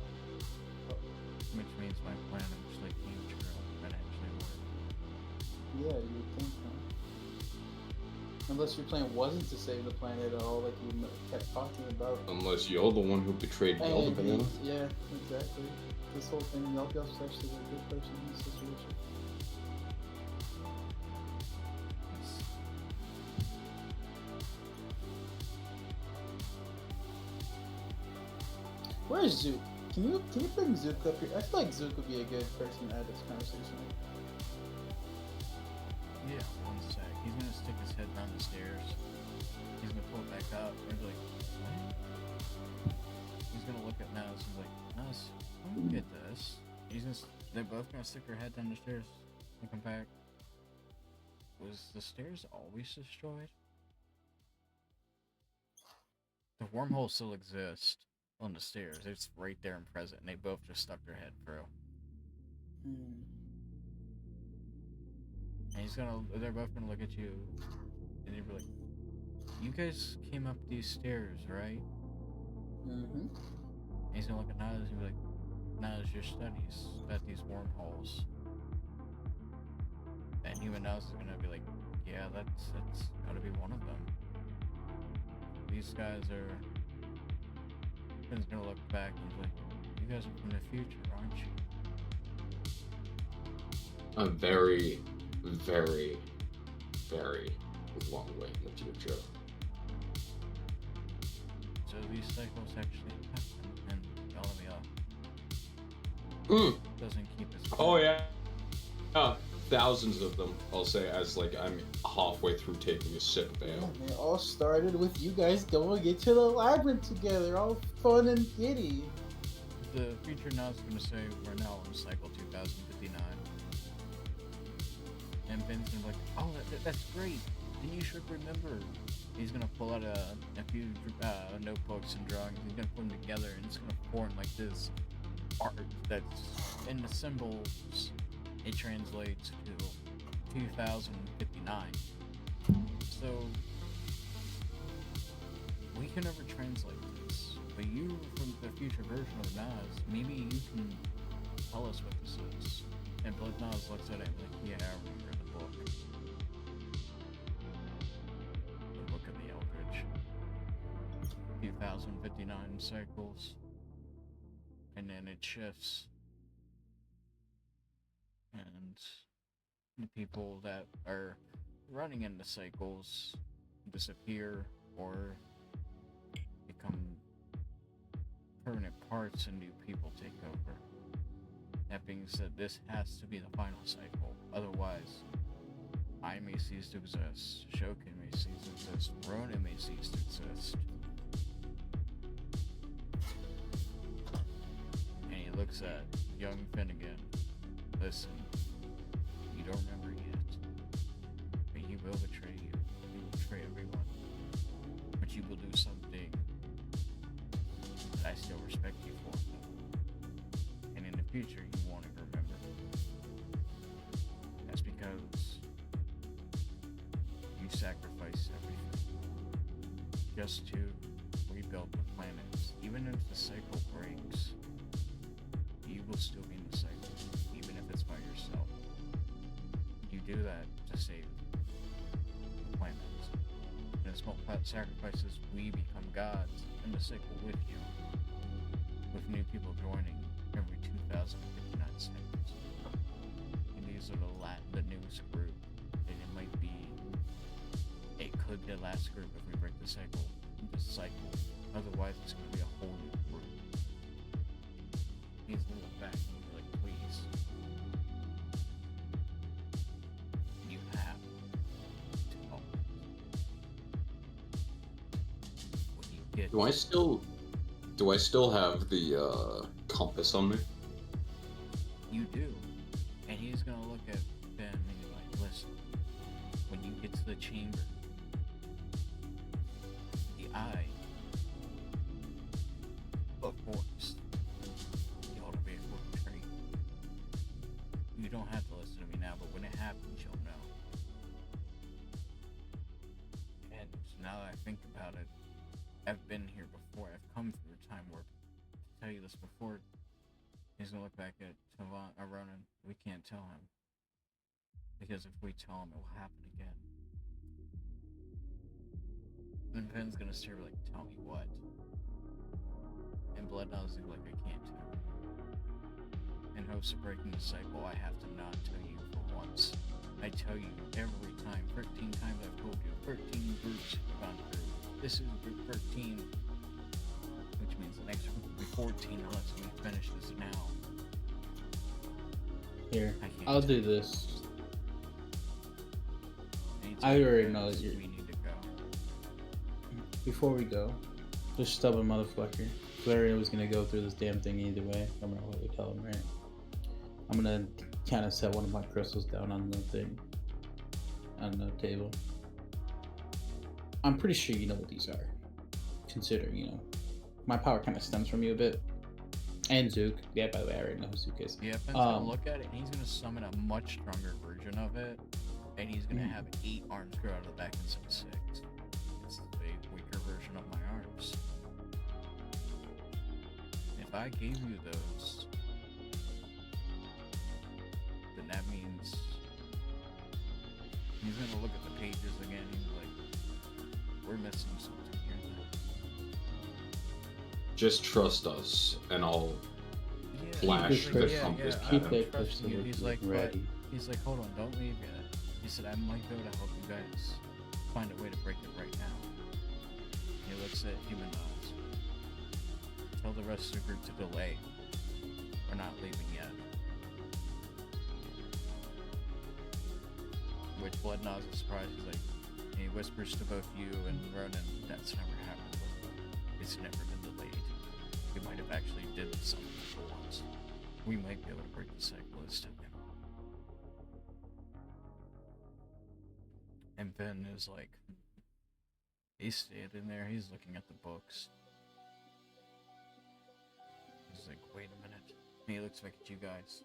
Which means my plan actually came true. That actually worked. Yeah, you would think, huh? Unless your plan wasn't to save the planet at all, like you kept talking about. Unless you're the one who betrayed Yaldabaoth. Yeah, exactly. This whole thing, Yelp's actually a good person in this situation. Yes. Where's Zook? Can you bring Zook up here? I feel like Zook would be a good person to add this conversation with. Yeah, one sec. He's gonna stick his head down the stairs. He's gonna pull it back up and be like, what? He's gonna look at Naz and be like, Naz, I don't get this. They're both gonna stick their head down the stairs and come back. Was the stairs always destroyed? The wormhole still exists on the stairs. It's right there and present, and they both just stuck their head through. And they're both gonna look at you, and they'll be like, you guys came up these stairs, right? Mm-hmm. And he's gonna look at Naz and be like, Naz, your studies at these wormholes. And human Naz is gonna be like, yeah, that's gotta be one of them. These guys are... Ben's gonna look back and be like, you guys are from the future, aren't you? A very, very, very long way in the future. these cycles actually happen, and Galavia doesn't keep us. Oh yeah. Thousands of them, I'll say, as like I'm halfway through taking a sip of ale. It all started with you guys going into the labyrinth together, all fun and giddy. The future now is going to say we're now on cycle 2059. And Ben's going to be like, oh, that's great. And you should remember. He's going to pull out a few notebooks and drawings. He's going to put them together, and it's going to form like this art that's in the symbols. It translates to 2059. So we can never translate this. But you, from the future version of Nas, maybe you can tell us what this is. And Blood Nas looks at it like, yeah, I remember the book. The Book of the Eldritch. 2059 cycles. And then it shifts. And the people that are running in the cycles disappear or become permanent parts and new people take over. That being said, this has to be the final cycle. Otherwise, I may cease to exist, Shokin may cease to exist, Ronan may cease to exist. And he looks at young Finnegan. Listen, you don't remember yet, but he will betray you. He will betray everyone. But you will do something that I still respect you for. And in the future, you won't ever remember. That's because you sacrificed everything just to rebuild the planets. Even if the cycle breaks, you will still be in the cycle. Even if it's by yourself. You do that to save the planet. In small sacrifices, we become gods in the cycle with you. With new people joining every 2059 seconds. And these are the newest group. And it might be, it could be the last group if we break the cycle. Otherwise, it's going to be a whole new group. He's a little back. Like, please. You have to help. When you get Do I still have the compass on me? You do. And he's gonna look at Ben and he's like, listen, when you get to the chamber, the eye of force, you ought to be able to trade. You don't have to listen to me now, but when it happens, you'll know. And now that I think about it, I've been here before. I've come through a time warp. To tell you this before, he's gonna look back at Ronan. We can't tell him. Because if we tell him, it will happen again. And Ben's gonna stare like, tell me what? And Blood Nose is like, I can't tell. In hopes of breaking the cycle, I have to not tell you for once. I tell you every time, 13 times I've told you, 13 groups have gone through. This is group 13, which means the next group will be 14 unless we finish this now. Here, I can't I'll tell do you. this. Anytime I already else, know that we need to go. Before we go, this stubborn motherfucker. Larry was gonna go through this damn thing either way. No matter what we tell him, right? I'm gonna kind of set one of my crystals down on the thing, on the table. I'm pretty sure you know what these are. Consider, my power kind of stems from you a bit. And Zook. Yeah, by the way, I already know who Zook is. Yeah, Ben's gonna look at it and he's gonna summon a much stronger version of it. And he's gonna have 8 arms grow out of the back instead of 6. It's a weaker version of my arms. If I gave you those, then that means he's gonna look at the pages again and he's like, we're missing something here. Just trust us, and I'll Yeah, flash he's the like, compass I Keep at don't him. that trust crystal you. He's like, but ready. he's like, hold on, don't leave yet. He said, I might be able to help you guys find a way to break it right now. He looks at Human Oz. Tell the rest of the group to delay. We're not leaving yet. Which Blood Oz is surprised. He's like, he whispers to both you and Ronan, that's never happened before. It's never been delayed. We might have actually did something for once. We might be able to break the cycle this time. And Ben is like, he's standing there, he's looking at the books. He's like, wait a minute. And he looks back at you guys.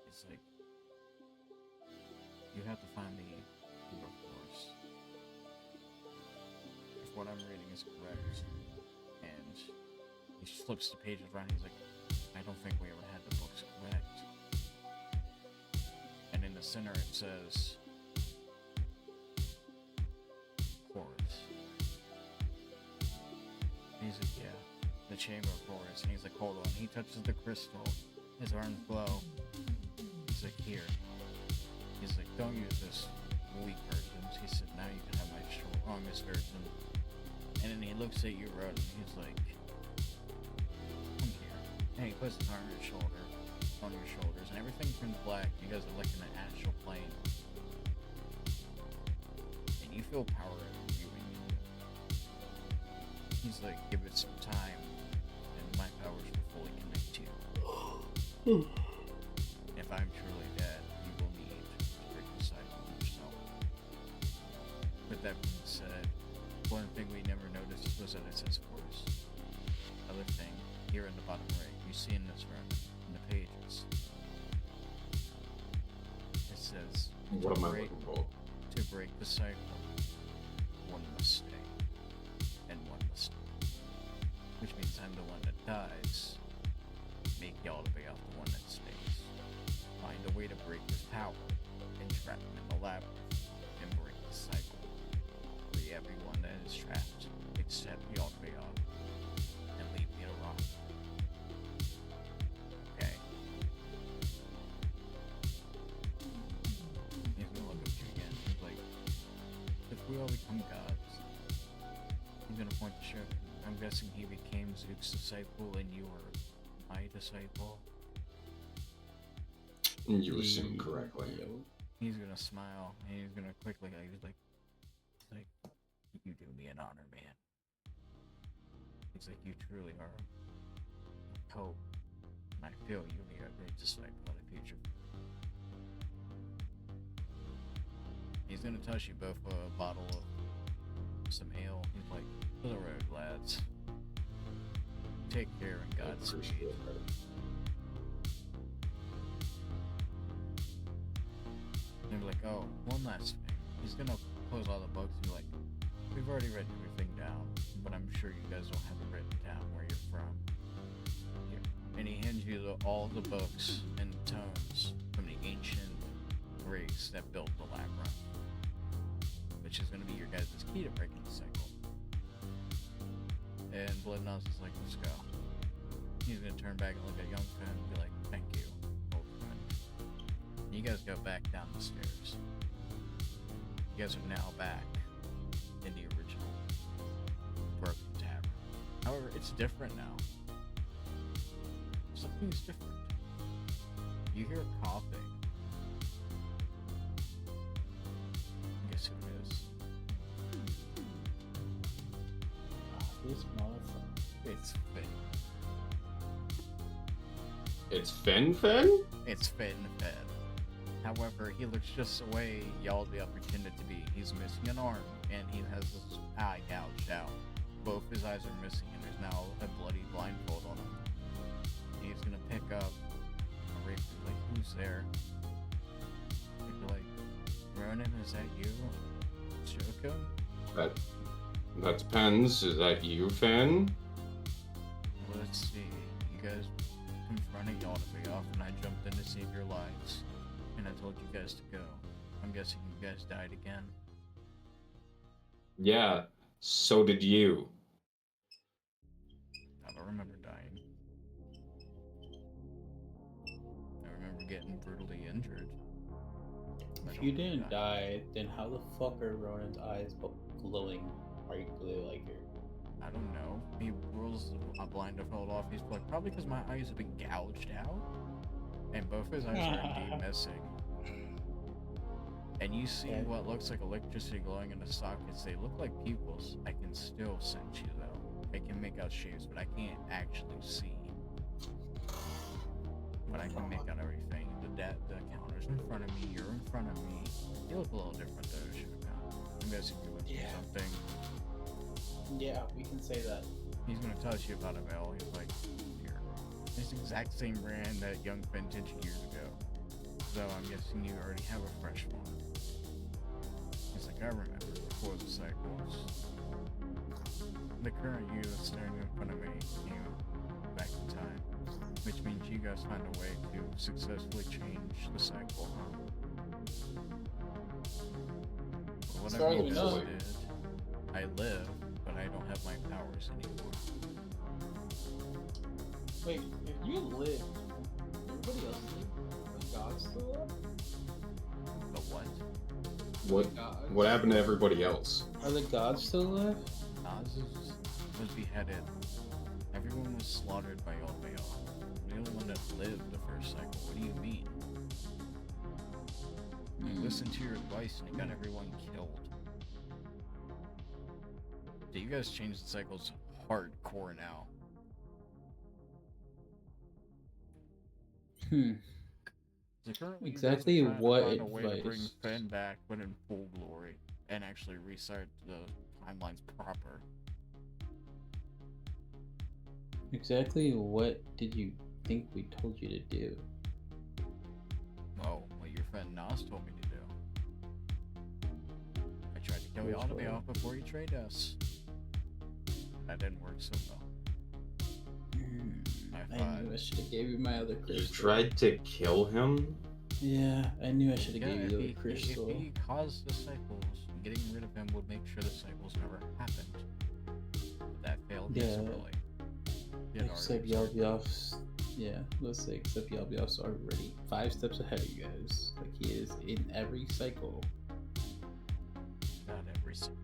He's like, you have to find the force. If what I'm reading is correct. And he flips the pages around, he's like, I don't think we ever had the books correct. And in the center it says, Horus. And he's like, yeah, the chamber of Horus. And he's like, hold on. He touches the crystal. His arms glow. He's like, here. He's like, don't use this weak versions. He said, now you can have my strongest version. And then he looks at you, Rod, and he's like, come here. And he puts his arm on your shoulders, and everything turns black. You guys are like in an astral plane. And you feel power imbuing you. He's like, give it some time, and my powers will fully connect to you. If I'm truly dead, you will need to break the cycle yourself. With that being said, one thing we never noticed was that it says Horus. Other thing, here in the bottom right, you see in this room, in the pages, it says, What am I looking for? to break the cycle, one must stay, and one must stay. Which means I'm the one that dies. Make y'all to be off the one that stays. Find a way to break his power, entrap him in the labyrinth, and break the cycle. Free everyone that is trapped, except y'all to be off, and leave me to rot. Okay. He's gonna look at you again. He's like, if we all become gods, he's gonna point to Sheriff. I'm guessing he became Zeus' disciple and you were my disciple. You assume correctly. He's gonna smile and he's gonna quickly, he's like, you do me an honor, man. He's like, you truly are a pope, and I feel you'll be a great disciple in the future. He's gonna toss you both a bottle of some ale. He's like, for the road, lads. Take care and Godspeed. And they're like, oh, one last thing. He's gonna close all the books and be like, we've already written everything down, but I'm sure you guys don't have it written down where you're from. Here. And he hands you all the books and tomes from the ancient Greeks that built the labyrinth, which is gonna be your guys' key to breaking the cycle. And Bloodnose is like, let's go. He's gonna turn back and look at Youngfin and be like, thank you, old friend. And you guys go back down the stairs. You guys are now back in the original Broken Tavern. However, it's different now. Something's different. You hear coughing. Guess who it is? This motherfucker. It's Finn. It's Fen? It's Finn. However, he looks just the way y'all be pretended to be. He's missing an arm, and he has his eye gouged out. Both his eyes are missing, and there's now a bloody blindfold on him. He's gonna pick up a rapier, like, who's there? He'd be like, Ronan, is that you? Shoko? That depends. Is that you, Fen? Let's see. You guys confronted y'all to be off, and I jumped in to save your lives. And I told you guys to go. I'm guessing you guys died again. Yeah, so did you. I don't remember dying. I remember getting brutally injured. I If don't you remember didn't dying. die, then how the fuck are Ronan's eyes glowing brightly like her? I don't know. He rolls a blindfold off. He's like, probably because my eyes have been gouged out, and both his eyes are indeed missing. And you see what looks like electricity glowing in the sockets. They look like pupils. I can still sense you though. I can make out shapes, but I can't actually see. But I can make out everything. The counter's in front of me. You're in front of me. You look a little different though, Sugar. I'm guessing you went through something. Yeah, we can say that. He's gonna touch you about a veil. He's like, here. It's the exact same brand that Young Vintage years ago. So I'm guessing you already have a fresh one. He's like, I remember before the cycles. The current you is staring in front of me, you back in time. Which means you guys find a way to successfully change the cycle, huh? Whatever you guys did, I live, but I don't have my powers anymore. Wait, if you live, everybody else live? The gods still up? The what? What happened to everybody else? Are the gods still alive? Nas was beheaded. Everyone was slaughtered by Yolbael. The only one that lived the first cycle. What do you mean? You listened to your advice and you got everyone killed. Yeah, you guys changed the cycles hardcore now. So currently Exactly you guys are what trying to find a way to bring advice? Finn back, but in full glory, and actually restart the timelines proper. Exactly what did you think we told you to do? Oh, what your friend Nas told me to do. I tried to kill you all to be off before you trade us. That didn't work so well. I knew I should have gave you my other crystal. You tried to kill him? Yeah, I knew I should have gave you the other If crystal. he caused the cycles, getting rid of him would make sure the cycles never happened. But that failed miserably. Except Yalbiof's, let's say, except Yalbiof's already 5 steps ahead of you guys. Like he is in every cycle. Not every cycle.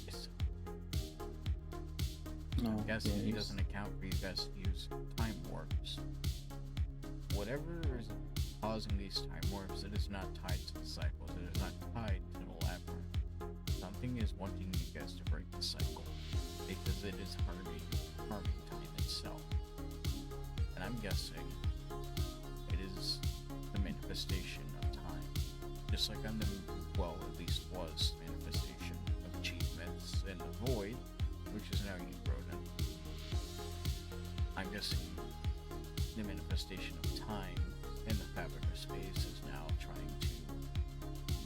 Yes. No, I'm guessing he doesn't account for you guys to use time warps. Whatever is causing these time warps, it is not tied to the cycles. It is not tied to the labyrinth. Something is wanting you guys to break the cycle because it is harming time itself. And I'm guessing it is the manifestation of time, just like I'm the at least was the manifestation of achievements in the void, which is now you, Ronan. I'm guessing the manifestation of time in the fabric of space is now trying to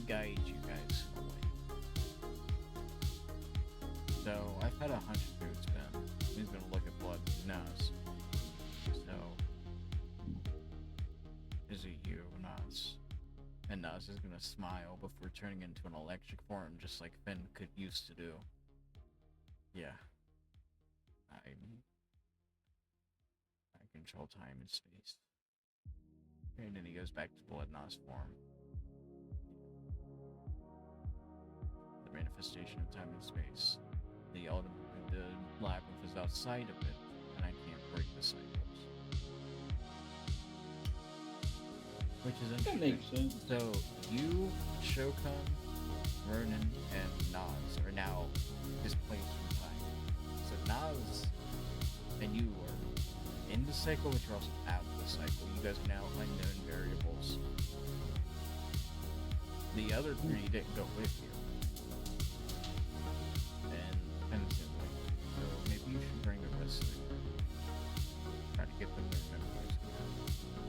guide you guys in a way. So I've had a hunch of who it's been. He's gonna look at blood Nas. So is it you, Nas? And Nas is gonna smile before turning into an electric form, just like Finn could used to do. Yeah. I control time and space. And then he goes back to Blood Nas form. The manifestation of time and space. The labyrinth is outside of it, and I can't break the cycles. Which is interesting. That makes sense. So you, Shokan, Ronan, and Nas are now displaced from time. So Nas and you are in the cycle, but you're also out of the cycle. You guys are now unknown variables. The other 3 didn't go with you. And instantly. So maybe you should bring the rest of them. Try to get them their memories.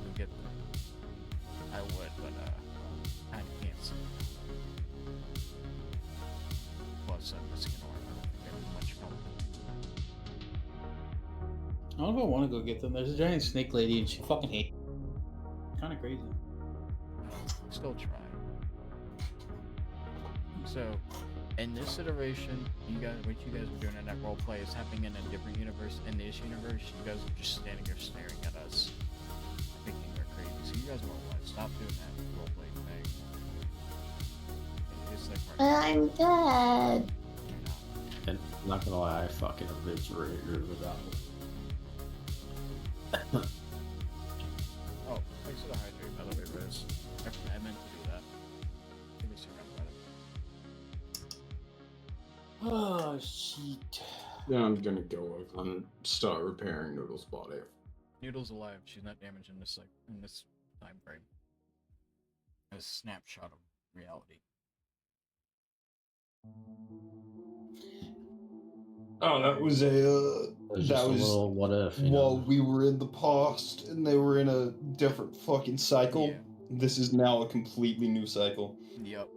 You'll get them. I would, but I can't see. Plus, I'm missing an arm. I don't think I have much help. I don't know if I want to go get them. There's a giant snake lady and she fucking hates. Kind of crazy. Still try. So, in this iteration, what you guys are doing in that roleplay is happening in a different universe. In this universe, you guys are just standing there staring at us, thinking we're crazy. So you guys want to stop doing that roleplay thing. It's like I'm dead. I'm not gonna lie, I fucking eviscerated without. Oh, thanks for the hydrate, by the way, Riz. I meant to do that. Give me some credit. Oh shit. Yeah, I'm gonna go over and start repairing Noodle's body. Noodle's alive. She's not damaged in this time frame. A snapshot of reality. Oh, that was It was just that a was little what if, you while know? we were in the past and they were in a different fucking cycle. Yeah. This is now a completely new cycle. Yep.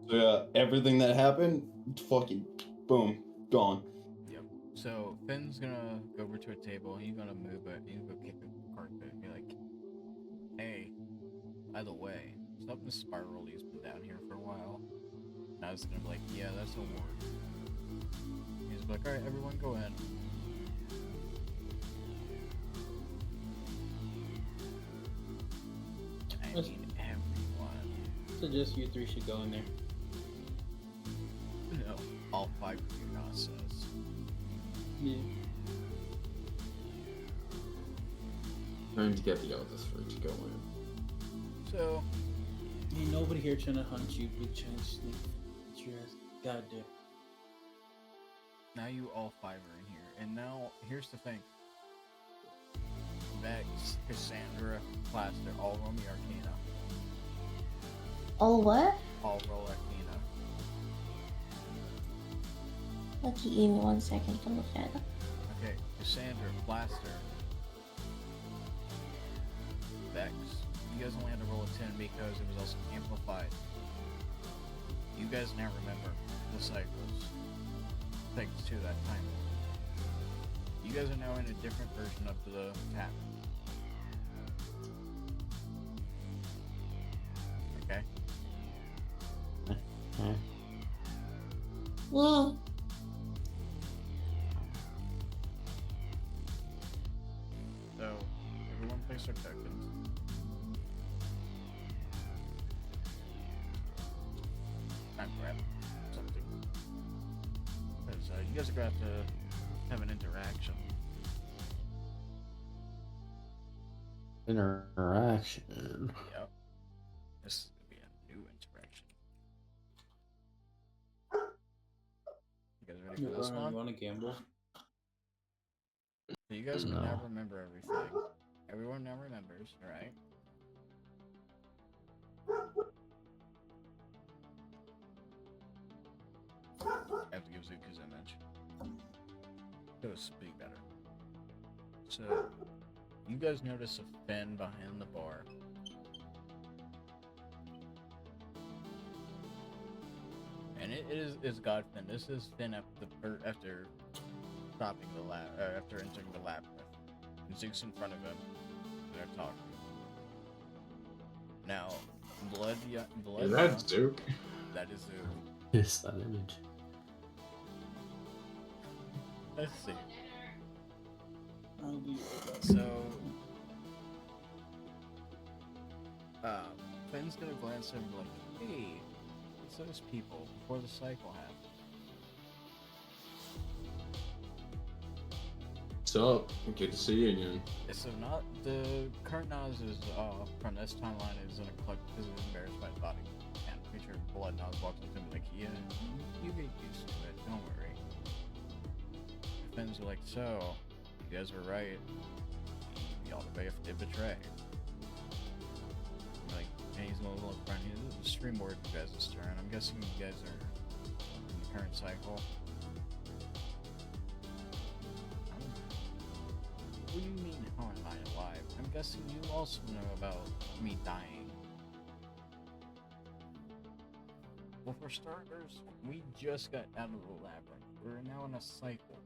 So yeah, everything that happened, fucking boom, gone. Yep. So Finn's gonna go over to a table. He's gonna move it. He's gonna kick the carpet. Be like, "Hey, by the way, something spirally's been down here for a while." And I was gonna be like, "Yeah, that's a ward." He's like, "All right, everyone, go in." I Let's- mean, everyone. Suggest you three should go in there. No, all 5 of you now says. Yeah. Trying to get the others three to go in. So, Ain't nobody here trying to hunt you, big trying to sneak. It's your ass. Goddamn. now you all 5 are in here. And now, here's the thing. Vex, Cassandra, Plaster, all roll me Arcana. Oh, what? All roll Arcana. Lucky, give me 1 second to look at it. Okay, Cassandra, Plaster, Vex. You guys only had to roll a 10 because it was also amplified. You guys now remember the cycles. Thanks to that time. You guys are now in a different version of the tap. Okay? Okay. Mm. So, everyone place their tokens. Time grab something. Because you guys are going to have to have an interaction. Interaction. Yep. This is going to be a new interaction. You guys ready for this You one? want to gamble? So you guys can No. now remember everything. Everyone now remembers, alright? I have to give Zuka's image. It'll speak better. So, you guys notice a fin behind the bar. And it's Godfin. This is Finn after stopping the lab, after entering the labyrinth. And Zook's in front of him. They're talking. Now, Blood. Is that Zook? That is Zook. Yes, that image. Let's see. I'll be So, Finn's gonna glance at him like, "Hey, it's those people before the cycle happened." What's up? Good to see you again. So not the current Nas is from this timeline is in a is embarrassed by his body. And future Blood Nas walks up to him like, "Yeah, you get used to it. Don't worry." Finn's like, "So, you guys were right. Y'all did betray." Like, and he's gonna look around. This is the stream board you guys' turn. I'm guessing you guys are in the current cycle. What do you mean, how am I alive? I'm guessing you also know about me dying. Well, for starters, we just got out of the labyrinth. We're now in a cycle.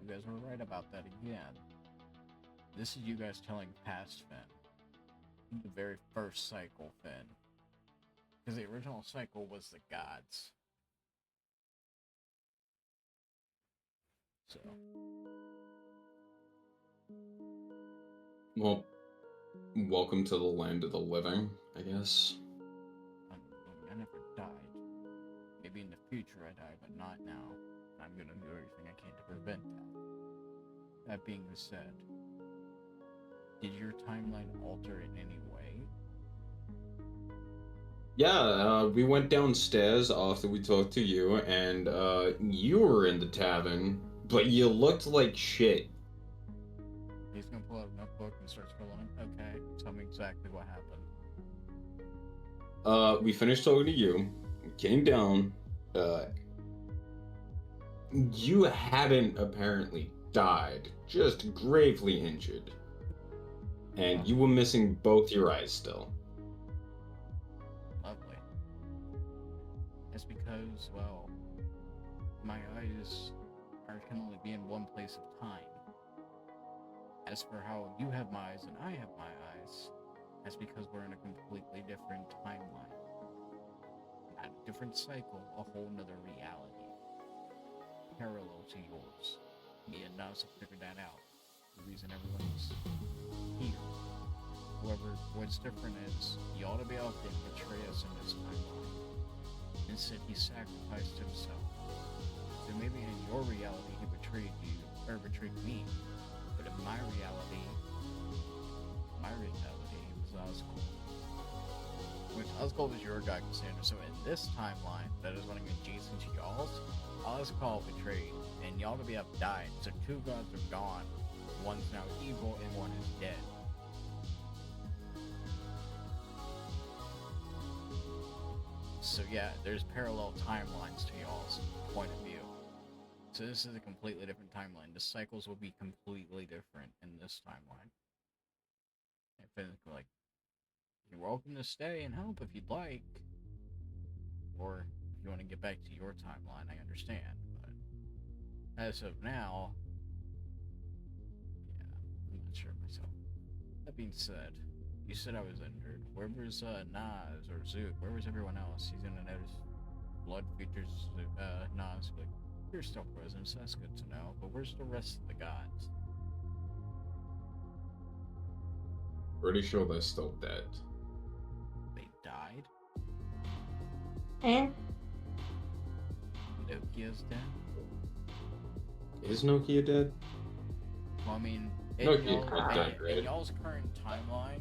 You guys were right about that again. This is you guys telling past Finn. The very first cycle, Finn. Because the original cycle was the gods. So. Well, welcome to the land of the living, I guess. I never died. Maybe in the future I die, but not now. I'm gonna do everything I can to prevent that. That being said, did your timeline alter in any way? Yeah, we went downstairs after we talked to you, and you were in the tavern, but you looked like shit. He's gonna pull out a notebook and start scribbling. Okay, tell me exactly what happened. We finished talking to you, we came down, you hadn't apparently died, just gravely injured. And you were missing both your eyes still. Lovely. It's because, well, my eyes can only be in one place of time. As for how you have my eyes and I have my eyes, that's because we're in a completely different timeline. Not a different cycle, a whole nother reality. Parallel to yours. Me and Nas have figured that out. The reason everyone's here. However, what's different is you ought to be out there and betray us in this timeline. Instead, he sacrificed himself. So maybe in your reality he betrayed you, or betrayed me. But in my reality was Osgold. Which Osgold was your guy, Cassandra. So in this timeline that is running adjacent to y'all's, Osgold betrayed, and y'all to be have died. So two gods are gone. One's now evil and one is dead. So yeah, there's parallel timelines to y'all's point of view. So this is a completely different timeline. The cycles will be completely different in this timeline. And like, you're welcome to stay and help if you'd like. Or if you want to get back to your timeline, I understand. But as of now, yeah, I'm not sure myself. That being said, you said I was injured. Where was Nas or Zook? Where was everyone else? He's gonna notice blood features Nas, like, you're still present, so that's good to know. But where's the rest of the gods? Pretty sure they're still dead. They died? Eh? Nokia's dead? Is Nokia dead? Well, I mean, Nokia's not dead, in right? y'all's current timeline,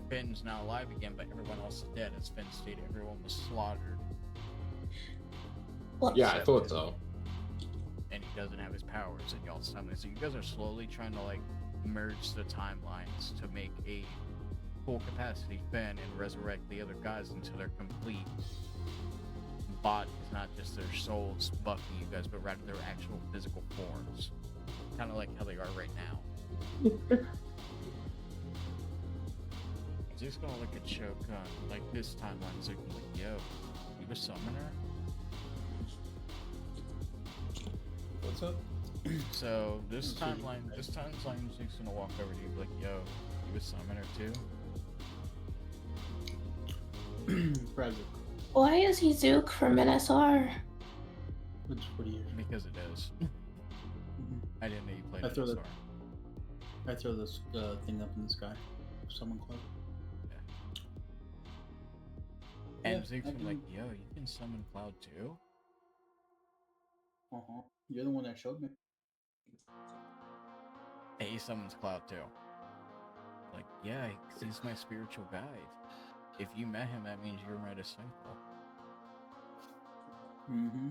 Finn's now alive again, but everyone else is dead. As Finn stated, everyone was slaughtered. What? Yeah, I thought so. And he doesn't have his powers in y'all's timeline. So you guys are slowly trying to, like, merge the timelines to make a full capacity Finn and resurrect the other gods into their complete bodies, not just their souls bucking you guys, but rather their actual physical forms. Kind of like how they are right now. Zeke's gonna look at Shogun, like this timeline, Zeke like, yo, you a summoner? What's up? So this timeline, Zeke's gonna walk over to you, like, yo, you a summoner too? Present. Why is he Zook from NSR? Which what do you? Because it is. I didn't know you played I it. throw the- Sorry. I throw this thing up in the sky. Someone close. And Yeah, Zeke's I gonna be like, can- yo, you can summon Cloud too? You're the one that showed me. And he summons Cloud too. Like, yeah, he's my spiritual guide. If you met him, that means you're my disciple. Mm-hmm.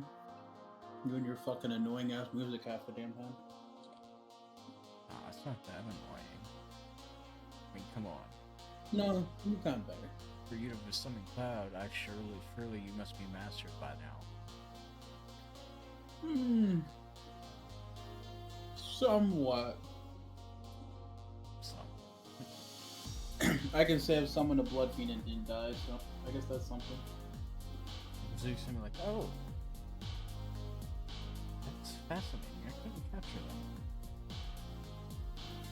You and your fucking annoying ass music half the damn time. Nah, it's not that annoying. I mean, come on. No, you kind of better. For you to summon Cloud, surely you must be mastered by now. Somewhat. So, I can say I've summoned a blood fiend and didn't die, so I guess that's something. Zeke's gonna be like, oh, that's fascinating. I couldn't capture that.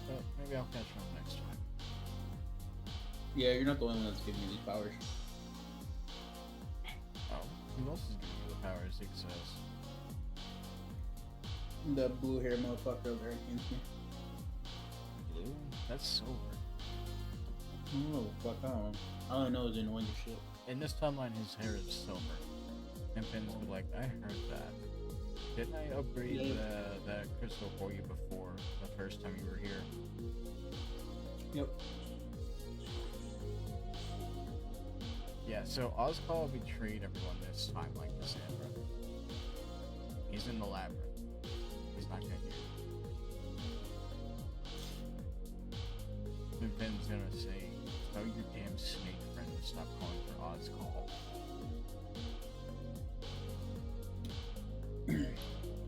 But maybe I'll catch them next time. Yeah, you're not the only one that's giving me these powers. Oh, who else is giving you the power? Zeke says. The blue hair motherfucker over there against me. Blue? That's silver. Oh, fuck, I don't know. All I know is annoying as shit. In this timeline, his hair is silver. And Finn's like, I heard that. Didn't I upgrade Yeah. that crystal for you before the first time you were here? Yep. Yeah, so Ozcall betrayed everyone this time like Cassandra. He's in the labyrinth. He's not gonna hear. And Ben's gonna say, tell your damn snake friend to stop calling for Ozcall.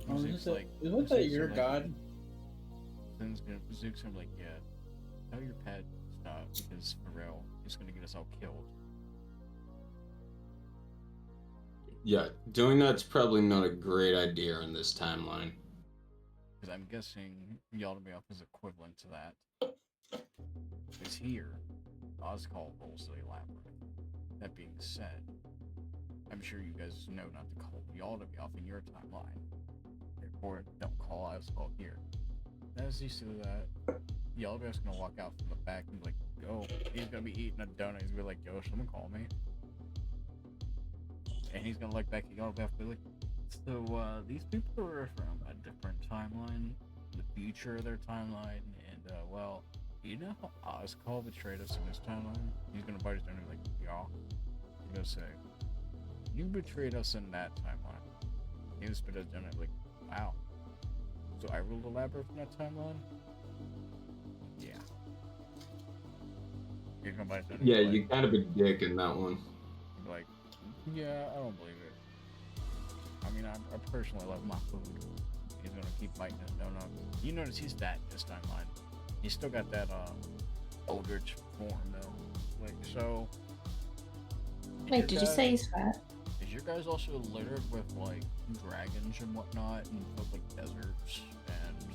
Oh, Zook's like, isn't that your god? Ben's gonna, Zook's gonna be like, yeah, tell your pet stop because for real, he's gonna get us all killed. Yeah, doing that's probably not a great idea in this timeline. Because I'm guessing Yaldabaoth is equivalent to that. Because here, Ozcall rules the labyrinth. That being said, I'm sure you guys know not to call Yaldabaoth in your timeline. Therefore, don't call Ozcall here. As you see that, Yaldabaoth's gonna walk out from the back and be like, yo, he's gonna be eating a donut. He's gonna be like, yo, someone call me. And he's gonna look back at Yaldabaoth and be like, so, these people are from a different timeline, the future of their timeline, and, well, you know how Ozcall betrayed us in this timeline? He's gonna bite his tongue and be like, y'all. He's gonna say, you betrayed us in that timeline. He was spit his tongue and be like, wow. So I ruled the labyrinth in that timeline? Yeah. He's gonna bite his tongue and Yeah, be like, you kind of a dick in that one. he'd be like, yeah, I don't believe it. I mean, I personally love my food. He's gonna keep biting his donut. You notice he's fat in this timeline. He's still got that Eldritch form though. Like so. Wait, did you say he's fat? Is your guys also littered with like dragons and whatnot, and with, like deserts and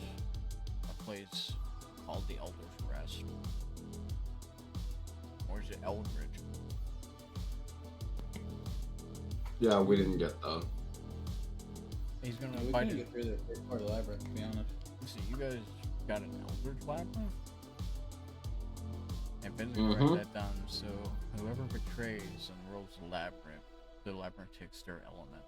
a place called the Elder's Rest? Or is it Eldridge? Yeah, we didn't get that. He's gonna We bite can his. get through the first part of the labyrinth, to be honest. See, you guys got an Eldritch labyrinth? And Ben's gonna write that down, so whoever betrays and rolls the labyrinth takes their element.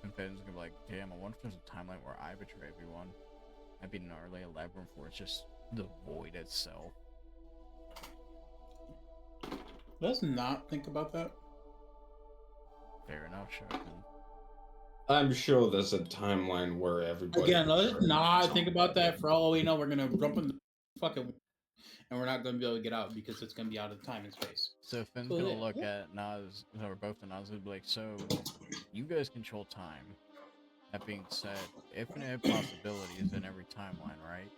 And Ben's gonna be like, damn, I wonder if there's a timeline where I betray everyone. I'd be gnarly, a labyrinth where it's just the void itself. Let's not think about that. Fair enough, Sharkin. I'm sure there's a timeline where everybody. Again, let's betrays not something. think about that. For all we know, we're gonna jump in the fucking, and we're not gonna be able to get out because it's gonna be out of time and space. So Finn's So gonna yeah. look at Nas, or both of Nas, and be like, so, you guys control time. That being said, infinite possibilities in every timeline, right?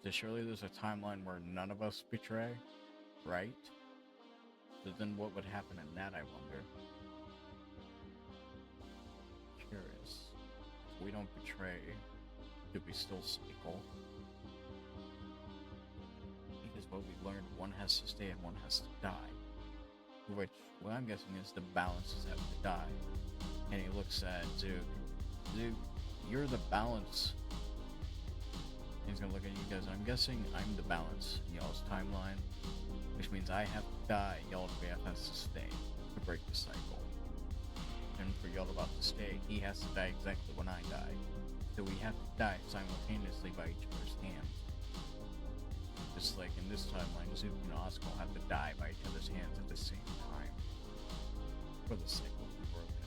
So surely there's a timeline where none of us betray, right? So then what would happen in that, I wonder? Curious. If we don't betray, do we still cycle? Because what we learned, one has to stay and one has to die. Which, what I'm guessing is the balances have to die. And he looks at Zook. Zook, you're the balance. He's gonna look at you guys. I'm guessing I'm the balance in y'all's timeline. Which means I have to die, Yaldabaoth has to stay to break the cycle. And for Yaldabaoth to stay, he has to die exactly when I die. So we have to die simultaneously by each other's hands. Just like in this timeline, Zook and Ozcall have to die by each other's hands at the same time. For the cycle to be broken.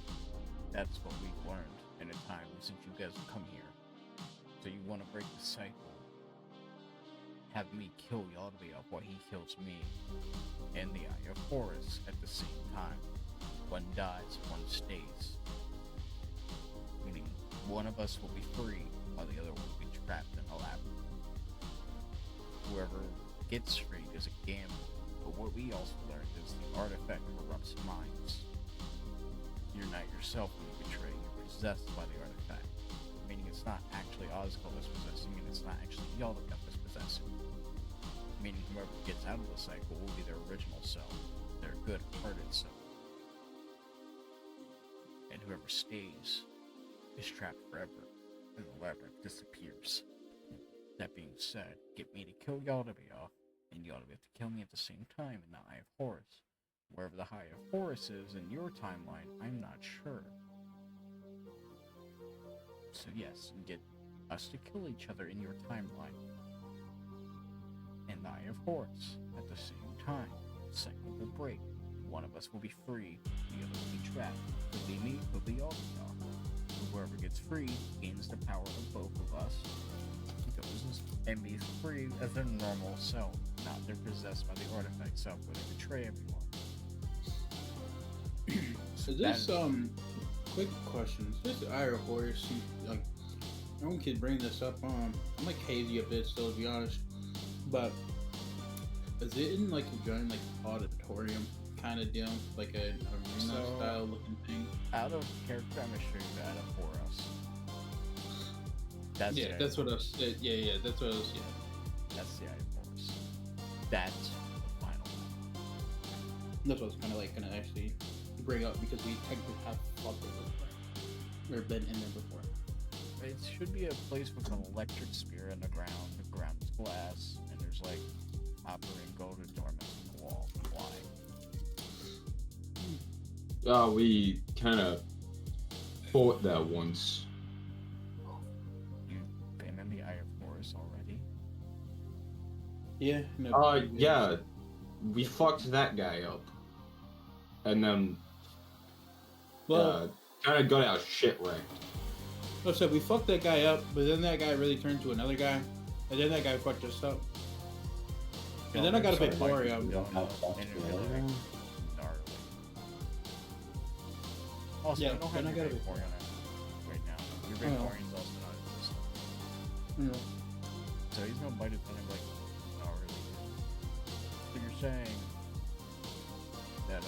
That's what we've learned in a time since you guys have come here. So you want to break the cycle. Have me kill Yaldabaoth while he kills me in the Eye of Horus at the same time. One dies, one stays. Meaning one of us will be free while the other will be trapped in a labyrinth. Whoever gets freed is a gamble, but what we also learned is the artifact corrupts minds. You're not yourself when you betray, you're possessed by the artifact. Meaning it's not actually Ozcall that's possessing, and it's not actually Yaldabaoth that's possessing. Meaning whoever gets out of the cycle will be their original self, their good-hearted self. And whoever stays is trapped forever, and the labyrinth disappears. That being said, get me to kill Yaldabaoth, and Yaldabaoth to kill me at the same time in the Eye of Horus. Wherever the Eye of Horus is in your timeline, I'm not sure. So yes, get us to kill each other in your timeline. And the Eye of Horus at the same time. Cycle will break. One of us will be free, the other will be trapped. Could be me, could be all of y'all. Whoever gets free gains the power of both of us. Goes and be free as their normal self. Not they're possessed by the artifact self where they betray everyone. So this quick question. Is this Eye of Horus, like, no one can bring this up on. I'm like hazy a bit still, to be honest. But is it in like a giant like auditorium kind of deal, like an arena style looking thing? Out of character, I'm gonna show you that up for us. That's yeah, that's what I was. Yeah, that's what I was. Yeah, that's the Eye of Horus. That's the final one. That's what I was kind of like gonna actually bring up because we technically have fucked it before, or been in there before. It should be a place with an electric spear in the ground. The ground is glass, and there's like operating golden dormants on the wall. Why? We kind of fought that once. You've been in the Eye of Horus already? Yeah. No, Yeah. We fucked that guy up. And then, kind of got our shit wrecked. So we fucked that guy up, but then that guy really turned to another guy, and then that guy fucked us up. And then I got a bit glory out. We don't have stuff together. Gnarly. Also, Yeah, we don't then have I your gotta be- Vaporeon right now. Your Oh, no. Vaporeon's also not existent. Yeah. So he's no bite defending like gnarly. So you're saying that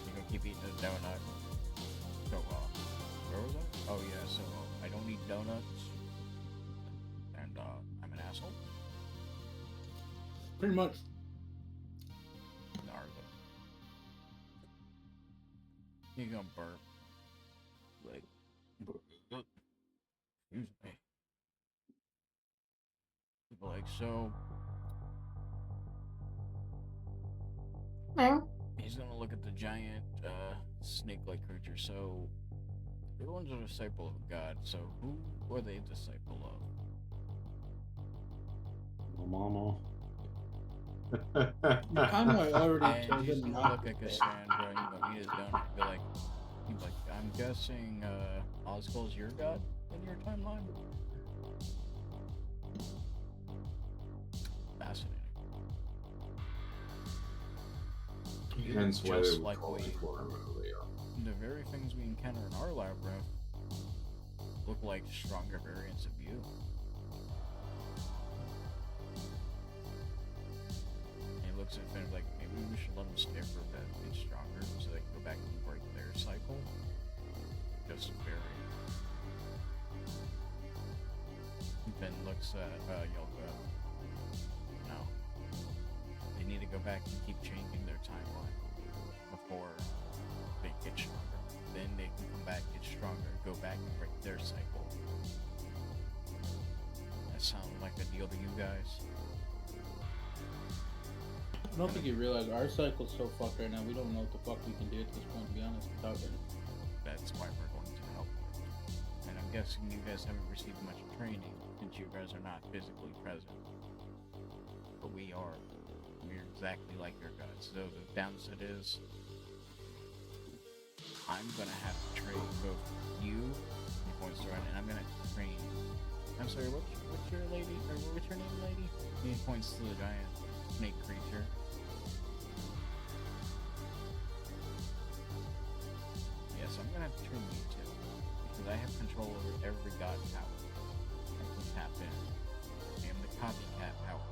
you're gonna keep eating a donut. So where was I? Oh yeah, so I don't eat donuts. And I'm an asshole. Pretty much. Gnarly. You're gonna burp. Like, excuse me. People like, so he's gonna look at the giant snake-like creature. So everyone's a disciple of God. So who are they a disciple of? Mama. You kind of already And told he's him gonna not look to at say. Cassandra and eat his donut and be like, I'm guessing Ozgul's your god in your timeline? Fascinating. Hence why Just they were like calling we- for him earlier. The very things we encounter in our labyrinth look like stronger variants of you. And he looks at Finn like, maybe we should let them stay for a bit, get stronger, so they can go back and break their cycle. Just very. Finn looks at Yelga. No. They need to go back and keep changing their timeline before they get stronger. Then they can come back, get stronger, go back and break their cycle. That sounds like a deal to you guys? I don't think you realize our cycle's so fucked right now. We don't know what the fuck we can do at this point, to be honest, without it. That's why we're going to help. And I'm guessing you guys haven't received much training since you guys are not physically present. But we are. We're exactly like your guys. So the downside is I'm gonna have to train both you, he points to Ryan, and I'm gonna train. I'm sorry, what's your lady, or what's your name, lady? He points to the giant snake creature. Yes, I'm gonna have to train you too, because I have control over every god power. I can tap in. I am the copycat power.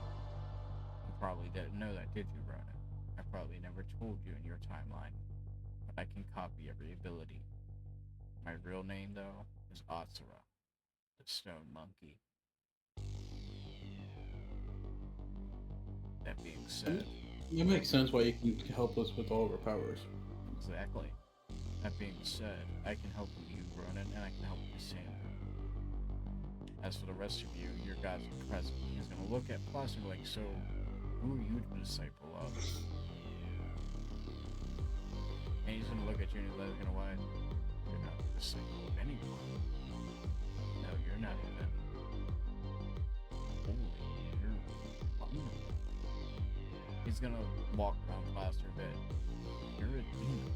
You probably didn't know that, did you, Ronan? I probably never told you in your timeline. I can copy every ability. My real name, though, is Atsura, the stone monkey. That being said, It makes sense why you can help us with all of our powers. exactly. That being said, I can help you, Ronan, and I can help you, Sandra. As for the rest of you, your gods are present. He's gonna look at Plus and be like, so, who are you the disciple of? And he's gonna look at you and he's gonna wise. You're not the cycle of anyone. No, you're not even. Holy, you're vulnerable. He's gonna walk around faster a bit. You're a demon.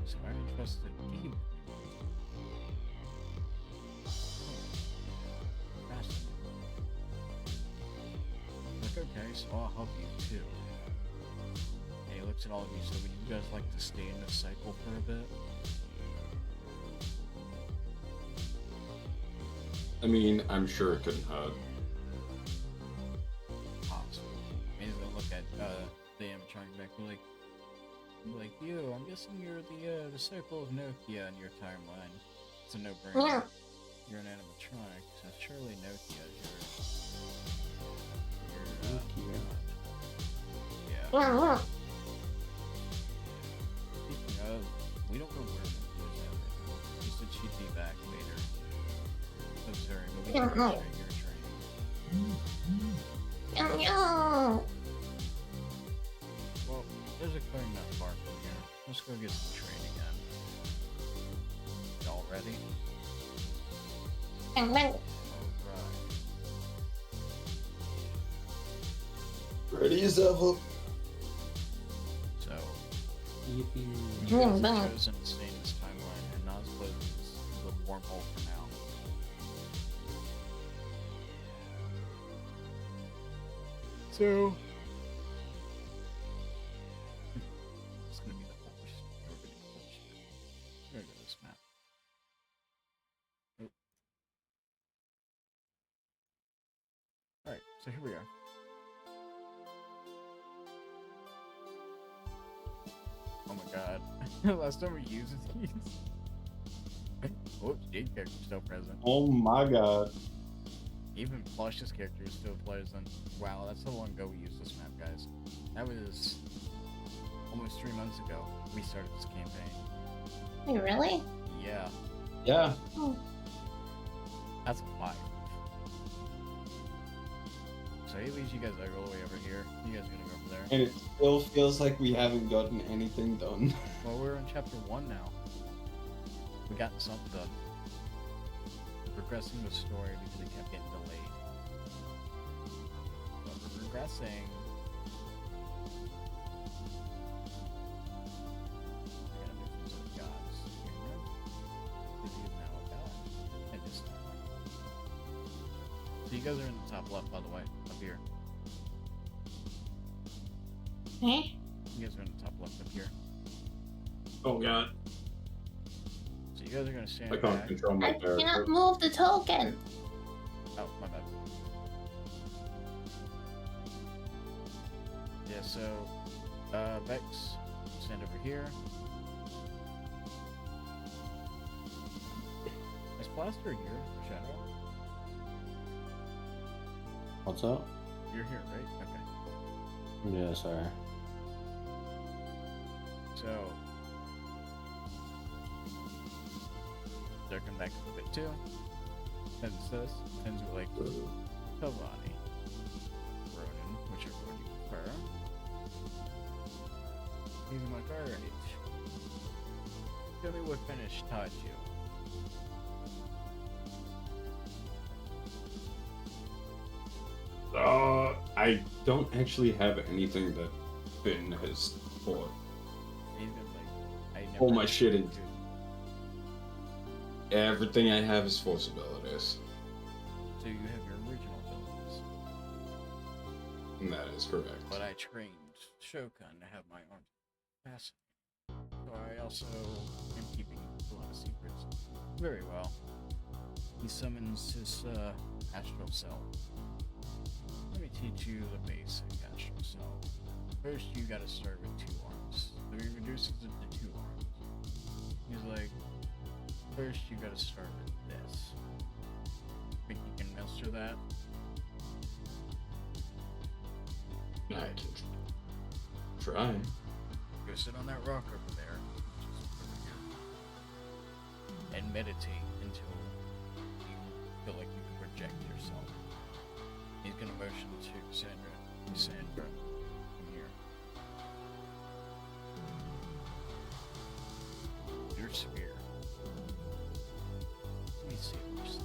So I don't trust a demon. Fascinating. Like, okay, so I'll help you too. And he looks at all of you, so would you guys like to stay in this cycle for a bit? I mean, I'm sure it couldn't hurt. Possible. And he's gonna look at the animatronic back and like, you, I'm guessing you're the disciple of Nokia in your timeline. It's a no-brainer. Yeah. You're an animatronic, so surely Nokia is your Nokia. yeah. Yeah. Speaking of, we don't know where Nokia's at right now. She said she'd be back later. I'm sorry, but we Yeah, can hi. demonstrate your training. Yeah. Well, there's a clearing not far from here. Let's go get some training in. Y'all ready? Alright. Ready yourself up. So, Yippee. you guys Bang. have chosen to stay in this timeline, and Nas closes the wormhole for now. So, it's gonna be the horse. We're gonna be the horse. There goes this map. Nope. Alright, so here we are. Oh my god. Last time we used these. Whoops, Jade character still present. Oh my god. Even Plush's character is still present. Wow, that's how long ago we used this map, guys. That was almost 3 months ago we started this campaign. Wait, really? Yeah, Yeah. that's a 5. So he leaves you guys like all the way over here. You guys are gonna go over there. And it still feels like we haven't gotten anything done. Well, we're in chapter 1 now. We got something done. We're progressing the story because it kept getting delayed. But we're progressing. We're gonna move into the gods. Because he is now a god at this time. So you guys are in the top left, by the way, up here. Eh? You guys are in the top left up here. Oh god, So you guys are gonna stand I can't back. control my I character. cannot move the token. Oh, my bad. Yeah, so, Bex, stand over here. Is Plaster here, Shadow? What's up? You're here, right? Okay. Yeah, sorry. So, circling back a bit too. Tens this, tens with like Kalani, Ronin, whichever one you prefer. Using my courage. Tell me what finish taught you. I don't actually have anything that Finn has taught. He's been like, I never. All my shit is. is- Everything I have is force abilities. So you have your original abilities, And that is correct. but I trained Shokan to have my arms capacity. So I also am keeping a lot of secrets. Very well. He summons his astral cell. Let me teach you the basic astral cell. First, you gotta start with 2 arms. So he reduces it to 2 arms. He's like, first you gotta start with this. Think you can master that? I can try. Go sit on that rock over there, just over here, and meditate until you feel like you can project yourself. He's gonna motion to Sandra, come here. your spear. Let me see first.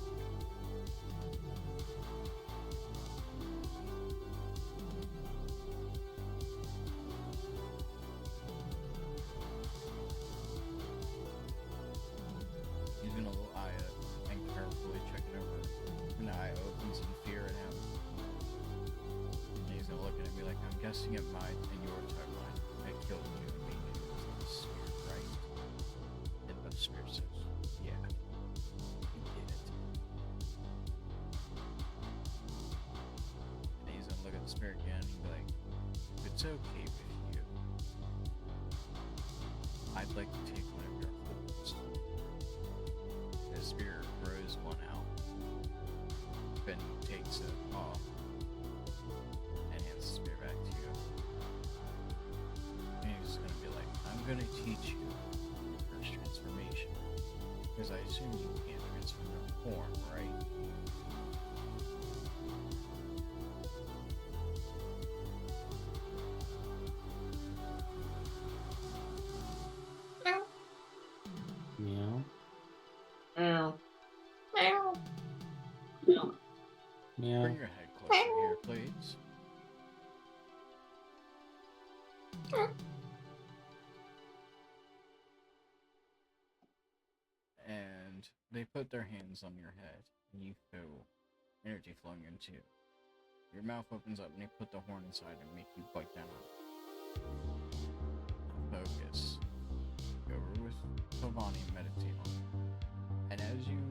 Using a little eye and carefully checking over. An eye opens in fear at him. And he's gonna look at me like, I'm guessing it might in your timeline. I killed you immediately with the spear, right? And the spear says, yeah. You did it. And he's gonna look at the spear again and be like, if it's okay with you, I'd like to take one of your holds. The spear throws one out. Ben takes it off and hands the spear back to you. And he's gonna be like, I'm gonna teach you your first transformation. Because I assume you can't transfer your form, right? Meow. Meow. Meow. Meow. Bring your head closer here, please. And they put their hands on your head, and you feel energy flowing into you. Your mouth opens up, and they put the horn inside and make you bite down on it. Focus. Go over with Pavani and meditate on it. And as you,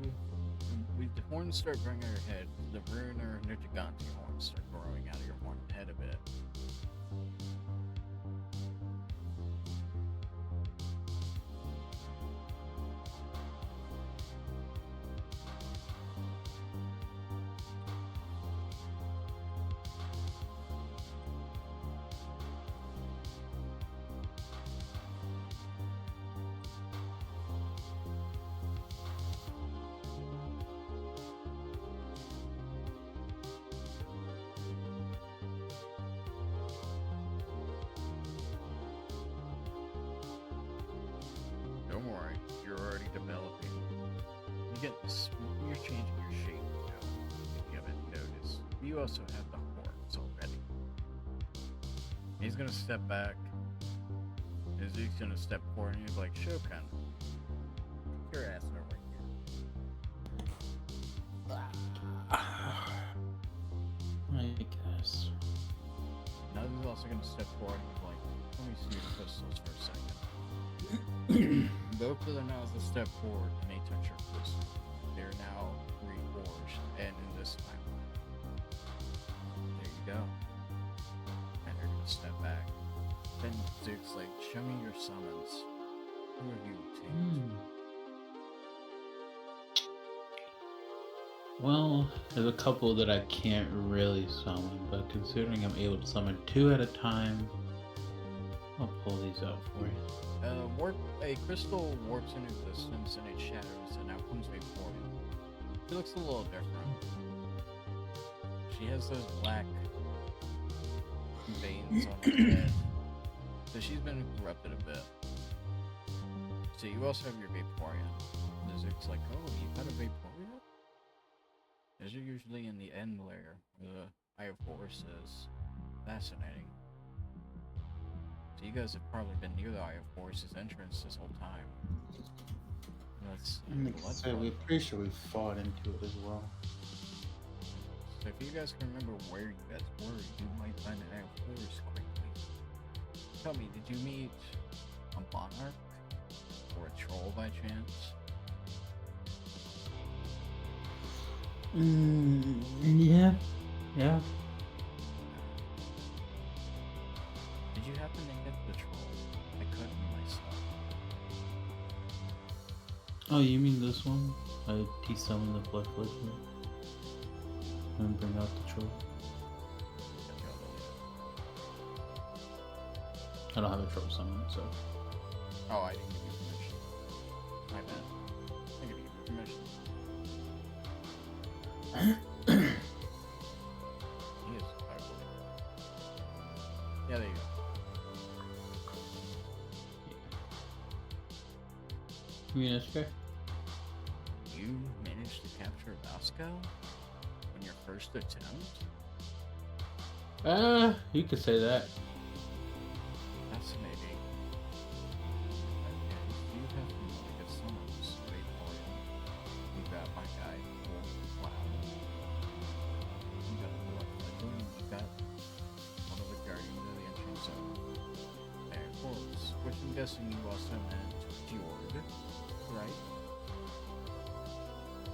with the horns start growing out of your head, the Bruner Nergiganti horns start growing out of your horn head a bit. Don't worry, you're already developing. You get this, you're changing your shape now, if you haven't noticed. You also have the horns already. He's gonna step back. He's gonna step forward and he's like, Shokan, your ass over here. I guess. Now he's also gonna step forward and he's like, let me see your pistols for a second. Both of them now as a step forward and they touch your pistol. They're now reforged and in this timeline. There you go. And they're gonna step back. Then Duke's like, show me your summons. Who have you taken? Well, there's a couple that I can't really summon, but considering I'm able to summon 2 at a time, I'll pull these out for you. A crystal warps in existence and it shatters and now comes before you. She looks a little different. She has those black veins on her head. So she's been corrupted a bit. So you also have your Vaporeon. It's like, oh, you got a Vaporeon? Those are usually in the end layer where the Eye of Horus. Fascinating. So you guys have probably been near the Eye of Horus' entrance this whole time. Let's see. Like I said, we're pretty sure we fought into it as well. So if you guys can remember where you guys were, you might find the Eye of Horus quickly. Tell me, did you meet a monarch or a troll by chance? Yeah. Did you happen to get the troll? I couldn't myself. Oh, you mean this one? I desummoned the Black Legend and bring out the troll. I don't have a troll summon, so. Oh, I didn't give you permission. My bad. I didn't give you permission. He is ugly. Yeah, there you go. mean, that's fair. You managed to capture Vasco on your first attempt? You could say that. Fascinating. Okay, you have really good summons. Wait for you. You got my guy, Wow. You got a Blood Legend. You got one of the Guardians of the Ancient Zone. And Wolves, which I'm guessing you also meant Fjord, right?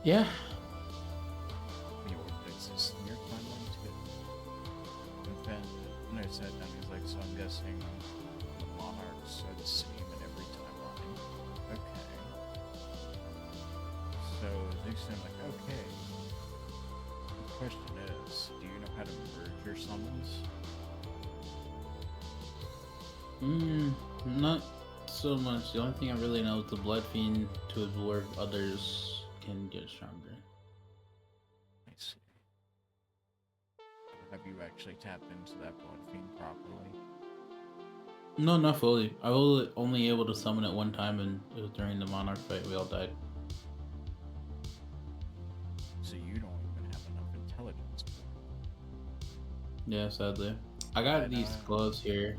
Yeah. Fjord exists in your timeline too. In fact, when I said that, he's like, so I'm guessing the monarchs are the same in every timeline. Okay. So they seem like, okay. The question is, do you know how to merge your summons? Not so much. The only thing I really know is the Blood Fiend to absorb others can get stronger. I see. Have you actually tapped into that blood fiend properly? No, not fully. I was only able to summon it one time, and it was during the Monarch fight. We all died. So you don't even have enough intelligence for it. Yeah, sadly. I got I these know. gloves here.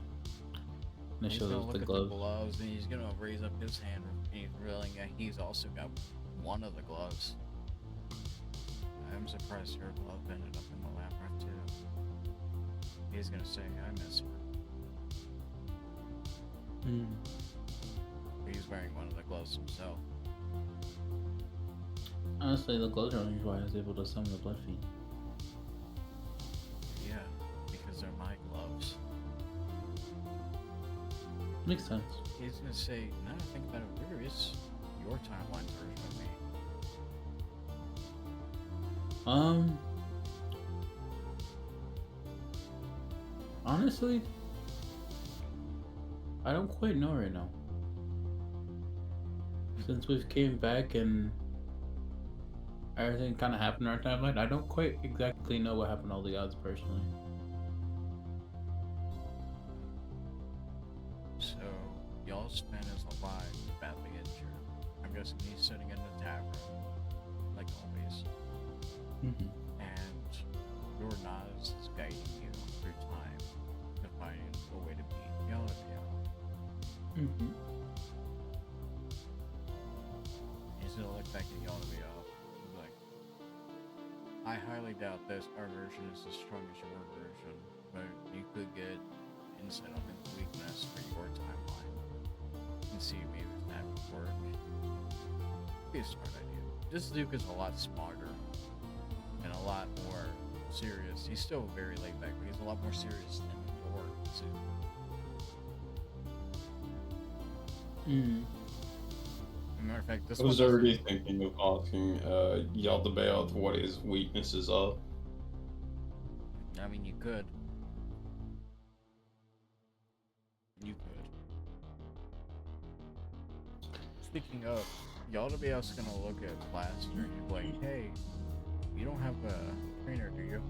And it He's shows gonna us look the at gloves. the gloves and he's gonna raise up his hand and he's realizing that he's also got one of the gloves. I'm surprised her glove ended up in the labyrinth too. He's gonna say, I miss her. He's wearing one of the gloves himself. Honestly, the gloves are only why I was able to summon the Blood Fiend. Yeah, because they're my gloves. Makes sense. He's gonna say, now that I think about it, where is your timeline version of me? Honestly, I don't quite know right now. Since we've came back and everything kind of happened in our timeline, I don't quite exactly know what happened to all the gods personally. So, y'all's man is alive, badly injured. I'm guessing he's sitting in the tavern, like always. Mm-hmm. And your Nas is guiding you through time to find a way to beat Yaldabaoth. Mm-hmm. He's gonna look back at Yaldabaoth and be like, I highly doubt this, our version is as strong as your version, but you could get insight on his weakness for your timeline and see maybe if that would work. Be a smart idea. This Duke is a lot smarter and a lot more serious. He's still very laid back, but he's a lot more serious than your Duke. Mm. As a matter of fact, this I was one already thinking of asking Yaldabaoth what his weaknesses are. I mean, you could. You could. Speaking of, Yaldabaoth's gonna look at Blaster and he's like, hey, you don't have a trainer, do you?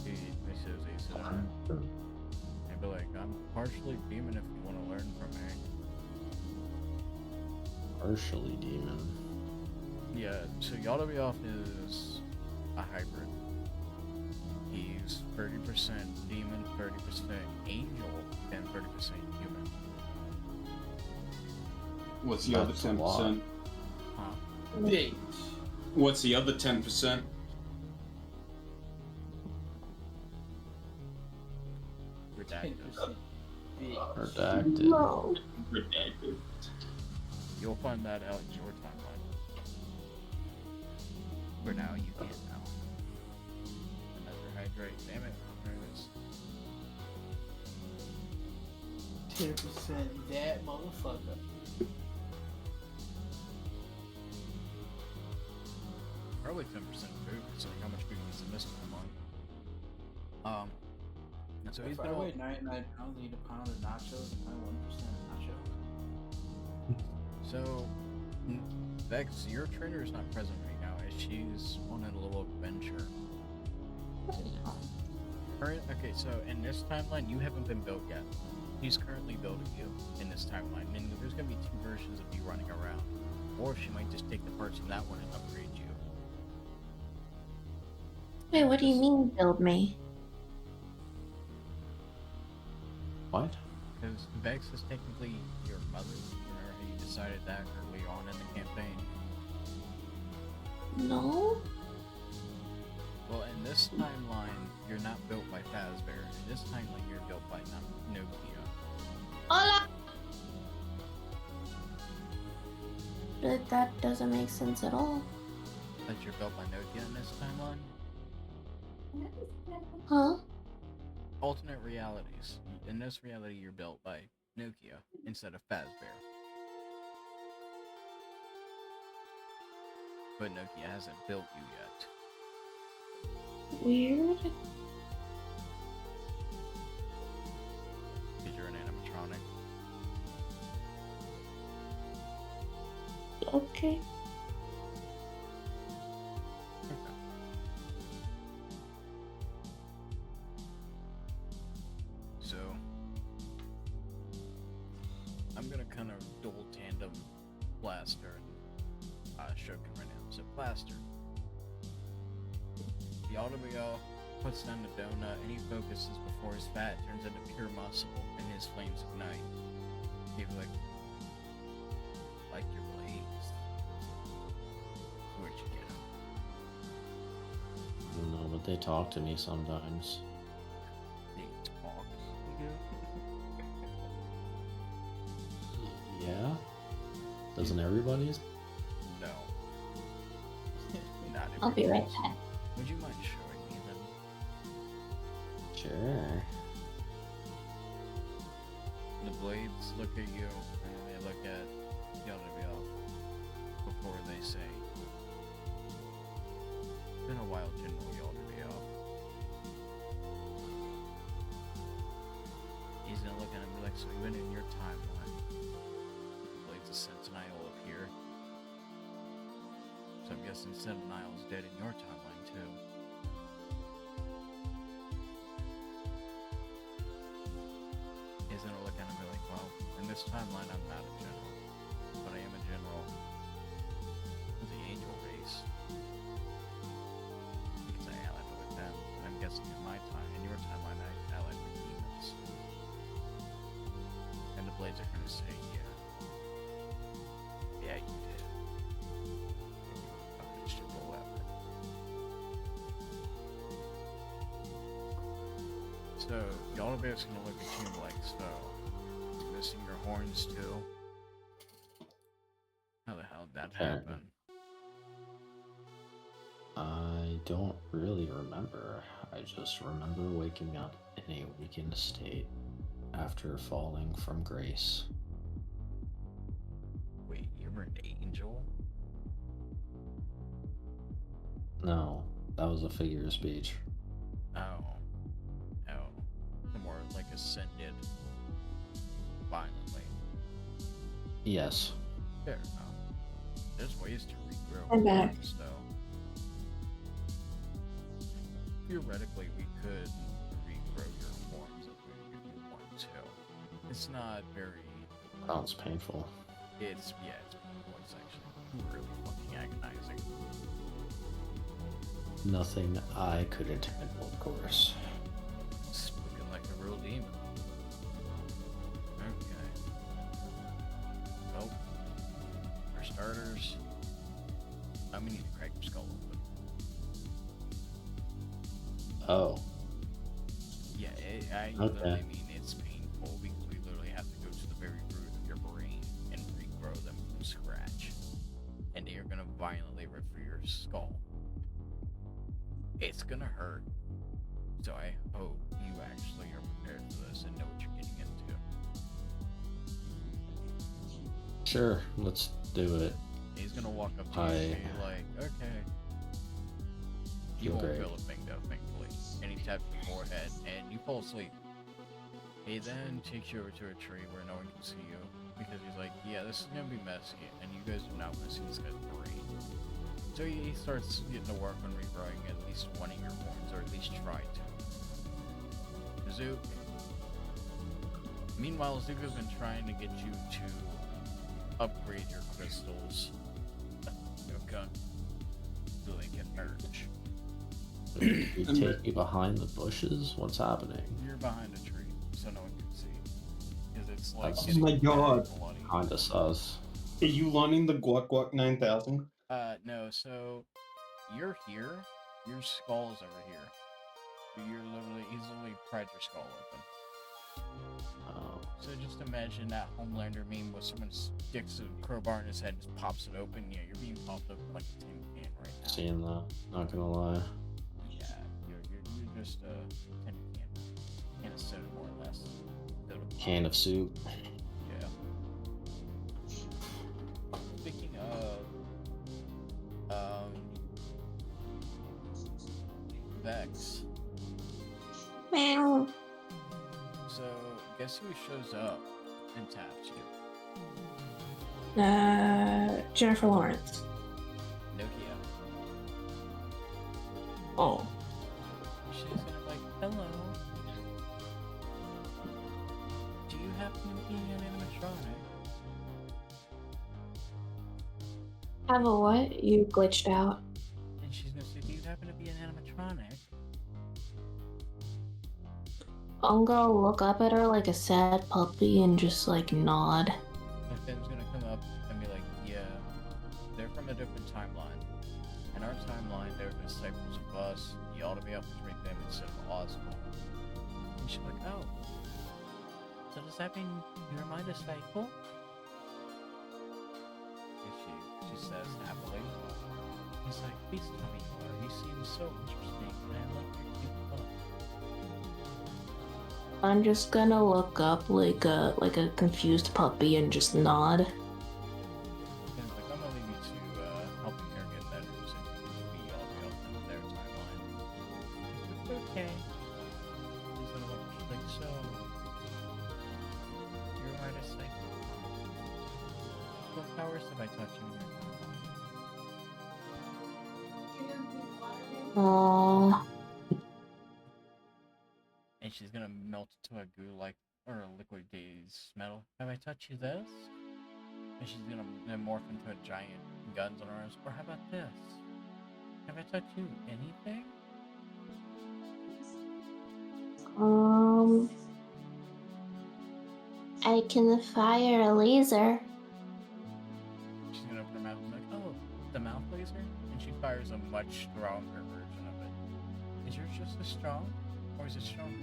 He says, and be like, I'm partially demon if you want to learn from me. Partially demon. Yeah, so Yaldabaoth is a hybrid. He's 30% demon, 30% angel, and 30% human. What's the other That's a lot. 10%? Huh? Wait. What's the other 10%? Redacted. 10% big. Redacted. No. Redacted. You'll find that out in your timeline. For now, you can't now. Another hydrate. Damn it. There it is. 10% that motherfucker. Probably 10% food, considering how much food he's missed in a month. And so he's If I gonna weigh 99 pounds, eat a pound of nachos and 1% nacho. So, Vex, your trainer is not present right now, as she's on a little adventure. Okay, so in this timeline, you haven't been built yet. He's currently building you in this timeline, meaning there's gonna be two versions of you running around. Or she might just take the parts from that one and upgrade you. Wait, what do you mean build me? What? Because Vex is technically your mother. You decided that early on in the campaign. No? Well, in this timeline, you're not built by Fazbear. In this timeline, you're built by Nokia. Hola! But that doesn't make sense at all. That you're built by Nokia in this timeline? Huh? Alternate realities. In this reality, you're built by Nokia instead of Fazbear. But Nokia hasn't built you yet. Weird. Because you're an animatronic. Okay. So, I'm gonna kind of dual tandem Blaster and Shokin right now. So, Blaster. The automobile puts down the donut and he focuses before his fat turns into pure muscle and his flames ignite. He'd be like your blades. Where'd you get them? I don't know, but they talk to me sometimes. They talk. Yeah? Doesn't everybody's? No. Not I'll be right everybody's. back. Would you mind showing me them? Sure. The blades look at you, and they look at the automobile before they say, "It's been a while, General Yaldabaoth." He's gonna look at him and be like, "So even in your timeline, the blades of Sentinel appear. So I'm guessing Sentinel's dead in your timeline too." He's gonna look at him and be like, "Well, in this timeline, I'm not a general, but I am a general of the angel race because I allied with them. And I'm guessing in my time, in your timeline, I allied with demons." And the blades are gonna say, "Yeah, yeah, you did. And you accomplished your full effort." So, Yaldabaoth's gonna look at you like, "So, you missing your horns too? How the hell did that happen?" I don't really remember. I just remember waking up in a weakened state after falling from grace. Wait, you were an angel? No, that was a figure of speech. Oh. Oh. More like ascended violently. Yes. Fair enough. There's ways to regrow I'm back. horns, though. Theoretically, we could regrow your horns if we want to. It's not very. Sounds painful. It's painful. It's actually really fucking agonizing. Nothing I couldn't handle, of course. It's looking like a real demon. Okay. Well, for starters, I'm gonna need to crack your skull open. Oh, Yeah, I Okay. literally mean it's painful because we literally have to go to the very root of your brain and regrow them from scratch. And you're gonna violently rip through your skull. It's gonna hurt. So I hope you actually are prepared for this and know what you're getting into. sure, let's do it. He's gonna walk up to you and be like, "Okay." You Feel won't great. feel a thing though, thankfully. And he taps your forehead and you fall asleep. He then takes you over to a tree where no one can see you because he's like, "Yeah, this is gonna be messy and you guys do not want to see this guy's brain." So he starts getting to work on regrowing at least one of your horns, or at least try to. Zook. Meanwhile, Zook has been trying to get you to upgrade your crystals gun so they can merge. You take me behind the bushes? What's happening? You're behind a tree, so no one can see. Because it's like. That's- getting Oh my very God. bloody. Kinda sus. Are you learning the Guac Guac 9000? No, so you're here, your skull is over here. So he's literally pried your skull open. Oh, So just imagine that Homelander meme where someone sticks a crowbar in his head and just pops it open. Yeah, you're being popped open like a tin can right now. seeing that. Not gonna lie. Yeah, you're just a tin can of soda more or less. Soda pop. Can of soup. Yeah. Speaking of, Vex. Meow. So guess who shows up and taps you? Jennifer Lawrence. Nokia. Oh. She's gonna be like, hello. Do you happen to be an animatronic? Have a what? You glitched out. And she's gonna say, do you happen to be an animatronic? I'm gonna look up at her like a sad puppy and just like nod. And Finn's gonna come up and be like, yeah, they're from a different timeline. In our timeline, there have been cycles of us. You ought to be able to drink them instead of Oswald. And she's like, oh. So does that mean you're mind a cycle? And she says happily. He's like, please tell me more. You seem so interesting, and I like your cute look. I'm just gonna look up like a confused puppy and just nod. Finn's like, I'm gonna leave you to helping her get better so we all be able to their timeline. He's like, okay. He's gonna look she's like, so you're right a cycle. What powers have I taught you in your timeline? And she's gonna melt into a goo like, or a liquid gaze metal. Have I taught you this? And she's gonna then morph into a giant guns on her arms. Or how about this? Have I taught you anything? I can fire a laser. She's gonna open her mouth and be like, oh, the mouth laser? And she fires a much stronger version of it. Is yours just as strong? Or is it stronger?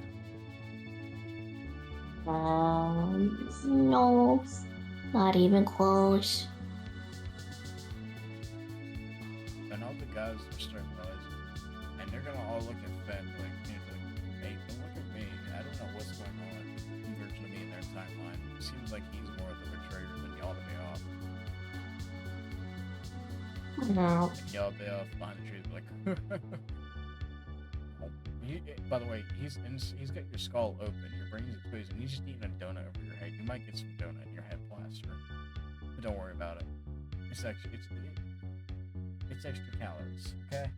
No, not even close. And all the guys are starting to realize, and they're gonna all look at Finn like, hey, don't look at me. I don't know what's going on. Version of me in their timeline. It seems like he's more of the betrayer than y'all to be off. No. And y'all be off behind the trees like. By the way, he's got your skull open, your brain's exposed, and he's just eating a donut over your head. You might get some donut in your head plaster, but don't worry about it. It's extra calories, okay?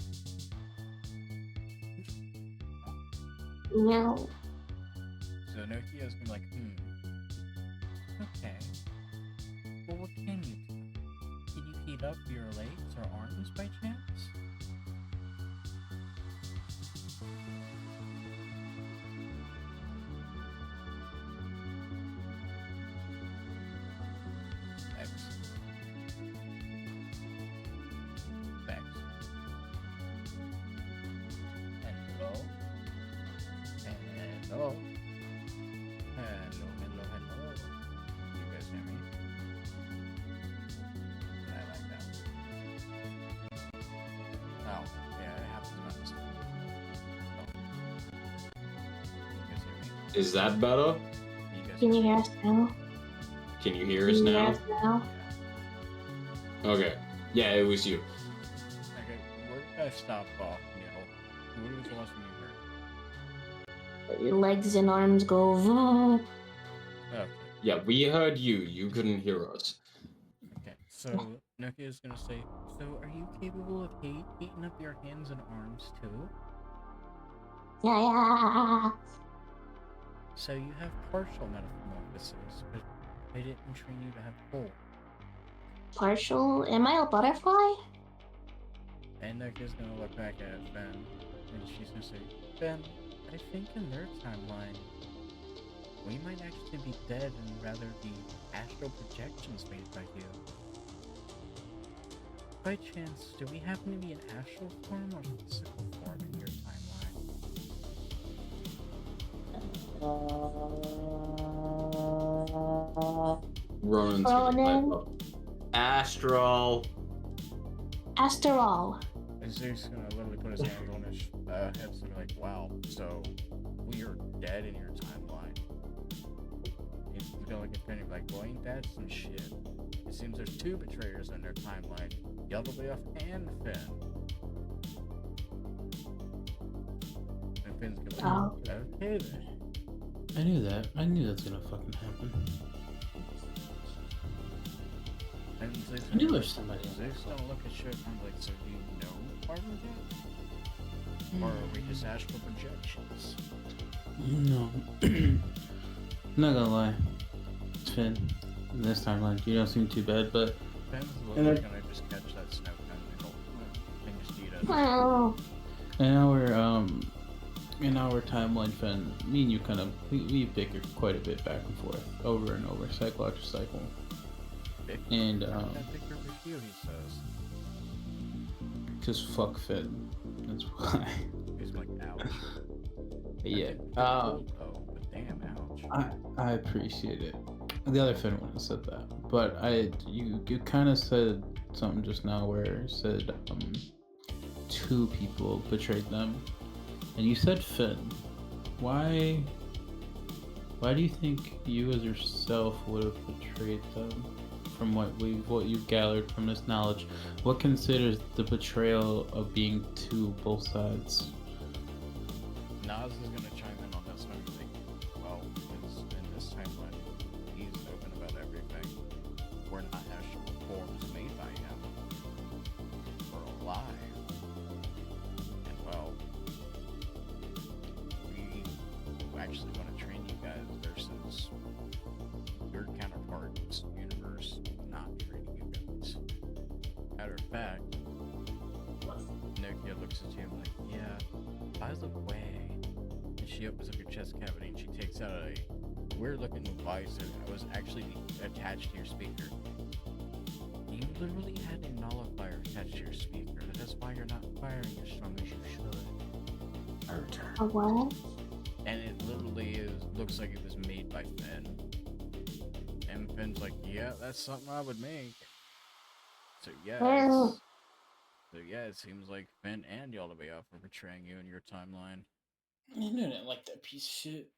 No. So Nokia's gonna be like, okay. Well, what can you do? Can you heat up your legs or arms by chance? X. X. Hello. Hello. Hello. You guys hear me? I like that. Oh, yeah, it happens about this. You guys hear me? Is that better? Can you hear us now? Can you hear us Can you hear now? us now? Okay. Yeah, it was you. Okay, where did I stop off, Neil? What was the last one you heard? Your legs and arms go. Vroom. Okay. Yeah, we heard you. You couldn't hear us. Okay, so Nokia's gonna say, so are you capable of heating up your hands and arms too? Yeah. So you have partial metamorphosis, but I didn't train you to have full. Partial? Am I a butterfly? And Nokia's gonna look back at Ben, and she's gonna say, Ben, I think in their timeline, we might actually be dead and rather be astral projections made by you. By chance, do we happen to be in astral form or physical form in your timeline? Ronan's gonna Ronan? pipe up. Astral. Astral. And Zeus gonna literally put his hands on his head and be like, wow, so we are dead in your timeline. He's gonna look at Penny like, well, ain't that some shit? It seems there's two betrayers in their timeline, Yellow and Finn. And Finn's gonna be like, okay then. I knew that. I knew that's gonna fucking happen. And Zeus I knew gonna- there's somebody on Zeus that. gonna look at shit and be like, so do you know part of it? Or are we just astral projections? No. Not gonna lie. Finn, in this timeline, you don't seem too bad, but Finn's And literally gonna just catch that snow and just eat it. Oh. in our timeline, Finn, me and you kind of we bicker quite a bit back and forth, over and over, cycle after cycle. And I think you're with you, he says. just fuck Finn. That's why. He's like, ouch. Yeah. Oh, but damn, ouch. I appreciate it. The other Finn wouldn't have said that, but you kind of said something just now where you said two people betrayed them, and you said Finn. Why do you think you as yourself would have betrayed them? From what you've gathered from this knowledge, what considers the betrayal of being to both sides? Nas is gonna chime in on this one and be like, well, because in this timeline, he's open about everything. We're not astral forms made by him. We're alive. And well, we actually want to train you guys versus your counterparts universe not training you guys. Matter of fact, Nokia looks at you and like, yeah, by the way, and she opens up your chest cavity and she takes out a weird looking device that was actually attached to your speaker. You literally had a nullifier attached to your speaker. That's why you're not firing as strong as you should. I return. A what? And it literally looks like it was made by Finn. And Finn's like, yeah, that's something I would make. So yeah, Oh. it seems like Finn and Yaldabaoth are betraying you in your timeline. I didn't like that piece of shit.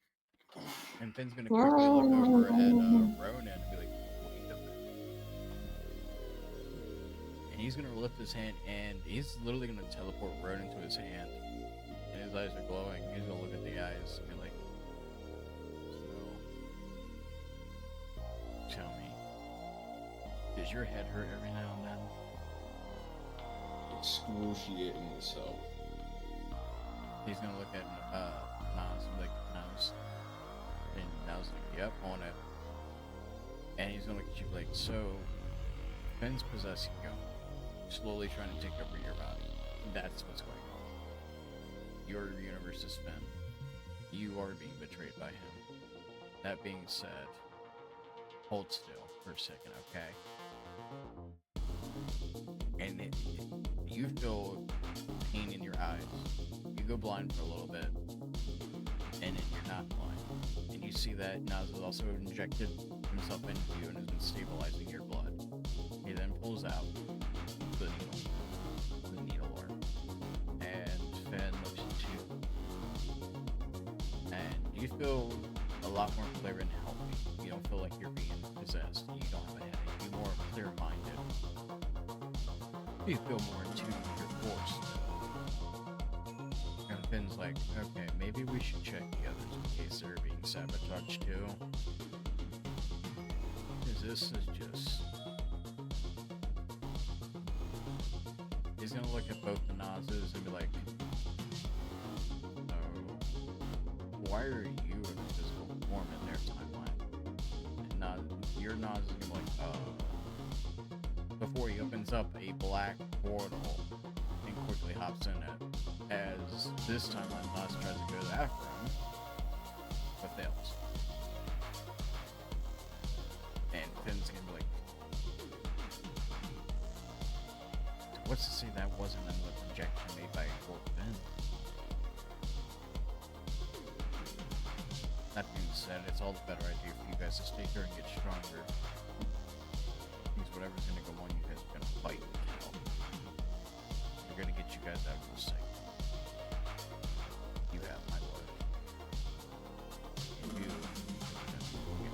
And Finn's gonna quickly look over at Ronan and be like, wait a minute. And he's gonna lift his hand and he's literally gonna teleport Ronan to his hand. And his eyes are glowing. He's gonna look at the eyes and be like, so, tell me, does your head hurt every now and then? Excruciatingly so. He's gonna look at Nas and be like, Nas. And Nas is like, yep, on it. And he's gonna look at you like, so, Finn's possessing you, slowly trying to take over your body. That's what's going on. Your universe is Finn. You are being betrayed by him. That being said, hold still for a second, okay? And you feel pain in your eyes. You go blind for a little bit, and then you're not blind. And you see that Nas has also injected himself into you and has been stabilizing your blood. He then pulls out the needle arm, and Finn looks at you, and you feel a lot more clear and healthy. You don't feel like you're being possessed. You don't have a headache. You're more clear-minded. You feel more in tune with your force. And Finn's like, okay, maybe we should check the others in case they're being sabotaged too. Because this is just... He's gonna look at both the Nazes and be like, oh, why are you in a physical form in their timeline? And your Naz is gonna be like, before he opens up a black portal and quickly hops in it as this timeline Last tries to go after him, but fails. And Finn's gonna be like, what's to say that wasn't another projection made by Finn? That being said, it's all the better idea for you guys to stay here and get stronger. Because whatever's gonna go on, you guys are gonna fight and kill. We're gonna get you guys out of the sight. You have my word. You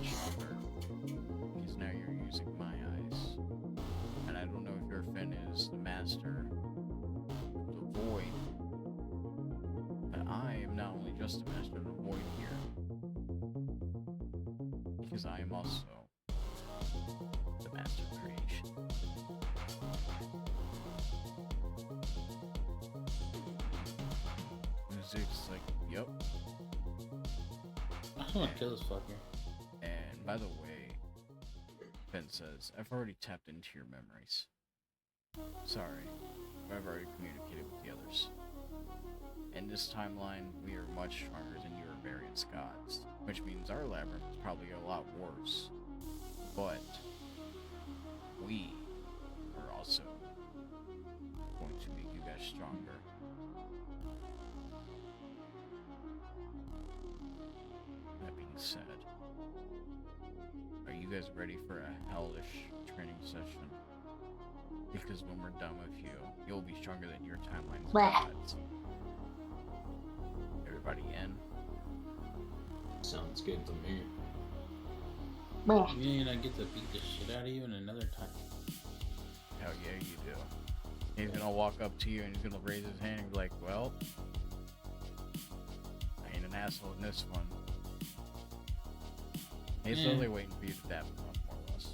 get stronger. Because now you're using my eyes. And I don't know if your Finn is the master of the void. But I am not only just the master of the void here. Because I am also the master of creation. Music's like, yep. I just want to kill this fucker. And by the way, Ben says, I've already tapped into your memories. Sorry, but I've already communicated with the others. In this timeline, we are much stronger than your various gods, which means our labyrinth is probably a lot worse. But we are also going to make you guys stronger. That being said, are you guys ready for a hellish training session? Because when we're done with you, you'll be stronger than your timeline's gods. Everybody in? Sounds good to me. You mean I get to beat the shit out of you in another time? Hell yeah, you do. He's gonna walk up to you and he's gonna raise his hand and be like, well, I ain't an asshole in this one. He's literally waiting for you to dab him up, more or less.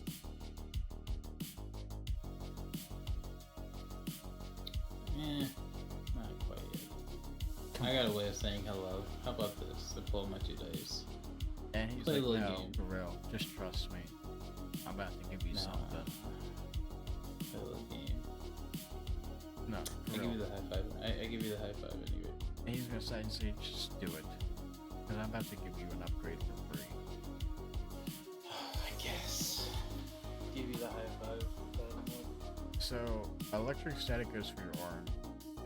Not quite yet. I got a way of saying hello. How about this? I pull my 2 dice. And he's Play a like, little no, game. for real, just trust me. I'm about to give you something. Play a little game. No, I for give real. you the high five. I give you the high five anyway. And he's gonna say, just do it. Because I'm about to give you an upgrade for free. I guess. Give you the high five. So, electric static goes for your arm,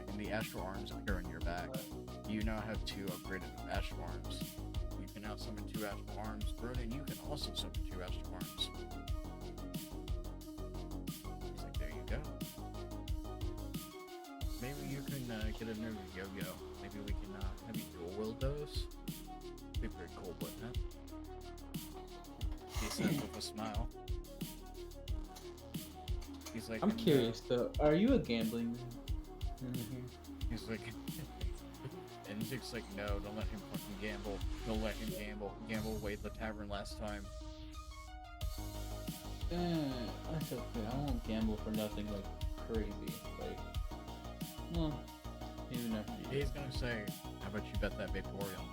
and the astral arms appear on your back. You now have 2 upgraded astral arms. You can now summon 2 astral arms. Ronan, you can also summon 2 astral arms. He's like, there you go. Maybe you can get a new yo-yo. Maybe we can have you dual wield those. Be pretty cool, wouldn't it? He says with a smile. He's like, I'm curious though. Are you a gambling man? He's like, and Dick's like, no, don't let him fucking gamble. Don't let him gamble. Gamble away at the tavern last time. That's okay. I won't gamble for nothing like crazy. Like, well, even after you. He's gonna say, how about you bet that Vaporeon?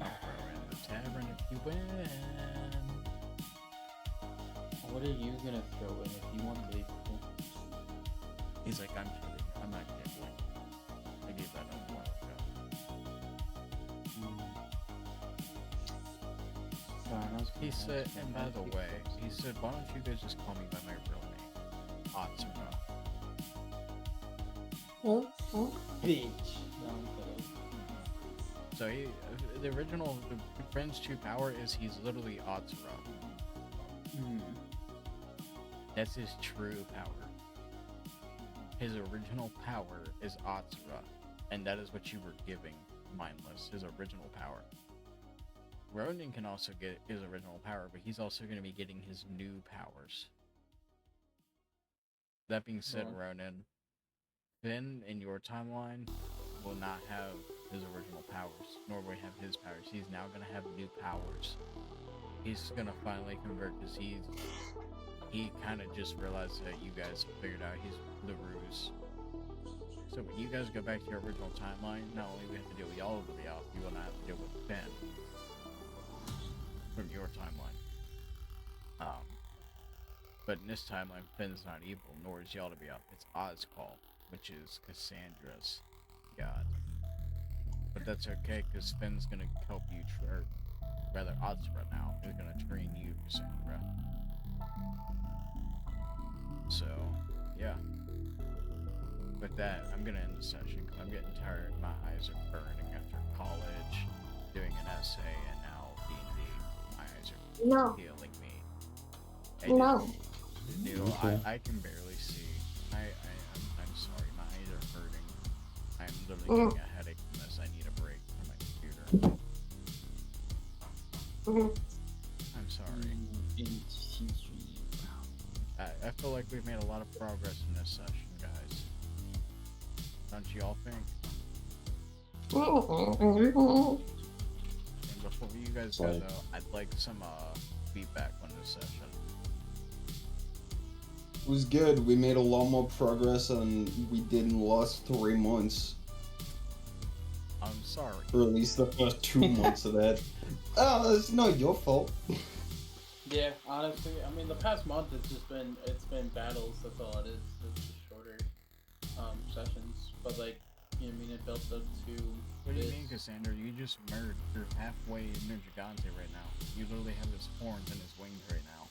I'll throw in the tavern if you win. What are you gonna throw in if you want to leave? He's like, I'm kidding. I'm not gambling. I gave that up a while ago. He said, and by the way, he said, why don't you guys just call me by my real name? Atsuma. Bitch. No, I'm kidding. So he, the original, the Friend's true power is he's literally Atsura. That's his true power. His original power is Atsura, and that is what you were giving Mindless, his original power. Ronan can also get his original power, but he's also going to be getting his new powers. That being said, Ronan, Finn in your timeline will not have his original powers, nor will he have his powers. He's now going to have new powers. He's going to finally convert because he kind of just realized that you guys figured out he's the ruse. So when you guys go back to your original timeline, not only do we have to deal with y'all over the Alpha, you will not have to deal with Ben from your timeline. But in this timeline, Finn's not evil, nor is Yaldabaoth. It's Ozcall, which is Cassandra's god. But that's okay, because Finn's gonna help you, or rather, Ozra now is gonna train you, Cassandra. So, yeah. With that, I'm gonna end the session because I'm getting tired. My eyes are burning after college, doing an essay, and now D&D. My eyes are No. killing me. No. Noodle, Okay. I can barely see. I'm sorry. My eyes are hurting. I'm literally getting a headache from this. I need a break from my computer. I'm sorry. I feel like we've made a lot of progress in this session, guys. Don't you all think? And before you guys go, though, I'd like some feedback on this session. It was good. We made a lot more progress than we did in the last 3 months. I'm sorry. Or at least the first 2 months of that. Oh, it's not your fault. Yeah, honestly, I mean, the past month it's been battles. That's all it is. It's just shorter sessions, but like, you know, I mean, it built up to. What do you mean, Cassandra? You just murdered. You're halfway in Gigante right now. You literally have his horns and his wings right now.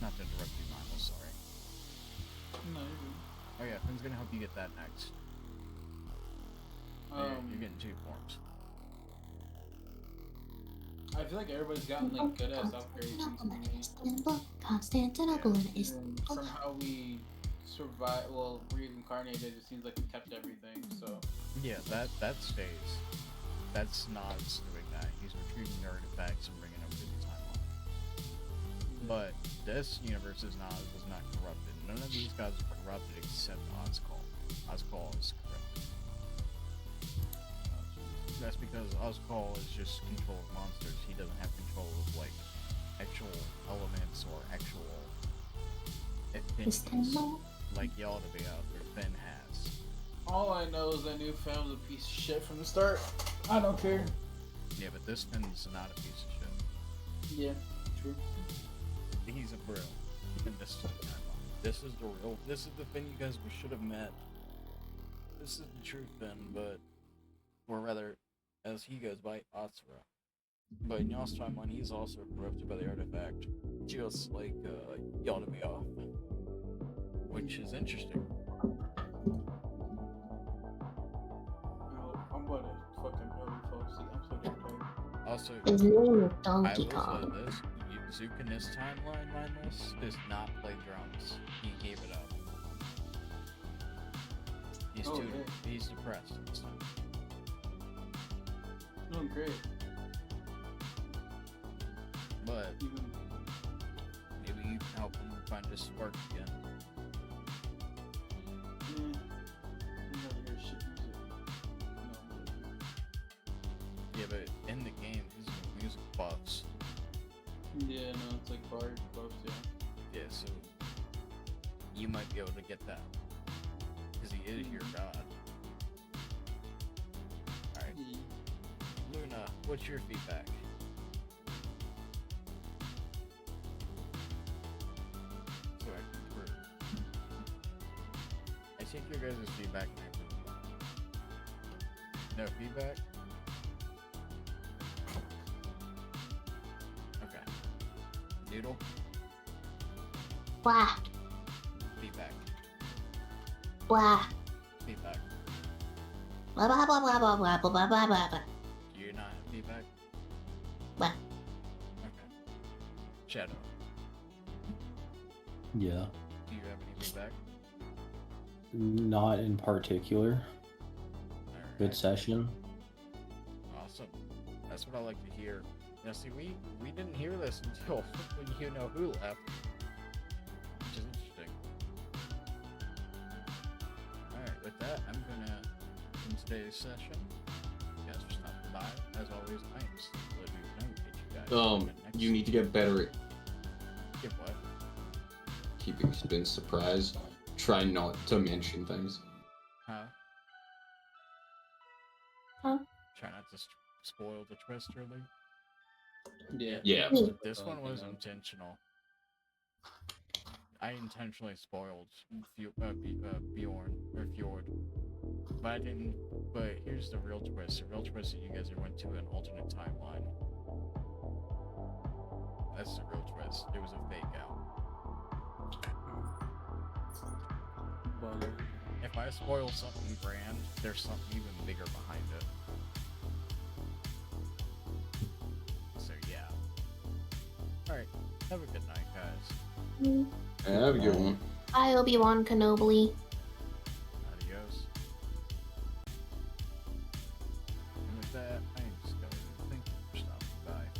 Not to interrupt you, Michael. Sorry. No. Oh yeah, Finn's gonna help you get that next. You're getting 2 forms. I feel like everybody's gotten like good ass upgrades recently. Constantinople is. And somehow we survived. Well, reincarnated. It seems like we kept everything. So. Yeah, that stays. That's Nod's doing that. He's retrieving the artifacts and bringing them to the timeline. But this universe is not corrupted. None of these gods are corrupted except Ozcall. Ozcall is corrupted. That's because Ozcall is just control of monsters. He doesn't have control of like actual elements or actual affinities like Yaldabaoth or Finn has. All I know is I knew Finn was a piece of shit from the start. I don't care. Yeah, but this Finn's not a piece of shit. Yeah, true. He's a bro. And this is the timeline. This is the real. This is the Finn you guys should have met. This is the true Finn, but or rather, as he goes by, Asura. But in y'all's timeline, he's also corrupted by the artifact, just like Yaldabaoth, which is interesting. I'm gonna fucking really fall asleep. I'm so damn tired. Also, His name is I Donkey will say Kong. this: Zook in this timeline, mindless, does not play drums. He gave it up. He's depressed this time. Doing great. But Even maybe you can help him find his spark again. I'm never hear shit music. No, I'm joking. Yeah, but in the game, his music buffs. Yeah, no, it's like bard buffs, yeah. Yeah, so you might be able to get that. Because he is your god. Alright. Luna, what's your feedback? So I can prove. I take your guys' feedback and I prove it. No feedback? Okay. Noodle? Blah, Feedback. blah, Feedback. blah, blah, blah, blah, blah, blah, blah, blah, blah, blah. Do you not have feedback? Blah. Okay. Shadow, Yeah. do you have any feedback? Not in particular. Good Alright. session. Awesome. That's what I like to hear. Now, see, we didn't hear this until when you know who left, which is interesting. Alright, with that, I'm gonna end today's session. You guys for stopping by. As always, I am still Libby. I'm gonna catch you guys. in the next You need to get better at Get what? keeping Spin surprised. Try not to mention things. Huh? Huh? Try not to spoil the twist, really. Yeah. Yeah. This one was intentional. intentional. I intentionally spoiled Bjorn or Fjord, but I didn't. But here's the real twist. The real twist that you guys went to an alternate timeline. That's the real twist. It was a fake out. But If I spoil something grand, there's something even bigger behind it. So yeah. Alright, have a good night, guys. Mm. Have a good one. Bye, Obi-Wan Kenobi.